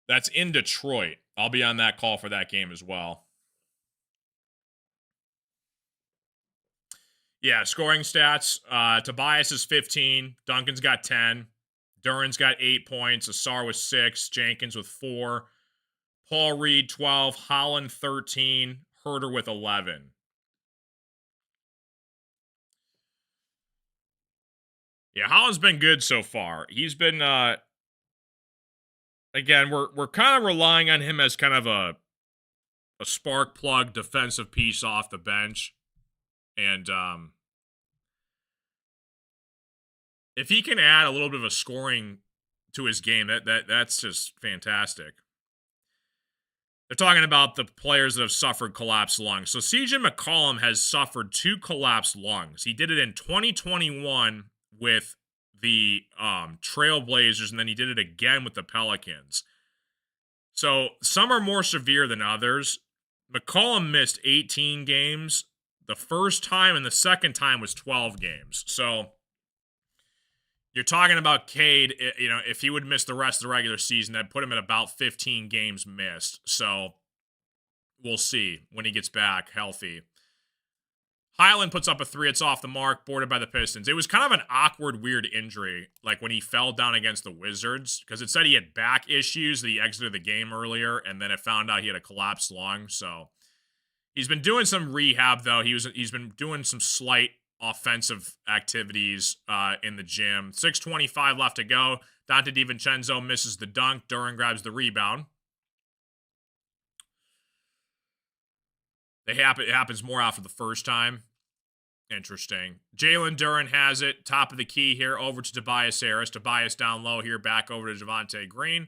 That's in Detroit. I'll be on that call for that game as well. Yeah, scoring stats. Tobias is 15. Duncan's got 10. Duran's got 8 points. Asar with 6. Jenkins with 4. Paul Reed, 12. Holland, 13. Huerter with 11. Yeah, Holland's been good so far. He's been, again, we're kind of relying on him as kind of a spark plug defensive piece off the bench. And if he can add a little bit of a scoring to his game, that's just fantastic. They're talking about the players that have suffered collapsed lungs. So CJ McCollum has suffered 2 collapsed lungs. He did it in 2021 with the Trailblazers, and then he did it again with the Pelicans. So some are more severe than others. McCollum missed 18 games the first time, and the second time was 12 games. So you're talking about Cade, if he would miss the rest of the regular season, that'd put him at about 15 games missed. So We'll see when he gets back healthy. Highland puts up a three. It's off the mark, boarded by the Pistons. It was kind of an awkward, weird injury, like when he fell down against the Wizards, because it said he had back issues that he exited the game earlier, and then it found out he had a collapsed lung. So he's been doing some rehab, though. He's been doing some slight offensive activities in the gym. 6:25 left to go. Dante DiVincenzo misses the dunk. Duran grabs the rebound. It happens more after the first time. Interesting. Jalen Duran has it. Top of the key here over to Tobias Harris. Tobias down low here. Back over to Javonte Green.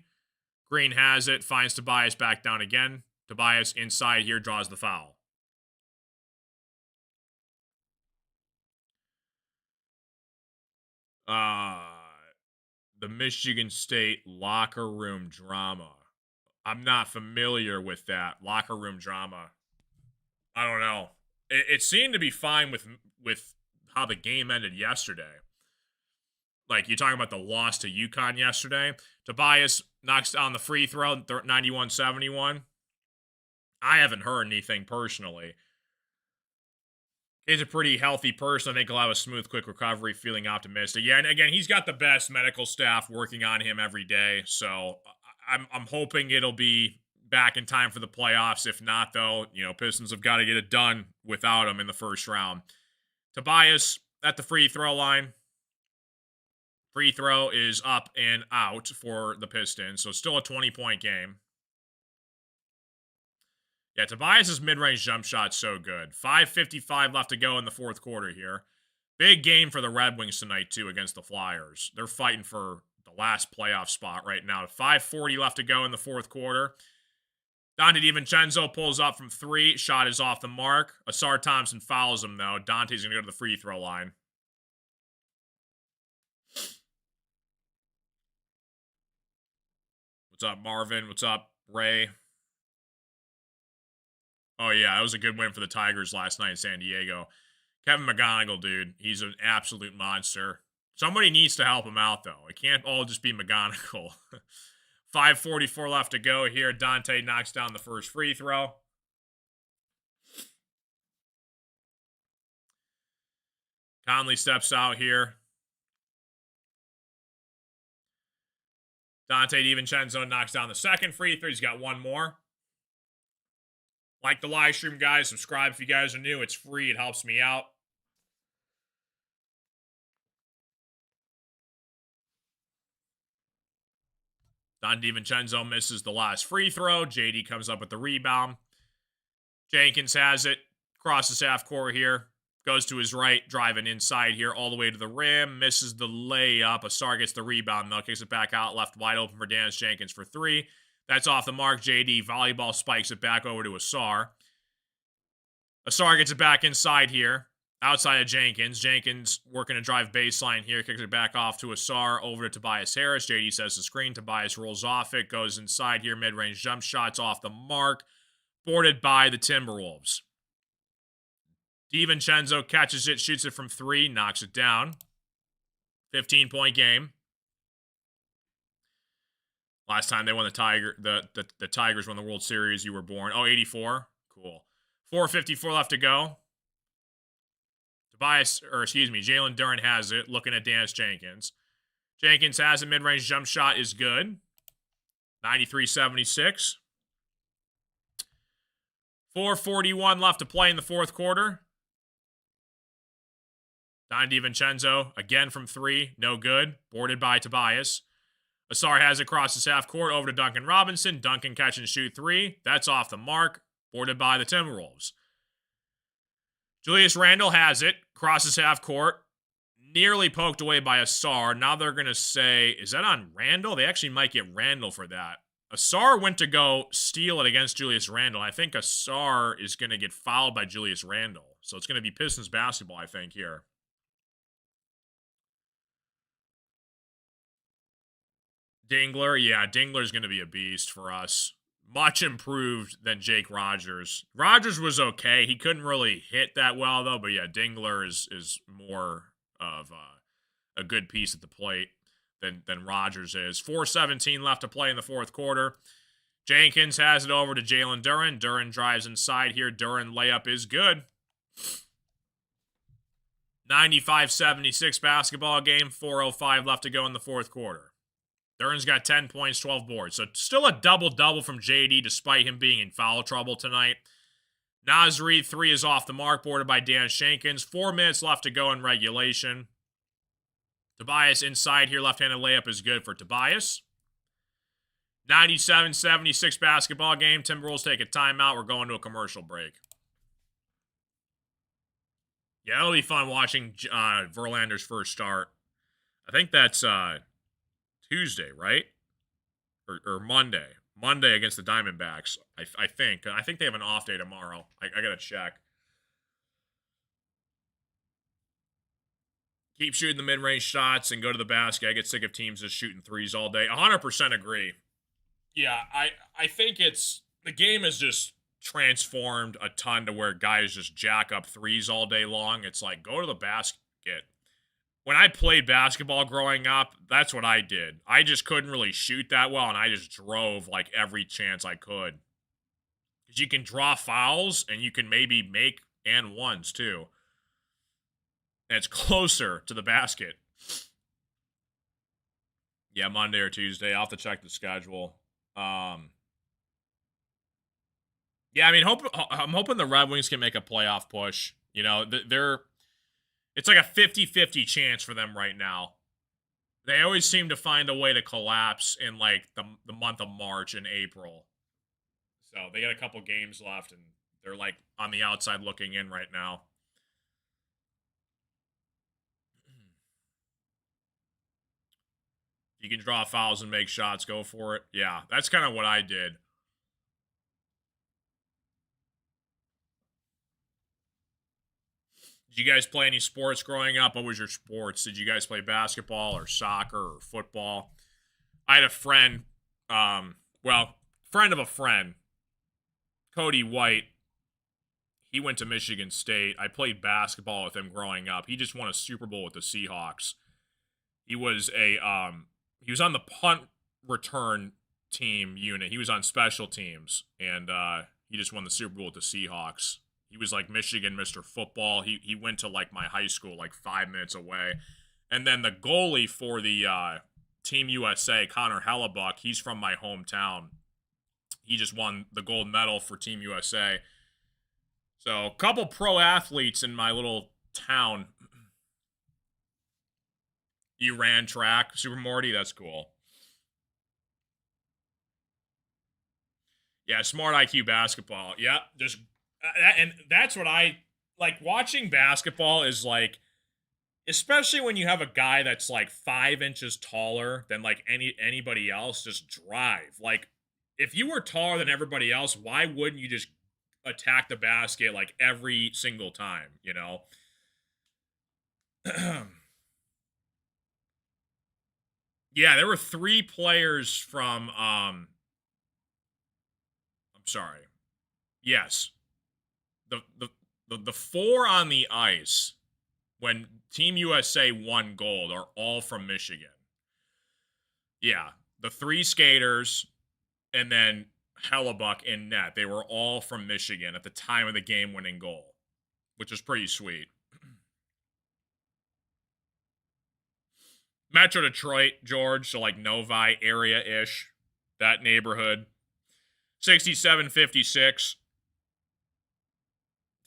Green has it. Finds Tobias back down again. Tobias inside here draws the foul. The Michigan State locker room drama. I'm not familiar with that. Locker room drama. I don't know. It seemed to be fine with how the game ended yesterday. Like, you're talking about the loss to UConn yesterday. Tobias knocks down the free throw, 91-71. I haven't heard anything personally. He's a pretty healthy person. I think he'll have a smooth, quick recovery, feeling optimistic. Yeah, and again, he's got the best medical staff working on him every day. So I'm hoping it'll be back in time for the playoffs. If not, though, Pistons have got to get it done without him in the first round. Tobias at the free throw line. Free throw is up and out for the Pistons, so still a 20-point game. Yeah, Tobias' mid-range jump shot's so good. 5:55 left to go in the fourth quarter here. Big game for the Red Wings tonight, too, against the Flyers. They're fighting for the last playoff spot right now. 5:40 left to go in the fourth quarter. Dante DiVincenzo pulls up from three. Shot is off the mark. Asar Thompson fouls him, though. Dante's going to go to the free throw line. What's up, Marvin? What's up, Ray? Oh, yeah, that was a good win for the Tigers last night in San Diego. Kevin McGonigal, dude, he's an absolute monster. Somebody needs to help him out, though. It can't all just be McGonigal. 5:44 left to go here. Dante knocks down the first free throw. Conley steps out here. Dante DiVincenzo knocks down the second free throw. He's got one more. Like the live stream, guys. Subscribe if you guys are new. It's free. It helps me out. Dante DiVincenzo misses the last free throw. JD comes up with the rebound. Jenkins has it. Crosses half court here. Goes to his right, driving inside here all the way to the rim. Misses the layup. Asar gets the rebound, though. Kicks it back out. Left wide open for Dennis Jenkins for three. That's off the mark. JD volleyball spikes it back over to Asar. Asar gets it back inside here. Outside of Jenkins. Jenkins working a drive baseline here. Kicks it back off to Asar over to Tobias Harris. JD says the screen. Tobias rolls off it. Goes inside here. Mid-range jump shots off the mark. Boarded by the Timberwolves. DiVincenzo catches it, shoots it from three, knocks it down. 15-point game. Last time they won the Tigers won the World Series, you were born. Oh, 84. Cool. 4:54 left to go. Jalen Duran has it, looking at Dennis Jenkins. Jenkins has a mid-range jump shot, is good. 93-76. 4:41 left to play in the fourth quarter. Dante DiVincenzo, again from three, no good. Boarded by Tobias. Asar has it across his half court over to Duncan Robinson. Duncan catch and shoot three. That's off the mark. Boarded by the Timberwolves. Julius Randle has it. Crosses half court. Nearly poked away by Asar. Now they're going to say, is that on Randle? They actually might get Randle for that. Asar went to go steal it against Julius Randle. I think Asar is going to get fouled by Julius Randle. So it's going to be Pistons basketball, I think, here. Dingler, yeah, Dingler's going to be a beast for us. Much improved than Jake Rogers. Rogers was okay. He couldn't really hit that well, though. But yeah, Dingler is more of a good piece at the plate than Rogers is. 4:17 left to play in the fourth quarter. Jenkins has it over to Jalen Duren. Duren drives inside here. Duren layup is good. 95-76 basketball game. 4:05 left to go in the fourth quarter. Duren's got 10 points, 12 boards. So still a double-double from JD despite him being in foul trouble tonight. Naz Reid, 3 is off the mark, boarded by Dan Shankins. 4 minutes left to go in regulation. Tobias inside here. Left-handed layup is good for Tobias. 97-76 basketball game. Timberwolves take a timeout. We're going to a commercial break. Yeah, it'll be fun watching Verlander's first start. I think that's Tuesday, right? Or Monday. Monday against the Diamondbacks, I think. I think they have an off day tomorrow. I got to check. Keep shooting the mid-range shots and go to the basket. I get sick of teams just shooting threes all day. 100% agree. Yeah, I think the game has just transformed a ton to where guys just jack up threes all day long. It's like, go to the basket. When I played basketball growing up, that's what I did. I just couldn't really shoot that well, and I just drove like every chance I could. Because you can draw fouls, and you can maybe make and ones too. And it's closer to the basket. Yeah, Monday or Tuesday. I'll have to check the schedule. Yeah, I mean, I'm hoping the Red Wings can make a playoff push. You know, it's like a 50-50 chance for them right now. They always seem to find a way to collapse in like the month of March and April. So they got a couple games left, and they're like on the outside looking in right now. If you can draw fouls and make shots, go for it. Yeah, that's kind of what I did. Did you guys play any sports growing up? What was your sports? Did you guys play basketball or soccer or football? I had a friend, friend of a friend, Cody White. He went to Michigan State. I played basketball with him growing up. He just won a Super Bowl with the Seahawks. He was he was on the punt return team unit. He was on special teams, and he just won the Super Bowl with the Seahawks. He was like Michigan Mr. Football. He went to like my high school like 5 minutes away. And then the goalie for the Team USA, Connor Hellebuck, he's from my hometown. He just won the gold medal for Team USA. So a couple pro athletes in my little town. You ran track, Super Morty? That's cool. Yeah, smart IQ basketball. Yeah, just... and that's what I like. Watching basketball is like, especially when you have a guy that's like 5 inches taller than like anybody else, just drive. Like, if you were taller than everybody else, why wouldn't you just attack the basket like every single time, you know? Yeah, there were 3 players from I'm sorry. Yes. The 4 on the ice when Team USA won gold are all from Michigan. Yeah, the 3 skaters and then Hellebuck in net. They were all from Michigan at the time of the game-winning goal, which is pretty sweet. Metro Detroit, George, so like Novi area-ish, that neighborhood. 67-56.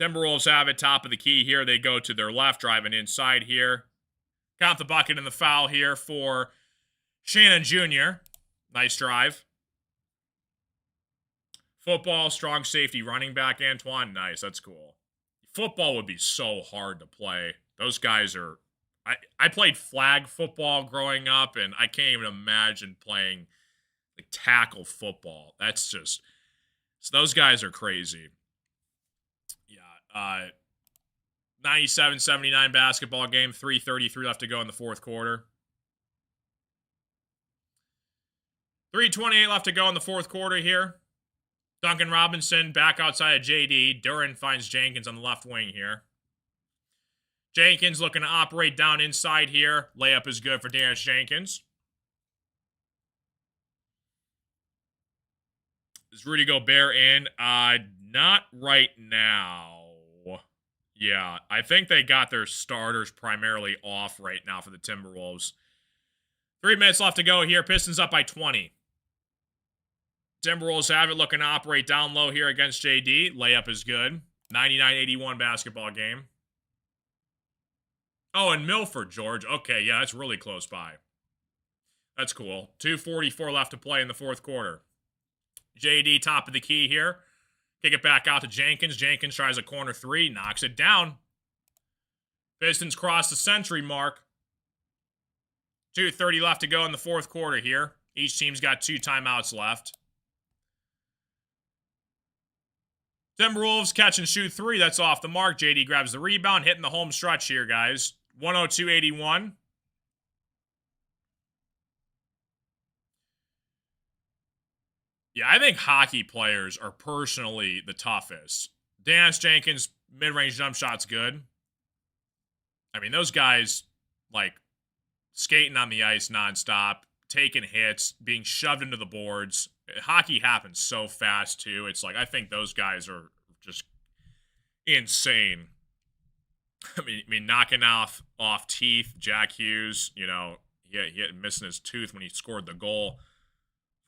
Timberwolves have it, top of the key here. They go to their left, driving inside here. Count the bucket and the foul here for Shannon Jr. Nice drive. Football, strong safety, running back, Antoine. Nice, that's cool. Football would be so hard to play. Those guys are... I played flag football growing up, and I can't even imagine playing like tackle football. That's just... So those guys are crazy. 97-79 basketball game. 3:33 left to go in the fourth quarter. 3:28 left to go in the fourth quarter here. Duncan Robinson back outside of JD. Duren finds Jenkins on the left wing here. Jenkins looking to operate down inside here. Layup is good for Dennis Jenkins. Is Rudy Gobert in? Not right now. Yeah, I think they got their starters primarily off right now for the Timberwolves. 3 minutes left to go here. Pistons up by 20. Timberwolves have it, looking to operate down low here against JD. Layup is good. 99-81 basketball game. Oh, and Milford, George. Okay, yeah, that's really close by. That's cool. 2:44 left to play in the fourth quarter. JD top of the key here. Kick it back out to Jenkins. Jenkins tries a corner three, knocks it down. Pistons cross the century mark. 2:30 left to go in the fourth quarter here. Each team's got 2 timeouts left. Timberwolves catch and shoot 3. That's off the mark. JD grabs the rebound, hitting the home stretch here, guys. 102-81. Yeah, I think hockey players are personally the toughest. Dance Jenkins, mid-range jump shot's good. I mean, those guys, like, skating on the ice nonstop, taking hits, being shoved into the boards. Hockey happens so fast, too. It's like, I think those guys are just insane. I mean knocking off teeth. Jack Hughes, he had missing his tooth when he scored the goal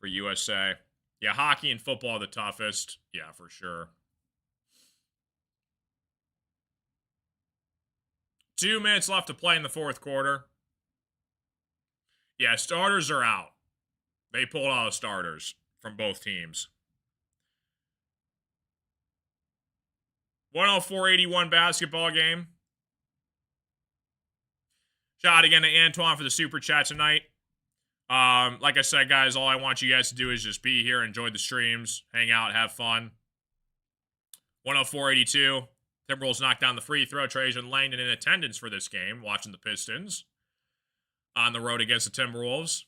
for USA. Yeah, hockey and football are the toughest. Yeah, for sure. 2 minutes left to play in the fourth quarter. Yeah, starters are out. They pulled all the starters from both teams. 104-81 basketball game. Shout out again to Antoine for the super chat tonight. Like I said, guys, all I want you guys to do is just be here, enjoy the streams, hang out, have fun. 104-82. Timberwolves knocked down the free throw. Trajan Langdon in attendance for this game, watching the Pistons on the road against the Timberwolves.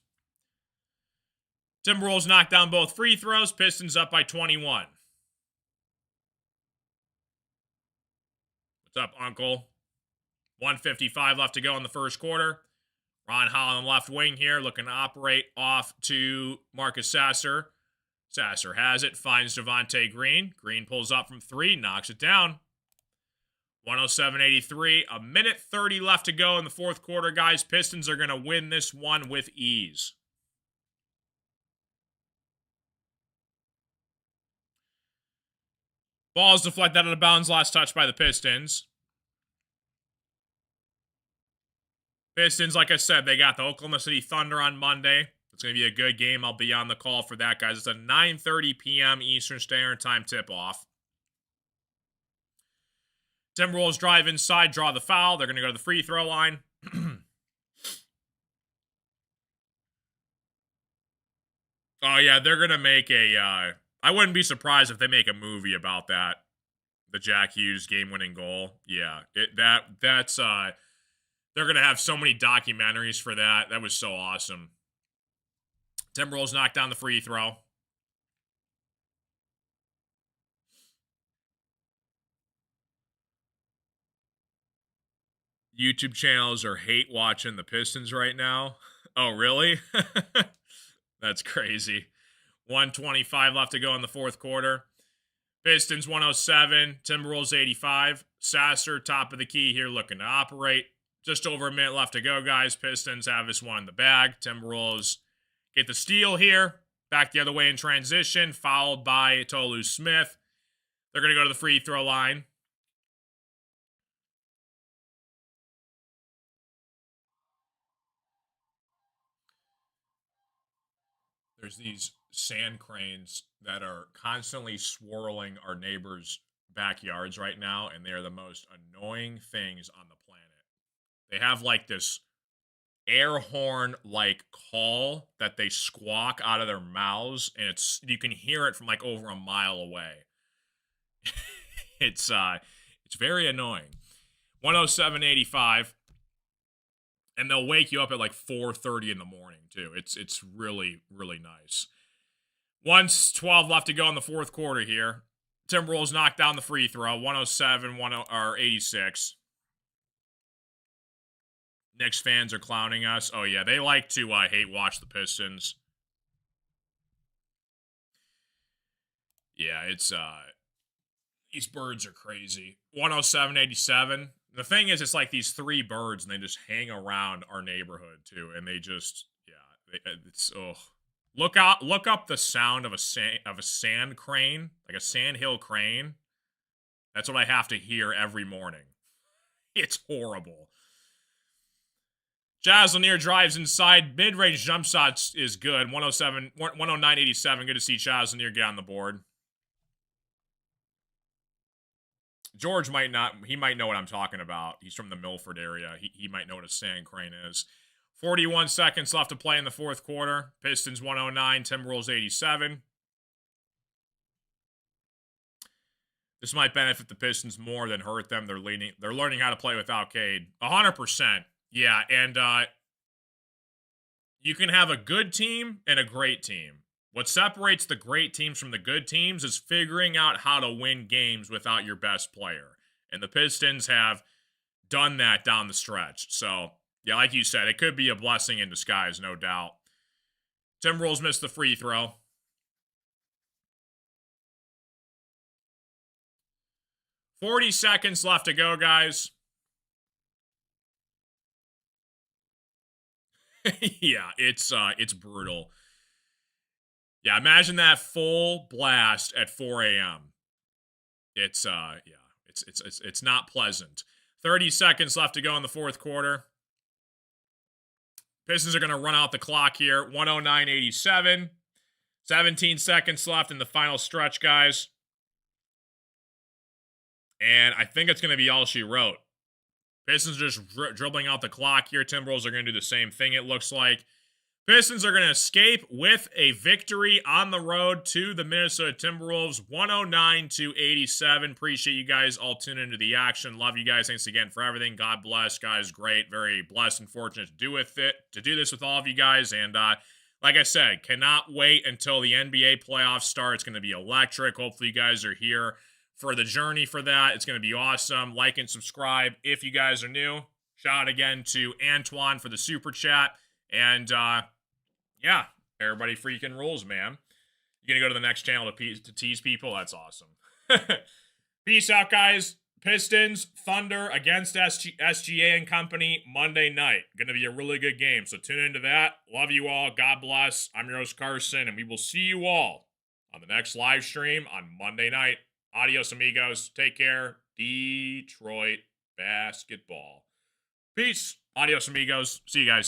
Timberwolves knocked down both free throws. Pistons up by 21. What's up, Uncle? 1:55 left to go in the first quarter. Ron Hall on the left wing here, looking to operate off to Marcus Sasser. Sasser has it, finds Devontae Green. Green pulls up from 3, knocks it down. 107-83, a minute 30 left to go in the fourth quarter, guys. Pistons are going to win this one with ease. Ball's deflected out of bounds, last touch by the Pistons. Pistons, like I said, they got the Oklahoma City Thunder on Monday. It's going to be a good game. I'll be on the call for that, guys. It's a 9:30 p.m. Eastern Standard Time tip-off. Timberwolves drive inside, draw the foul. They're going to go to the free throw line. Oh, yeah, they're going to make a... I wouldn't be surprised if they make a movie about that. The Jack Hughes game-winning goal. Yeah, that's... They're going to have so many documentaries for that. That was so awesome. Timberwolves knocked down the free throw. YouTube channels are hate watching the Pistons right now. Oh, really? That's crazy. 1:25 left to go in the fourth quarter. Pistons 107, Timberwolves 85. Sasser, top of the key here, looking to operate. Just over a minute left to go, guys. Pistons have this one in the bag. Timberwolves get the steal here. Back the other way in transition, fouled by Tolu Smith. They're going to go to the free throw line. There's these sand cranes that are constantly swirling our neighbors' backyards right now, and they're the most annoying things on the planet. They have like this air horn like call that they squawk out of their mouths, and you can hear it from like over a mile away. It's very annoying. 107-85. And they'll wake you up at like 4:30 in the morning, too. It's really, really nice. 1:12 left to go in the fourth quarter here. Timberwolves knocked down the free throw. 107-86. Knicks fans are clowning us. Oh, yeah. They like to hate watch the Pistons. Yeah, it's these birds are crazy. 107.87. The thing is, it's like these three birds, and they just hang around our neighborhood too, and they just it's look up the sound of a sand crane, like a sandhill crane. That's what I have to hear every morning. It's horrible. Jazz Lanier drives inside. Mid-range jump shots is good. 109.87. Good to see Jazz Lanier get on the board. George might not. He might know what I'm talking about. He's from the Milford area. He might know what a sand crane is. 41 seconds left to play in the fourth quarter. Pistons 109. Timberwolves 87. This might benefit the Pistons more than hurt them. They're learning how to play without Cade. 100%. Yeah, and you can have a good team and a great team. What separates the great teams from the good teams is figuring out how to win games without your best player. And the Pistons have done that down the stretch. So, yeah, like you said, it could be a blessing in disguise, no doubt. Timberwolves missed the free throw. $40 seconds left to go, guys. Yeah, it's brutal. Yeah, imagine that full blast at 4 a.m. It's it's not pleasant. 30 seconds left to go in the fourth quarter. Pistons are going to run out the clock here. 109.87. 17 seconds left in the final stretch, guys. And I think it's going to be all she wrote. Pistons are just dribbling out the clock here. Timberwolves are going to do the same thing, it looks like. Pistons are going to escape with a victory on the road to the Minnesota Timberwolves, 109-87. Appreciate you guys all tuning into the action. Love you guys. Thanks again for everything. God bless, guys. Great. Very blessed and fortunate to do this with all of you guys. And like I said, cannot wait until the NBA playoffs start. It's going to be electric. Hopefully you guys are here for the journey for that. It's going to be awesome. Like and subscribe if you guys are new. Shout out again to Antoine for the super chat. And yeah, everybody freaking rules, man. You gonna go to the next channel to tease people? That's awesome. Peace out, guys. Pistons, Thunder against SGA and company Monday night. Gonna be a really good game, so tune into that. Love you all. God bless. I'm your host, Carson, and we will see you all on the next live stream on Monday night. Adios, amigos. Take care. Detroit basketball. Peace. Adios, amigos. See you guys.